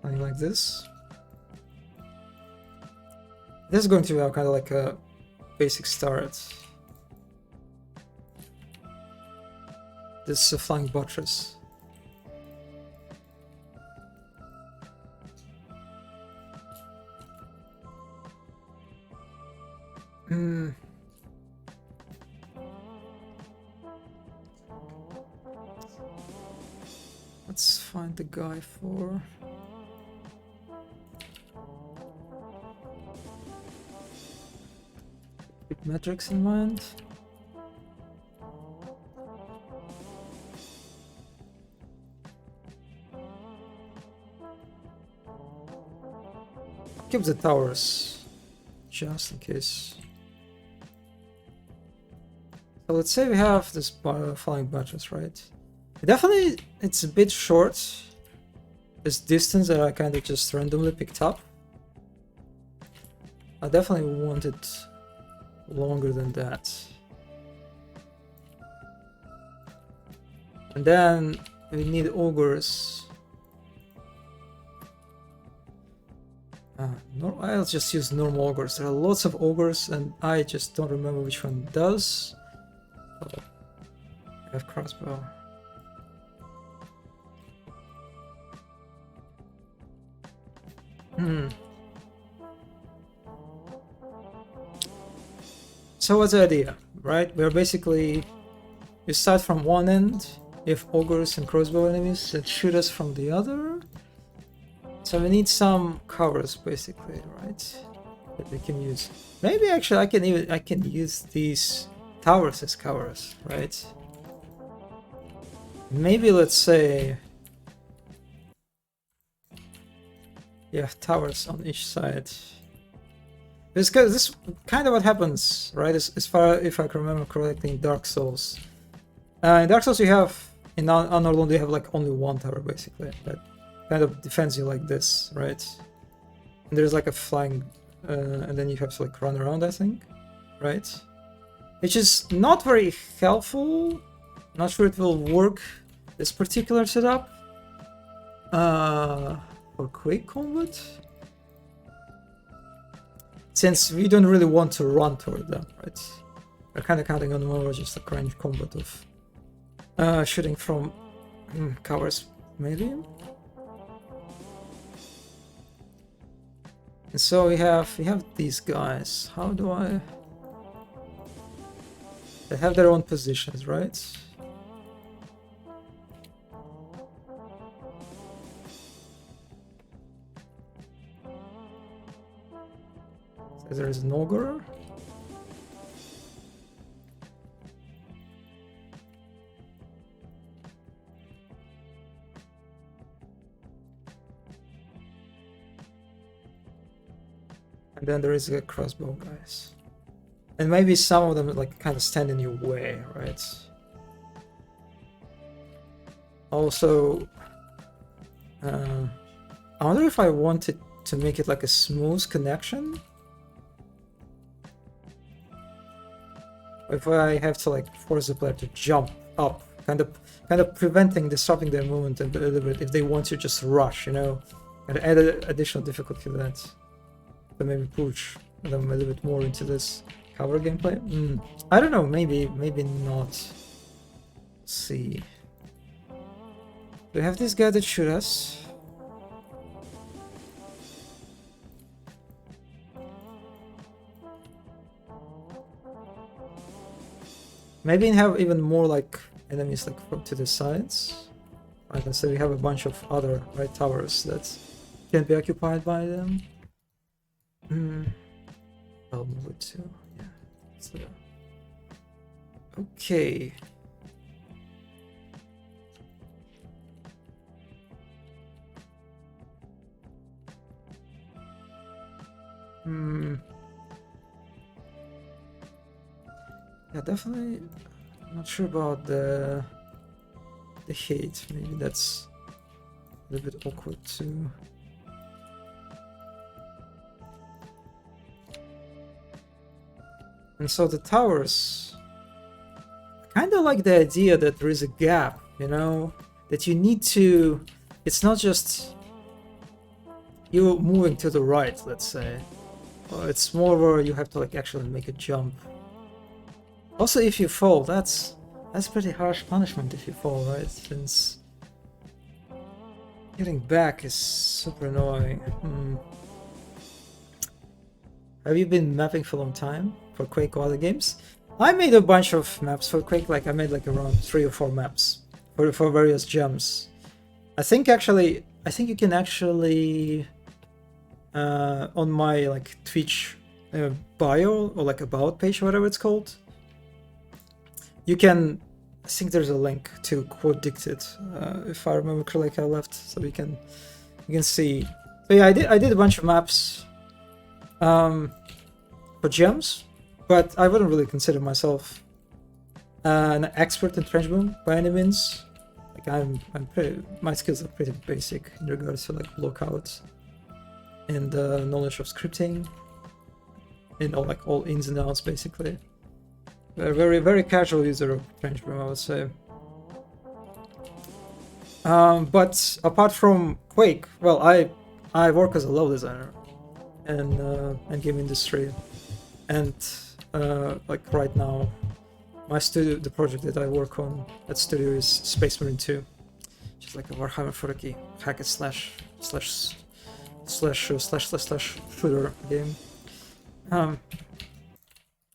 Something like this. This is going to be kind of like a basic start. This is a flying buttress. Let's find the guy for... Keep metrics in mind. Keep the towers, just in case. So let's say we have this flying buttress, right? Definitely, it's a bit short. This distance that I kind of just randomly picked up. I definitely want it longer than that. And then we need ogres. I'll just use normal ogres. There are lots of ogres and I just don't remember which one does. Oh, I have crossbow. So what's the idea, right? We're basically... You start from one end, you have ogres and crossbow enemies that shoot us from the other. So we need some covers, basically, right? That we can use. Maybe actually I can use these towers as covers, right? Maybe let's say you have towers on each side. This is kind of what happens, right? As far if I can remember correctly, in Dark Souls. In Dark Souls, you have in Honorlund you have like only one tower basically that kind of defends you like this, right? And there's like a flying, and then you have to like run around, I think, right? Which is not very helpful. Not sure it will work this particular setup for Quake combat, since we don't really want to run toward them, right? We're kind of counting on more just a range combat of shooting from covers, maybe. And so we have these guys. How do I? They have their own positions, right? So there is an ogre. And then there is a crossbow guys. And maybe some of them like kind of stand in your way, right? Also, I wonder if I wanted to make it like a smooth connection. If I have to like force the player to jump up, kind of preventing, disrupting their movement a little bit if they want to just rush, you know, and add additional difficulty to that. So maybe push them a little bit more into this cover gameplay. I don't know, maybe not. Let's see. We have this guy that shoot us. Maybe have even more like enemies like from to the sides. Right, and so we have a bunch of other right towers that can be occupied by them. I'll move it to, yeah. So, okay. Yeah, definitely. I'm not sure about the hate. Maybe that's a little bit awkward too. And so the towers, kind of like the idea that there is a gap, you know, that you need to, it's not just you moving to the right, let's say. It's more where you have to like actually make a jump. Also, if you fall, that's pretty harsh punishment if you fall, right? Since getting back is super annoying. Have you been mapping for a long time for Quake or other games? I made a bunch of maps for Quake, like I made like around 3 or 4 maps for various gems. I think you can actually on my like Twitch bio or like about page, whatever it's called, you can, I think there's a link to Quote Dicted, if I remember correctly. I left, so you can see. So yeah, I did a bunch of maps for gems, but I wouldn't really consider myself an expert in trench boom by any means. Like I'm pretty, my skills are pretty basic in regards to like blockouts and knowledge of scripting and all ins and outs basically. A very casual user of trench boom, I would say. But apart from Quake, well, I work as a level designer and game industry, and like right now, my studio, the project that I work on at studio is Space Marine 2, which is like a Warhammer 40k hack and slash shooter game.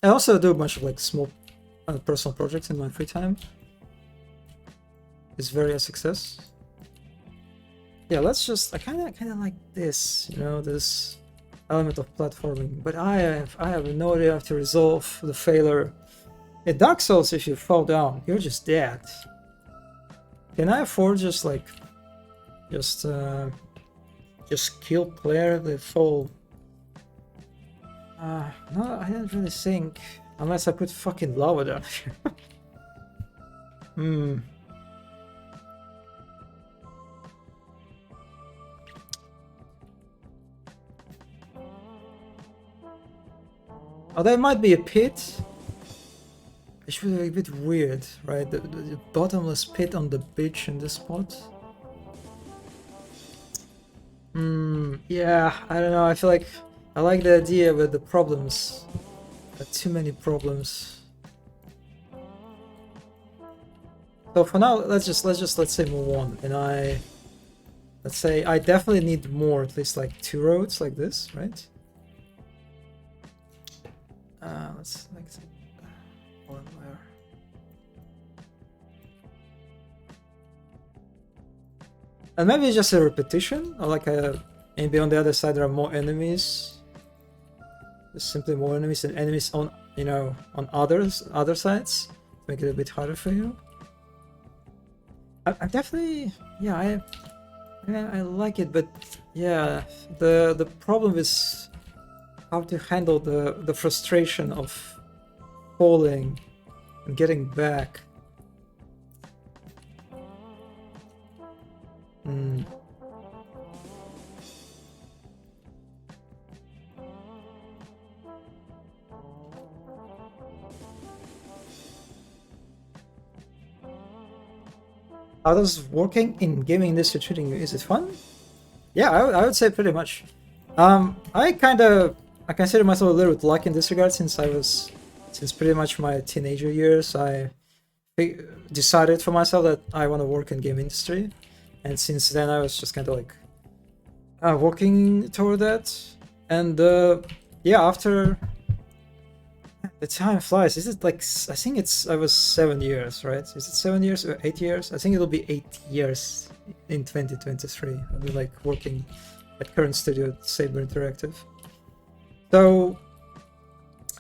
I also do a bunch of like small personal projects in my free time. It's very a success. Yeah, let's just, I kind of like this, you know, this element of platforming, but I have no idea how to resolve the failure. In Dark Souls, if you fall down, you're just dead. Can I afford just like, just kill player if they fall? No, I don't really think, unless I put fucking lava down here. Oh, there might be a pit. It should be a bit weird, right? The bottomless pit on the beach in this spot. Yeah, I don't know. I feel like I like the idea with the problems. Too many problems. So for now, let's say move on. And let's say I definitely need more, at least like 2 roads like this, right? Let's like one there. And maybe it's just a repetition, or like maybe on the other side there are more enemies. There's simply more enemies and enemies on, you know, on other sides. Make it a bit harder for you. I definitely, yeah, I like it, but yeah, the problem is how to handle the frustration of falling and getting back. How does working in gaming industry treating you? Is it fun? Yeah, I would say pretty much. I consider myself a little bit lucky in this regard, since pretty much my teenager years, I decided for myself that I want to work in game industry, and since then I was just kind of like working toward that. And yeah, after the time flies. Is it like, I think I was 7 years, right? Is it 7 years or 8 years? I think it'll be 8 years in 2023. I'll be like working at current studio at Saber Interactive. So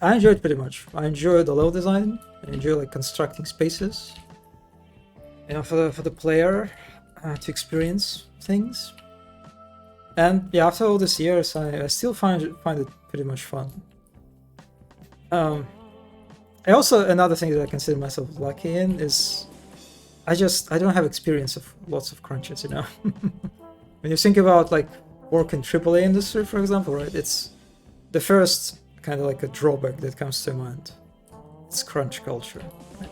I enjoyed pretty much. I enjoyed the level design. I enjoy like constructing spaces, you know, for the player to experience things. And yeah, after all these years, I still find it pretty much fun. I also, another thing that I consider myself lucky in is I don't have experience of lots of crunches, you know. When you think about like work in AAA industry, for example, right? It's the first kind of like a drawback that comes to mind. It's crunch culture. Right?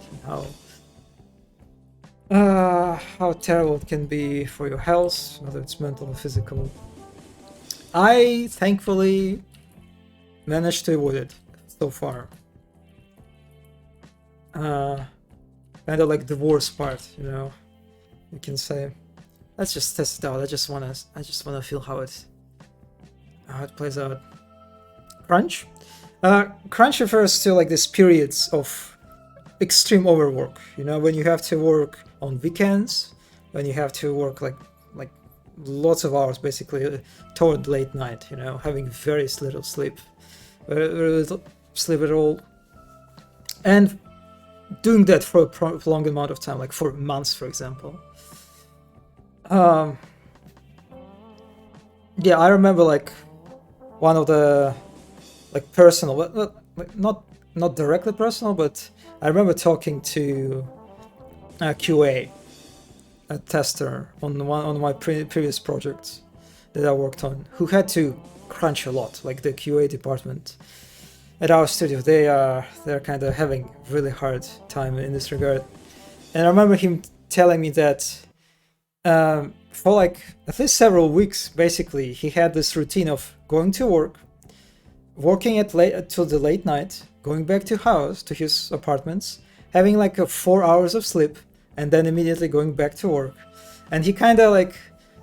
How terrible it can be for your health, whether it's mental or physical. I thankfully managed to avoid it so far. Kind of like the worst part, you know. You can say, let's just test it out. I just wanna feel how it plays out. Crunch. Crunch refers to like these periods of extreme overwork. You know, when you have to work on weekends, when you have to work like lots of hours, basically toward late night. You know, having very little sleep, very little sleep at all, and doing that for a prolonged amount of time, like for months, for example. Yeah, I remember like one of the like personal, like not directly personal, but I remember talking to a QA, a tester on one of my previous projects that I worked on, who had to crunch a lot, like the QA department at our studio. They're kind of having really hard time in this regard, and I remember him telling me that for like at least several weeks, basically, he had this routine of going to work, working till the late night, going back to his apartments, having like 4 hours of sleep, and then immediately going back to work. And he kind of like,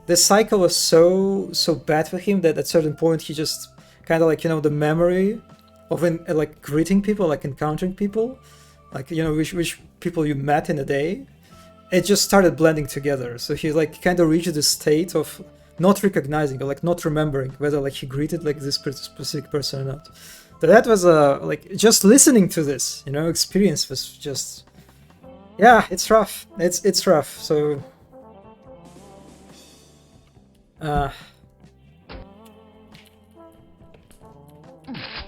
the cycle was so bad for him that at a certain point he just kind of like, you know, the memory of like greeting people, like encountering people, like, you know, which people you met in a day, it just started blending together. So he like kind of reached the state of not recognizing or like not remembering whether like he greeted like this specific person or not. So that was like just listening to this, you know, experience was just, yeah, it's rough. It's rough. So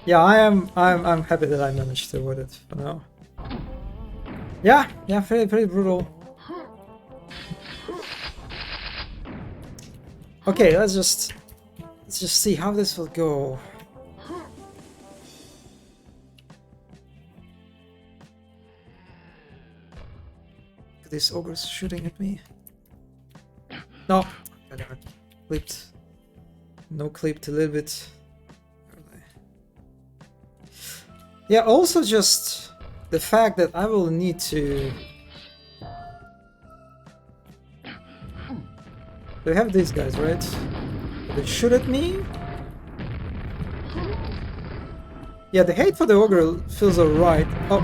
yeah, I'm happy that I managed to avoid it for now. Yeah, pretty brutal. Okay, let's just see how this will go. This ogre's shooting at me. No, clipped. No, clipped a little bit. Yeah, also just the fact that I will need to. They have these guys, right? They shoot at me. Yeah, the hate for the ogre feels alright. Oh.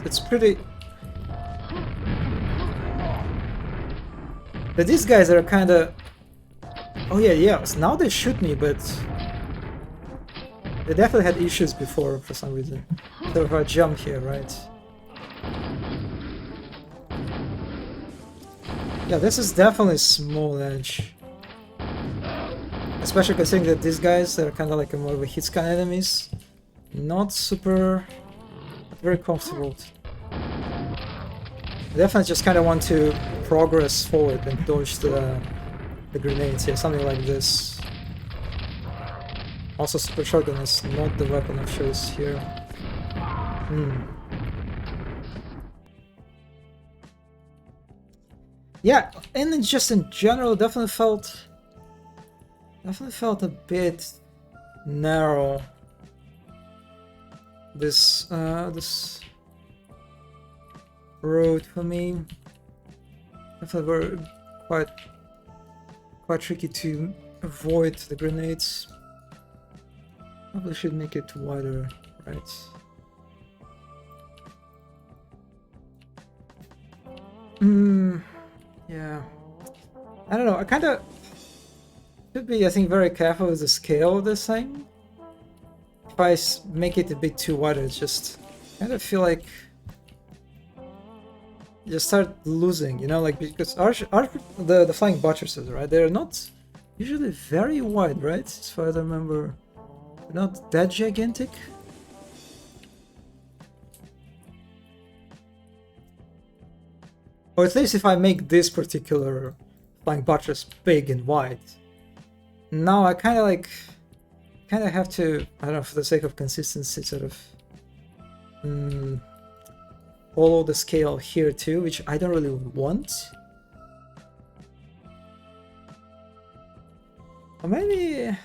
It's pretty... But these guys are kinda... Oh yeah, so now they shoot me, but... They definitely had issues before for some reason. So if I jump here, right? Yeah, this is definitely a small edge. Especially considering that these guys are kind of like more of a hit scan enemies. Not very comfortable. I definitely just kind of want to progress forward and dodge the grenades here, something like this. Also, super shotgun is not the weapon of choice here. Yeah, and then just in general, definitely felt a bit narrow. This road for me. Definitely were quite tricky to avoid the grenades. Probably should make it wider, right? Yeah. I don't know, I kinda should be, I think, very careful with the scale of this thing. If I make it a bit too wide, it's just kind of feel like you just start losing, you know, like, because the flying buttresses, right? They're not usually very wide, right? As far as I remember, they're not that gigantic. Or at least if I make this particular flying buttress big and wide. Now I kind of like kind of have to, I don't know, for the sake of consistency, sort of follow the scale here too, which I don't really want. Or maybe...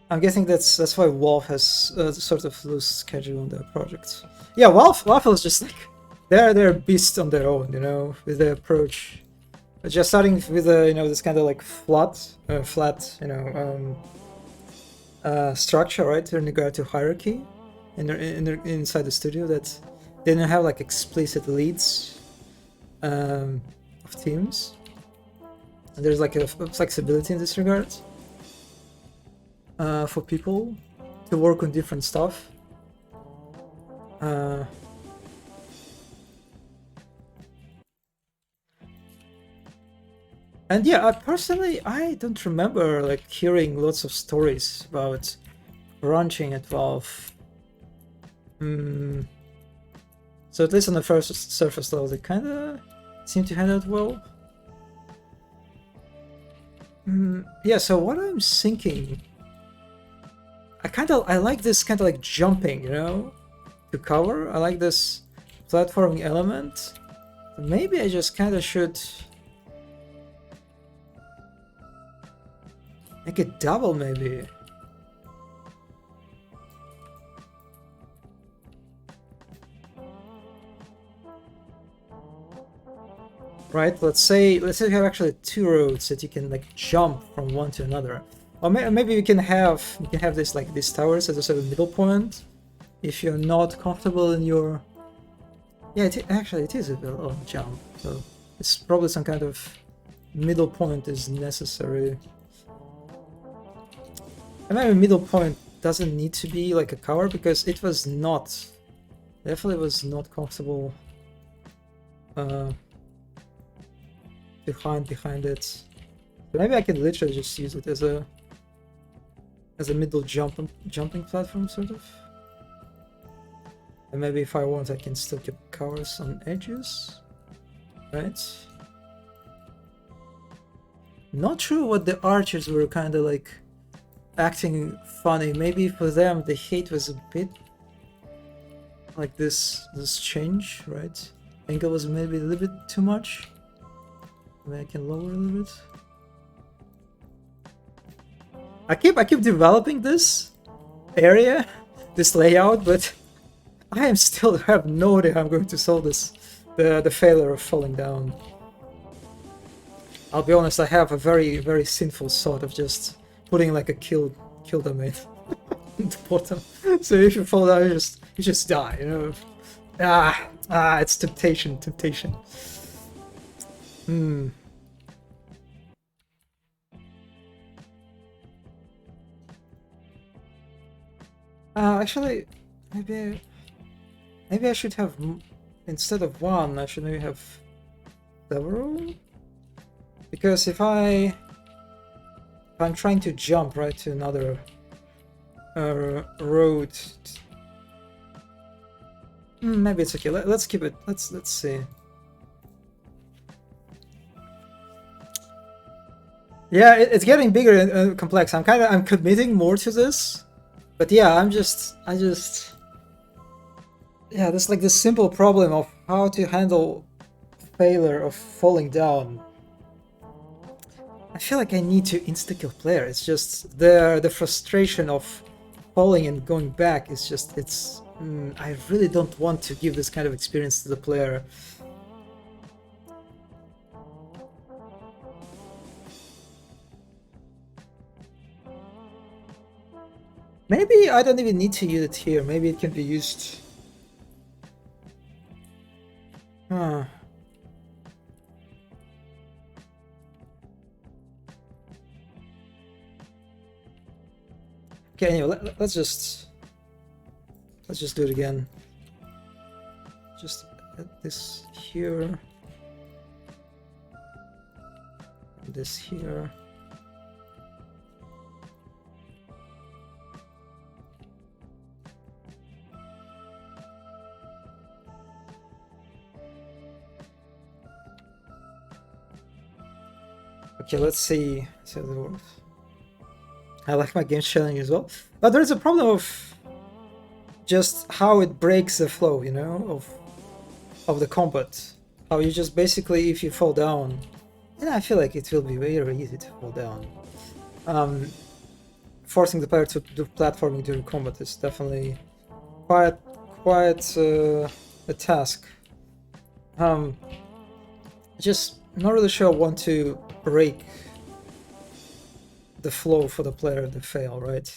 I'm guessing that's why Valve has sort of loose schedule on their projects. Yeah, Valve is just like they're beasts on their own, you know, with their approach. But just starting with you know, this kind of like flat, you know, structure, right, in regard to hierarchy, inside the studio, that they don't have like explicit leads of teams, and there's like a flexibility in this regard. For people to work on different stuff. And yeah, personally, I don't remember like hearing lots of stories about crunching at Valve. So at least on the first surface level, they kind of seem to handle it well. Yeah, so what I'm thinking, I like this kind of like jumping, you know, to cover. I like this platforming element. Maybe I just kind of should make it double, maybe. Right, let's say you have actually two roads that you can like jump from one to another. Or maybe you can have this like these towers as a sort of middle point if you're not comfortable in your... Yeah, actually it is a long jump, so it's probably some kind of middle point is necessary. And maybe middle point doesn't need to be like a cover, because it was not, definitely was not comfortable behind it. But maybe I can literally just use it as a middle jumping platform, sort of. And maybe if I want, I can still get covers on edges, right? Not sure what the archers were kind of like acting funny. Maybe for them the hate was a bit like this change, right? Angle was maybe a little bit too much. Maybe I can lower a little bit. I keep developing this area, this layout, but I still have no idea how I'm going to solve this, the failure of falling down. I'll be honest, I have a very sinful thought of just putting like a kill domain in the bottom. So if you fall down, you just die, you know. It's temptation. Actually, maybe I should have, instead of one, I should maybe have several. Because if I'm trying to jump right to another road, maybe it's okay. Let's keep it. Let's see. Yeah, it's getting bigger and complex. I'm committing more to this, but yeah, yeah, there's like this simple problem of how to handle failure of falling down. I feel like I need to insta-kill player. It's just the frustration of falling and going back is just, I really don't want to give this kind of experience to the player. Maybe I don't even need to use it here. Maybe it can be used. Huh. Okay, anyway, let's just do it again. Just add this here. This here. Okay, let's see how it works. I like my game challenge as well, but there's a problem of just how it breaks the flow, you know, of the combat. How you just basically, if you fall down, and I feel like it will be very easy to fall down. Forcing the player to do platforming during combat is definitely quite a task. Just not really sure I want to break the flow for the player to fail, right?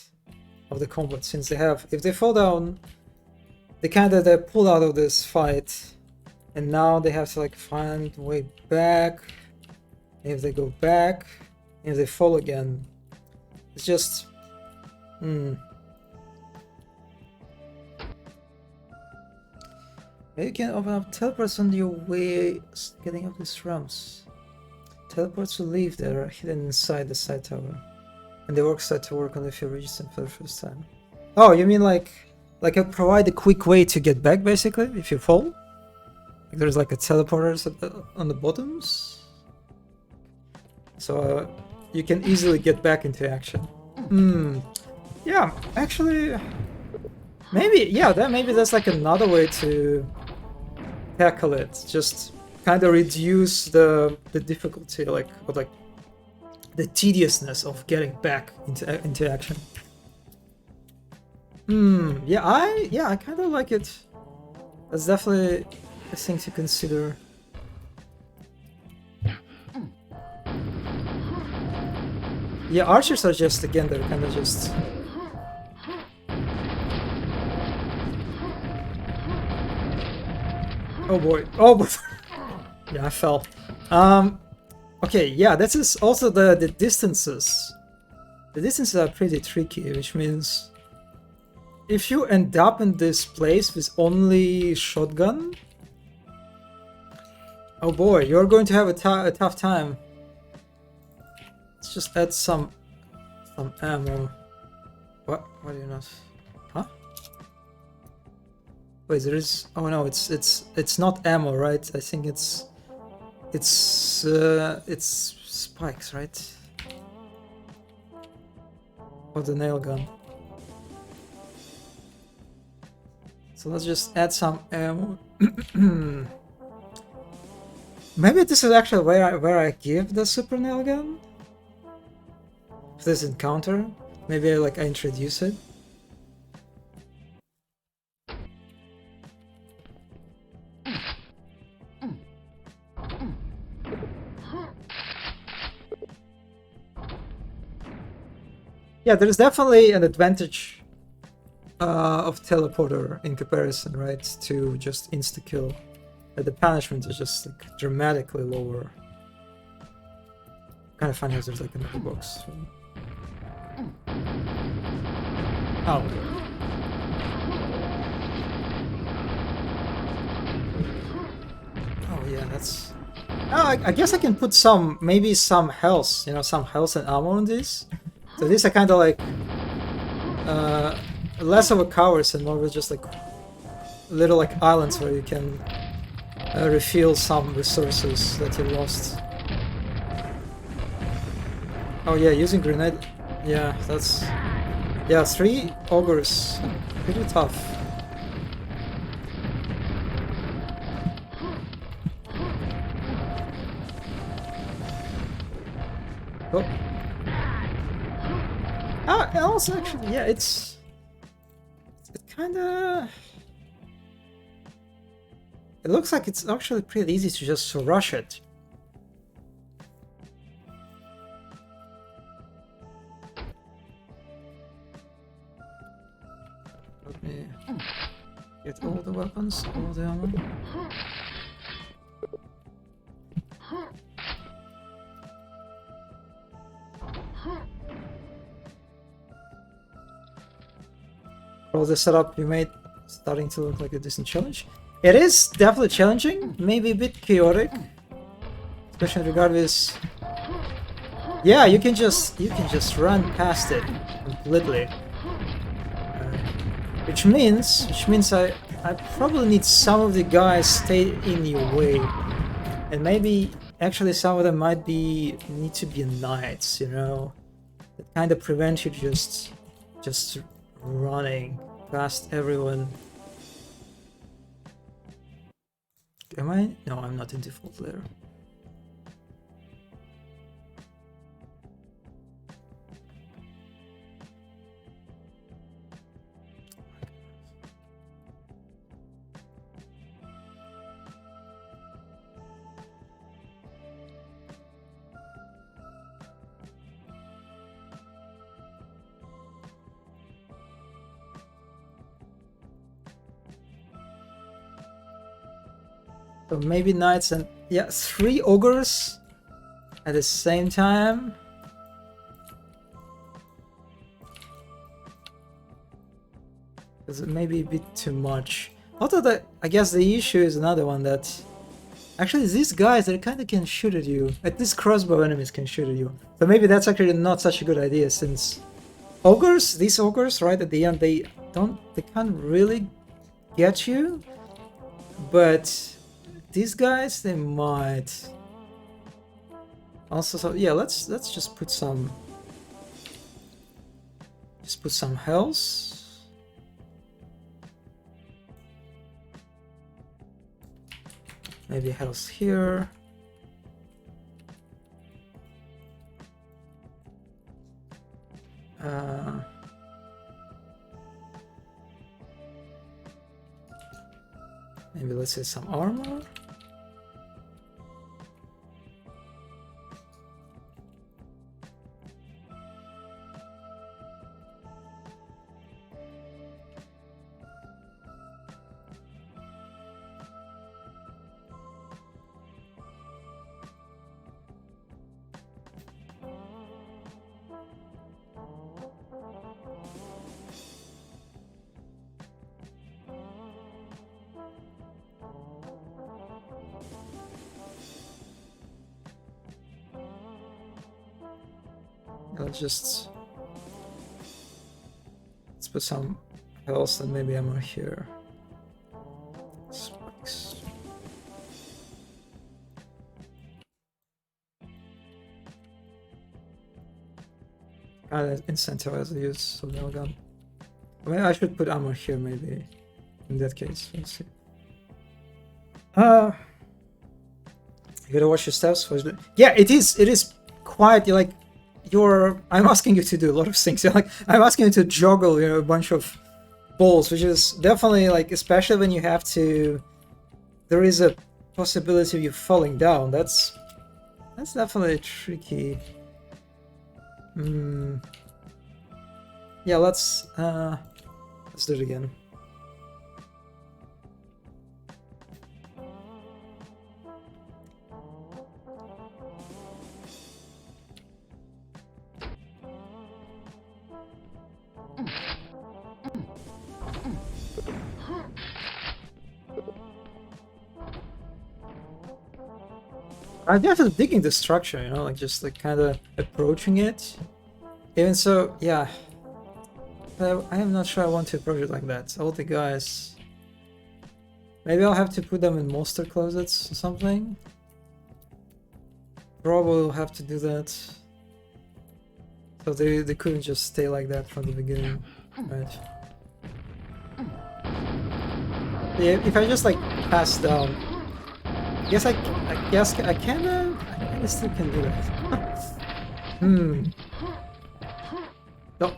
Of the combat, since they have, if they fall down, they kind of pull out of this fight, and now they have to like find a way back. If they go back, if they fall again, it's just You can open up teleports on your way getting up these ramps. Teleports will leave there, hidden inside the side tower. And they work set to work on if you reach them for the first time. Oh, you mean like I provide a quick way to get back, basically, if you fall? Like there's like a teleporter on the bottoms? So you can easily get back into action. Yeah, actually, maybe that's like another way to tackle it. Just kind of reduce the difficulty, like the tediousness of getting back into action. Yeah, I kind of like it. That's definitely a thing to consider. Yeah, archers are just, again, they're kind of just... Oh boy. Oh boy. Yeah, I fell. Okay, yeah, this is also the distances. The distances are pretty tricky, which means if you end up in this place with only shotgun, oh boy, you're going to have a tough time. Let's just add some ammo. What? Why do you not? Huh? Wait, there is. Oh no, it's not ammo, right? I think it's spikes, right? Or the nail gun. So let's just add some ammo. Maybe this is actually where I give the super nail gun. For this encounter, maybe I introduce it. Yeah, there's definitely an advantage of teleporter in comparison, right, to just insta-kill. The punishment is just like dramatically lower. Kind of funny as there's like another box. Oh. Oh yeah, that's... Oh, I guess I can put maybe some health, you know, some health and ammo on this. So these are kind of like less of a covers and more of just like little like islands where you can refill some resources that you lost. Oh yeah, using grenade. Yeah, that's... Yeah, 3 ogres. Pretty tough. Oh. Ah, also actually, yeah, it kinda... It looks like it's actually pretty easy to just rush it. Let me get all the weapons, all the ammo. All the setup you made starting to look like a decent challenge. It is definitely challenging, maybe a bit chaotic, especially regardless. Yeah, you can just run past it completely, which means I probably need some of the guys stay in your way, and maybe actually some of them might need to be knights, you know, that kind of prevent you just running past everyone. Am I? No, I'm not in default there. So maybe knights and yeah, 3 ogres at the same time. Because it may be a bit too much. Although I guess the issue is another one that actually these guys they kind of can shoot at you. At least crossbow enemies can shoot at you. So maybe that's actually not such a good idea since ogres, these ogres, right at the end, they can't really get you, but these guys, they might. Also, so yeah, let's just put some health. Maybe health here. Maybe let's say some armor. Let's put some health and maybe ammo here. Spikes. I'll incentivize the use of nail gun. I mean, I should put ammo here maybe. In that case, let's see. You gotta watch your steps. Yeah, it is quite like. I'm asking you to do a lot of things. Like I'm asking you to juggle, you know, a bunch of balls, which is definitely like, especially when you have to. There is a possibility of you falling down. That's definitely tricky. Yeah, let's do it again. I'm just digging the structure, you know, like just like kind of approaching it. Even so, yeah, I am not sure I want to approach it like that. All the guys, maybe I'll have to put them in monster closets or something. Probably will have to do that. So they couldn't just stay like that from the beginning, right? Yeah, if I just like pass down. I guess I kinda still can do that. No.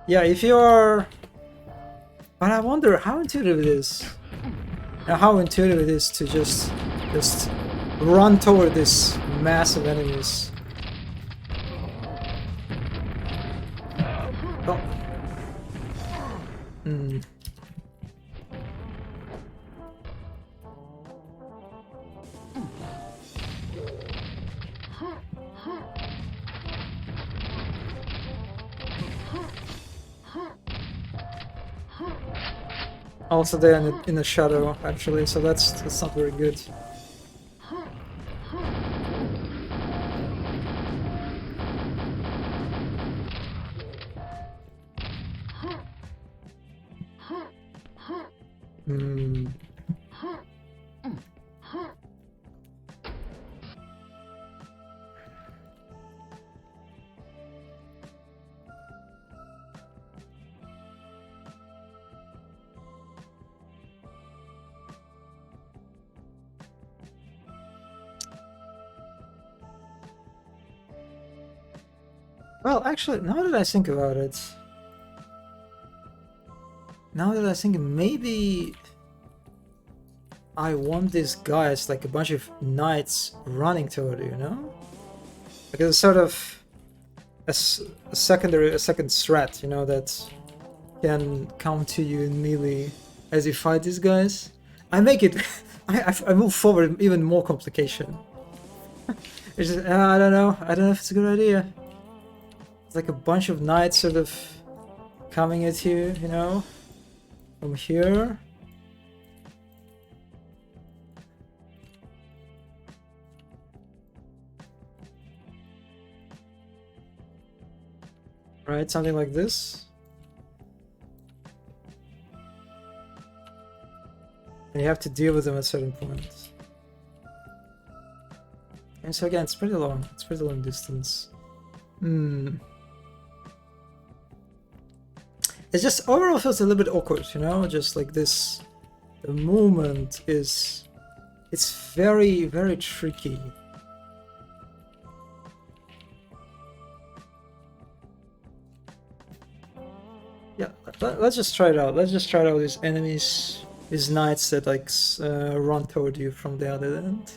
Yeah, if you're... But I wonder how intuitive it is. And how intuitive it is to just run toward this massive enemies. Oh. Also they're in the shadow, actually, so that's not very good. Well, actually, now that I think about it, maybe I want these guys like a bunch of knights running toward you, you know? Like it's sort of a second threat, you know, that can come to you in melee as you fight these guys. I make it, I move forward even more complication. It's just, I don't know if it's a good idea. It's like a bunch of knights sort of coming at you, you know, from here. Right, something like this. And you have to deal with them at certain points. And so again, it's pretty long. It's pretty long distance. It just overall feels a little bit awkward, you know? Just like this, the movement is... It's very, very tricky. Yeah, let's just try it out. Let's just try it out these enemies, these knights that like run toward you from the other end.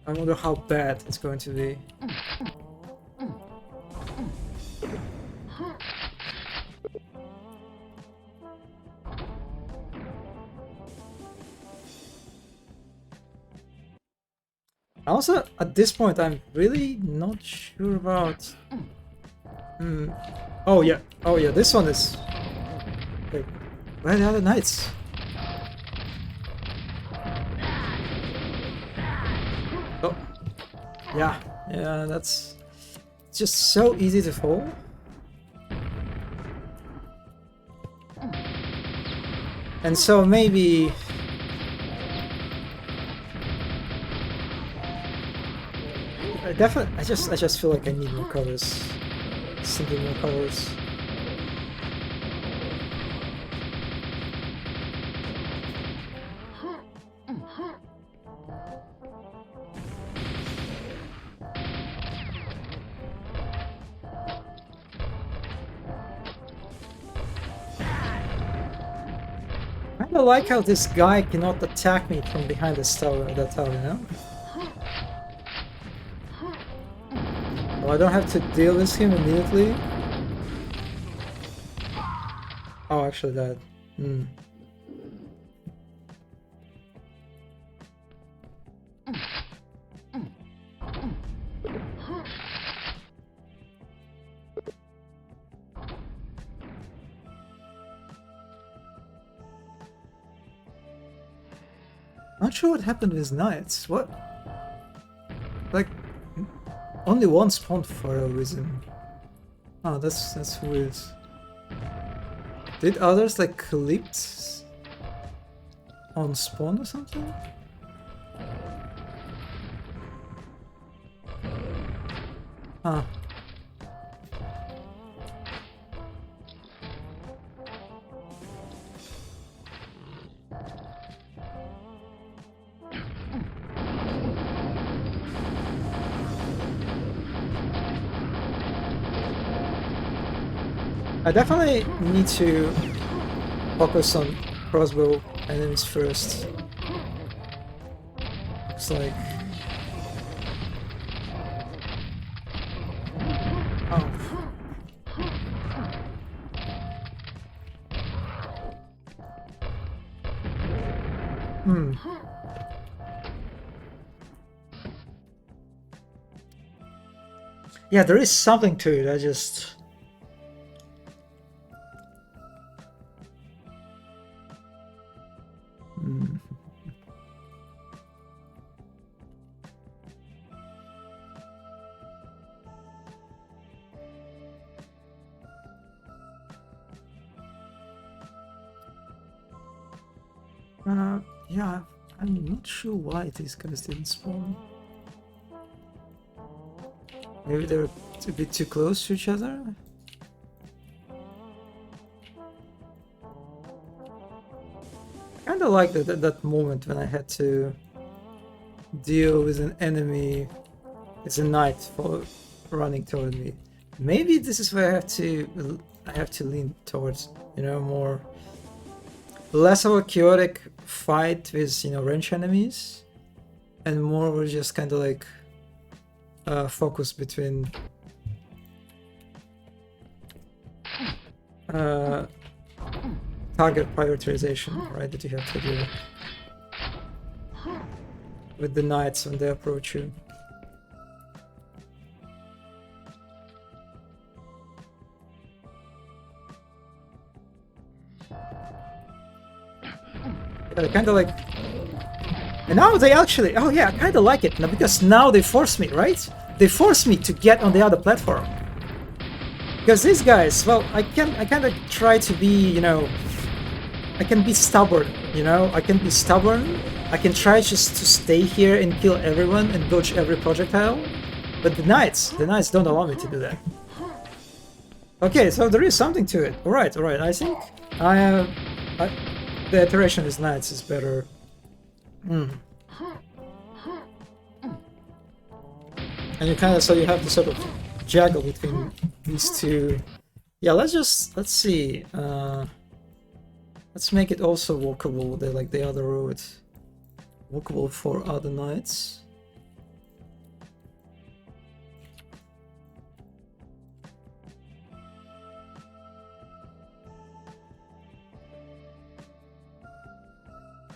I wonder how bad it's going to be. Also, at this point, I'm really not sure about... Oh yeah, this one is... Wait, where are the other knights? Oh, yeah, that's... It's just so easy to fall. And so maybe... I just feel like I need more covers. Simply more covers. I kinda like how this guy cannot attack me from behind this tower, you know? Oh, I don't have to deal with him immediately. Oh, actually that. Not sure what happened with knights. What? Like, only one spawned for a reason. Oh, that's weird. Did others like clipped on spawn or something? Huh. I definitely need to focus on crossbow enemies first. Looks like... Oh. Yeah, there is something to it, I just... Yeah, I'm not sure why these guys didn't spawn. Maybe they're a bit too close to each other? I kinda like that moment when I had to deal with an enemy. It's a knight for running toward me. Maybe this is where I have to lean towards, you know, more less of a chaotic fight with, you know, range enemies, and more of just kind of like focus between target prioritization, right, that you have to do with the knights when they approach you. Yeah, they kind of like, and now they actually, oh yeah, I kind of like it now, because now they force me, right? They force me to get on the other platform. Because these guys, well, I kind of try to be, you know, I can be stubborn, you know, I can be stubborn. I can try just to stay here and kill everyone and dodge every projectile. But the knights don't allow me to do that. Okay, so there is something to it. Alright, I think the iteration with knights is better. And you kind of, so you have to sort of juggle between these two. Yeah, let's see. Let's make it also walkable. They're like the other road. Walkable for other knights.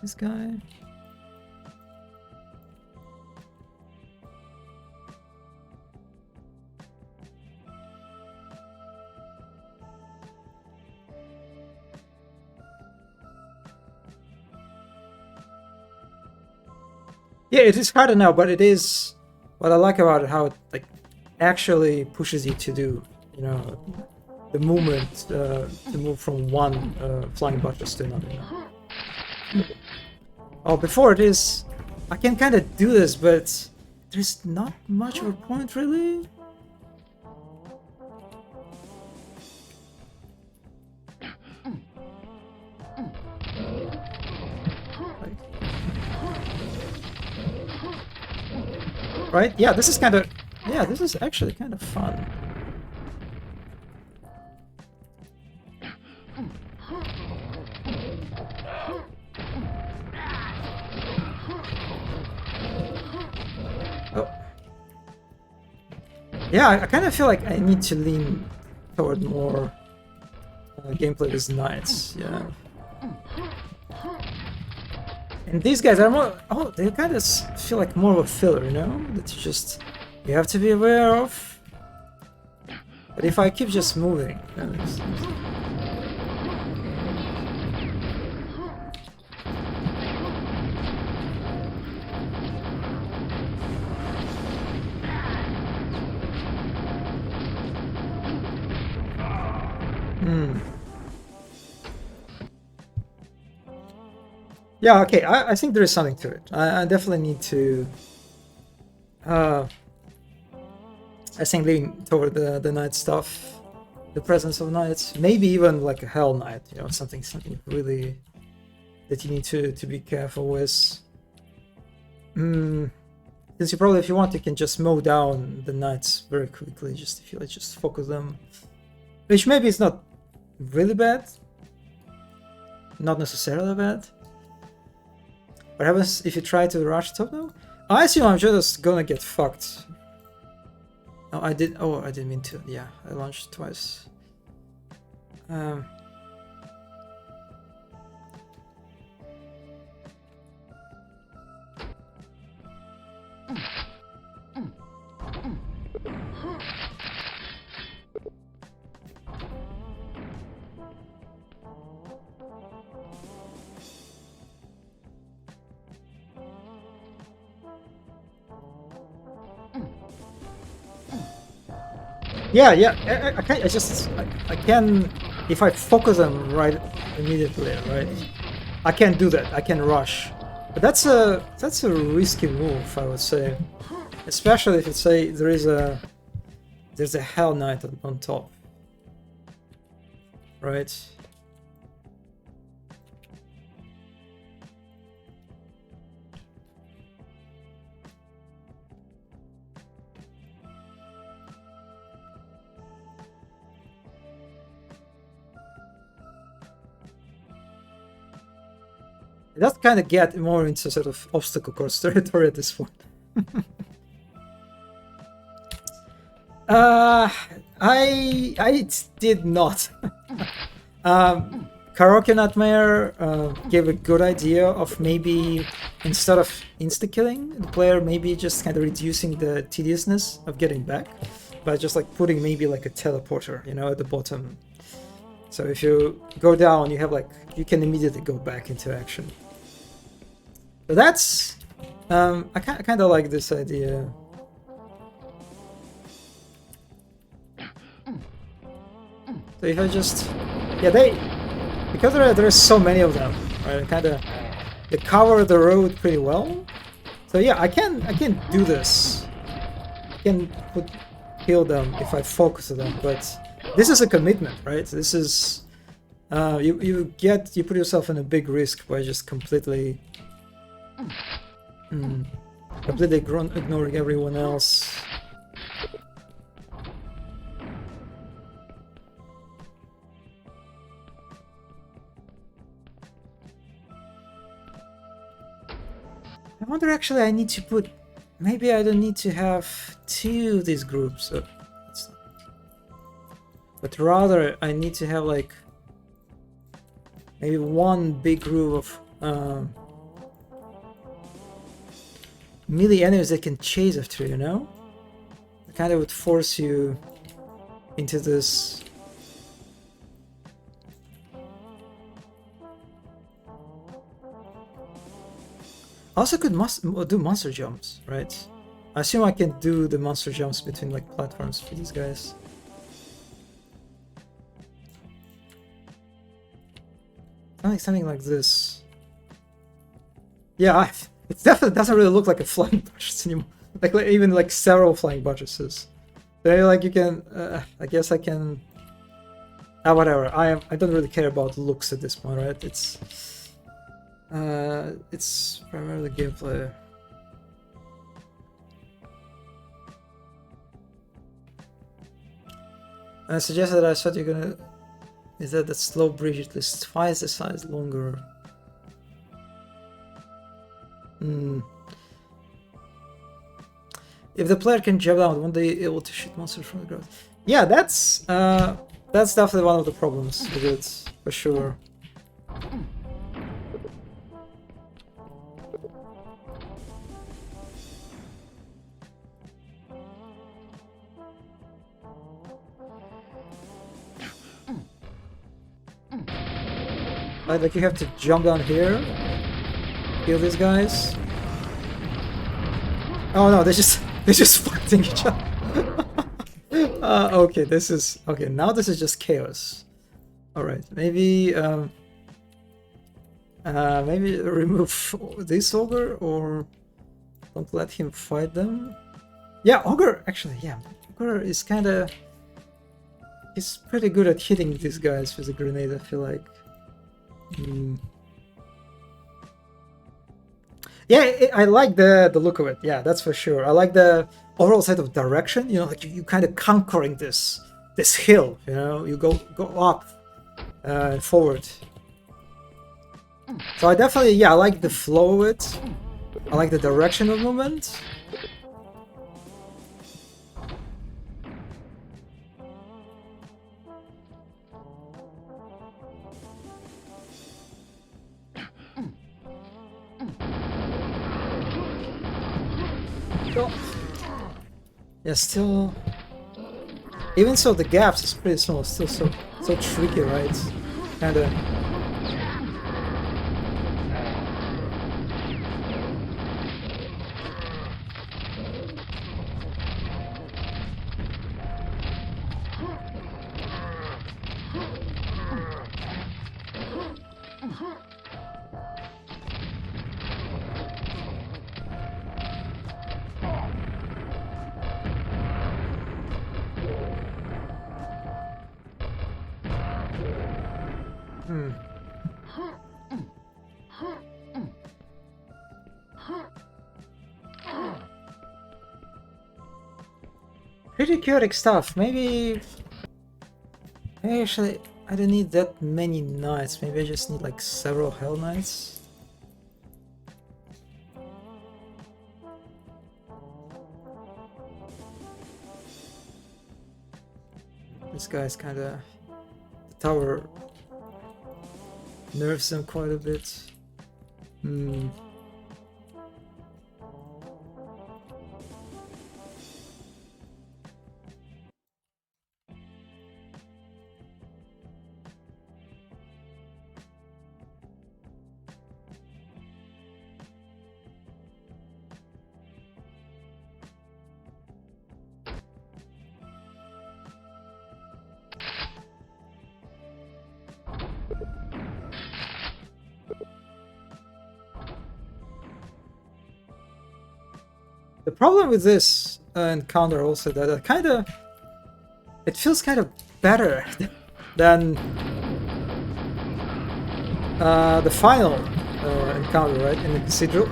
This guy. Yeah, it is harder now, but it is what I like about it, how it like actually pushes you to do, you know, the movement to move from one flying buttress to another. You know? Oh, before it is, I can kind of do this, but there's not much of a point really. Right? Yeah, this is kind of... Yeah, this is actually kind of fun. Oh. Yeah, I kind of feel like I need to lean toward more gameplay with knights, yeah. And these guys are more... Oh, they kind of feel like more of a filler, you know? That you have to be aware of. But if I keep just moving... Yeah, okay, I think there is something to it. I definitely need to... I think leaning toward the knight stuff, the presence of knights, maybe even like a hell knight, you know, something really that you need to be careful with. Since you probably, if you want, you can just mow down the knights very quickly, just if you like, just focus them, which maybe is not really bad, not necessarily bad. What happens if you try to rush top now? I assume I'm just gonna get fucked. Oh, I didn't mean to. Yeah, I launched twice. Yeah, I can, if I focus them right immediately, right, I can do that. I can rush, but that's a risky move, I would say, especially if it's say there's a Hell Knight on top, right? It does kind of get more into sort of obstacle course territory at this point. I did not. Karaoke Nightmare gave a good idea of maybe instead of insta-killing the player, maybe just kind of reducing the tediousness of getting back by just like putting maybe like a teleporter, you know, at the bottom. So if you go down, you have like, you can immediately go back into action. So that's, I kind of like this idea. So if I just, yeah, because there are so many of them, right? They cover the road pretty well. So yeah, I can do this. I can heal them if I focus on them, but this is a commitment, right? This is you put yourself in a big risk by just completely ignoring everyone else. I wonder actually I need to put, maybe I don't need to have two of these groups, but rather I need to have like maybe one big group of melee enemies that can chase after, you know? It kind of would force you into this. I also could do monster jumps, right? I assume I can do the monster jumps between like platforms for these guys. Something like this. Yeah, it definitely doesn't really look like a flying buttress anymore. Like even like several flying buttresses. So like you can, I guess I can. Whatever. I don't really care about looks at this point, right? It's primarily gameplay. I suggested I thought you're gonna. Is that slow bridge at least twice the size longer? If the player can jump down, won't they be able to shoot monsters from the ground? Yeah, that's definitely one of the problems with it, for sure. Like you have to jump down here, kill these guys. Oh no, they're just fighting each other. Okay, now this is just chaos. All right, maybe maybe remove this ogre or don't let him fight them. Yeah, ogre actually. Yeah, ogre is he's pretty good at hitting these guys with a grenade. I feel like. Yeah, I like the look of it. Yeah, that's for sure. I like the overall set of direction. You know, like you kind of conquering this hill. You know, you go up and forward. So I definitely, I like the flow of it. I like the direction of movement. Yeah, still. Even so, the gaps is pretty small. Still so tricky, right? Kinda. Pretty chaotic stuff. Maybe actually I don't need that many knights. Maybe I just need like several Hell Knights. This guy's kind of... The tower nerves them quite a bit. Hmm. The problem with this encounter also that it feels kind of better than the final encounter, right, in the cathedral.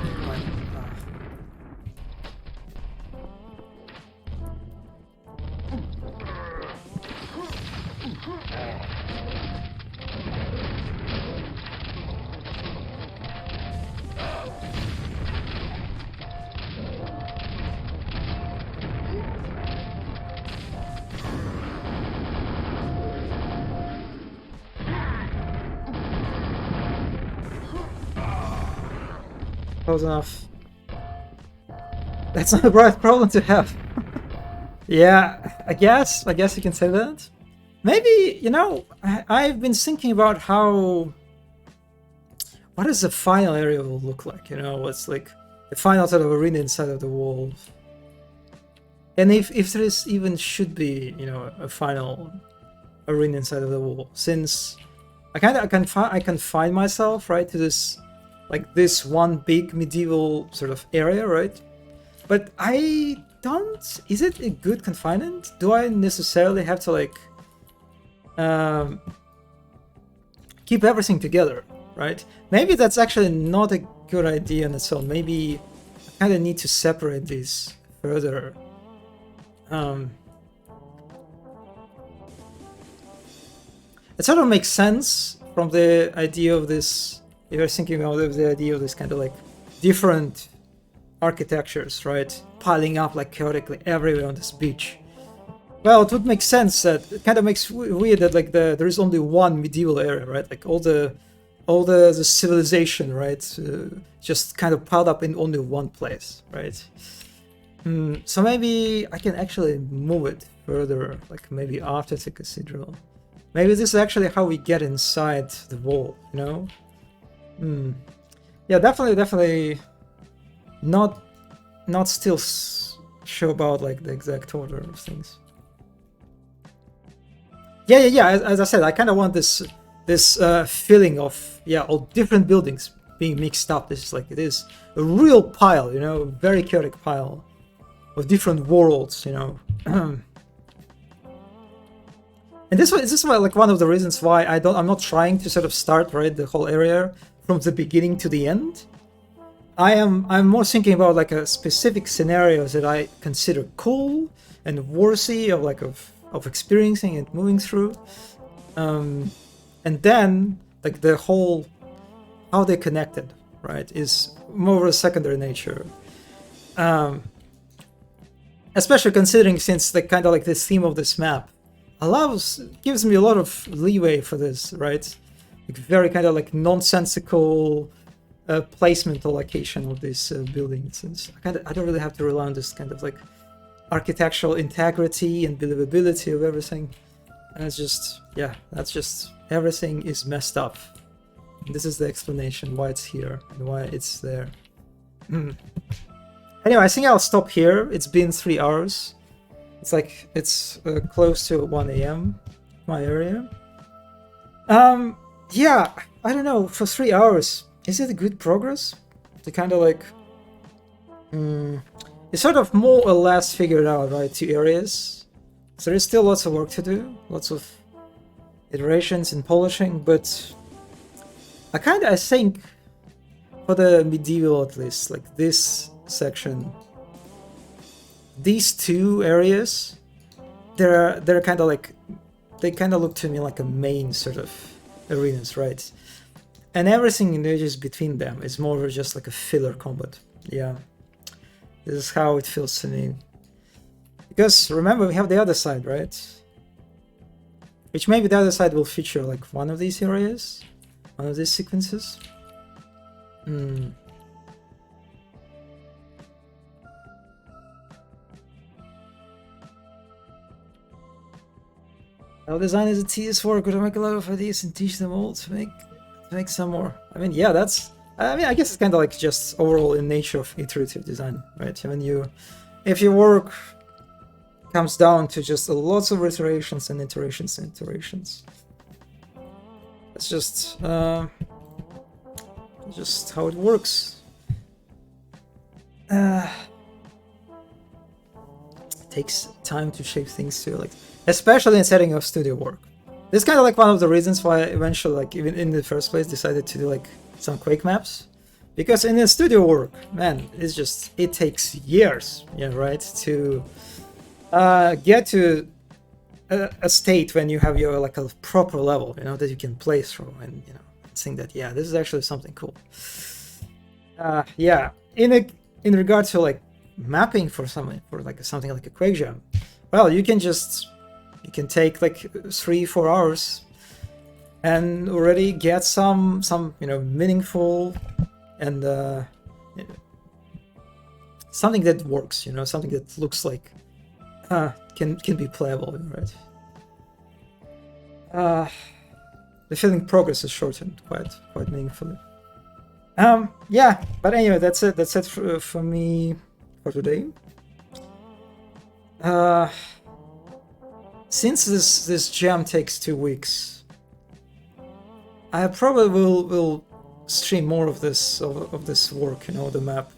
Close enough. That's not a right problem to have. Yeah, I guess you can say that. Maybe, you know, I've been thinking about what does the final area will look like, you know, what's like the final sort of arena inside of the wall. And if there is even should be, you know, a final arena inside of the wall, since I can find myself, right, to this, like this one big medieval sort of area, right? But I don't... Is it a good confinement? Do I necessarily have to, like, keep everything together, right? Maybe that's actually not a good idea on its own. Maybe I kind of need to separate these further. It sort of makes sense from the idea of this... If you're thinking about the idea of this kind of like different architectures, right? Piling up like chaotically everywhere on this beach. Well, it would make sense that it kind of makes weird that like there is only one medieval area, right? Like all the civilization, right? Just kind of piled up in only one place, right? So maybe I can actually move it further, like maybe after the cathedral. Maybe this is actually how we get inside the wall, you know? Yeah, definitely not still sure about like the exact order of things. Yeah. As I said, I kind of want this feeling of, yeah, all different buildings being mixed up. This is like, it is a real pile, you know, very chaotic pile of different worlds, you know. And this is like one of the reasons why I'm not trying to sort of start, right, the whole area from the beginning to the end. I'm more thinking about like a specific scenarios that I consider cool and worthy of like of experiencing and moving through, and then like the whole how they're connected, right, is more of a secondary nature. Especially considering since the kind of like this theme of this map gives me a lot of leeway for this, right? Like very kind of like nonsensical placement or location of these buildings. And I don't really have to rely on this kind of like architectural integrity and believability of everything. And it's just, yeah, that's just, everything is messed up. And this is the explanation why it's here and why it's there. Anyway, I think I'll stop here. It's been 3 hours. It's like, it's close to 1 a.m. my area. Yeah, I don't know, for 3 hours, is it a good progress? To kind of like... it's sort of more or less figured out, right, 2 areas. So there's still lots of work to do, lots of iterations and polishing, but I think, for the medieval at least, like this section, these 2 areas, they're kind of like, they kind of look to me like a main sort of arenas, right? And everything in the edges between them is more just like a filler combat. Yeah, this is how it feels to me. Because remember, we have the other side, right? which maybe the other side will feature like one of these areas, one of these sequences. Our design is a tedious work. Could I make a lot of ideas and teach them all to make some more? I mean, yeah, that's. I mean, I guess it's kind of like just overall in nature of iterative design, right? When if your work comes down to just lots of iterations and iterations and iterations, it's just how it works. It takes time to shape things too, like especially in setting of studio work. This is kind of like one of the reasons why I eventually, like even in the first place, decided to do like some Quake maps, because in the studio work, man, it takes years, yeah, right, to get to a state when you have your like a proper level, you know, that you can play through and think that yeah, this is actually something cool. Yeah, in regard to like mapping for something like a Quake jam, well, you can take like 3-4 hours and already get some meaningful and something that works, something that looks like can be playable, right? The feeling progress is shortened quite meaningfully. Yeah, but anyway, that's it for me for today. Since this jam takes 2 weeks, I probably will stream more of this work, the map.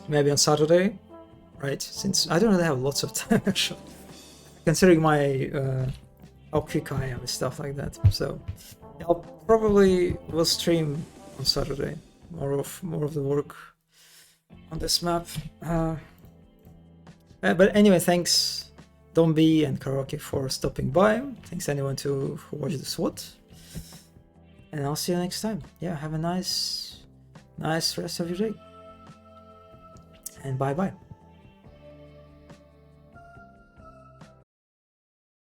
Maybe on Saturday, right? Since I don't really have lots of time actually, considering my how quick I am and stuff like that. So I'll probably will stream on Saturday more of the work on this map. But anyway, thanks Dombi and Karaoke for stopping by. Thanks anyone who watched this SWAT. And I'll see you next time. Yeah, have a nice rest of your day. And bye-bye.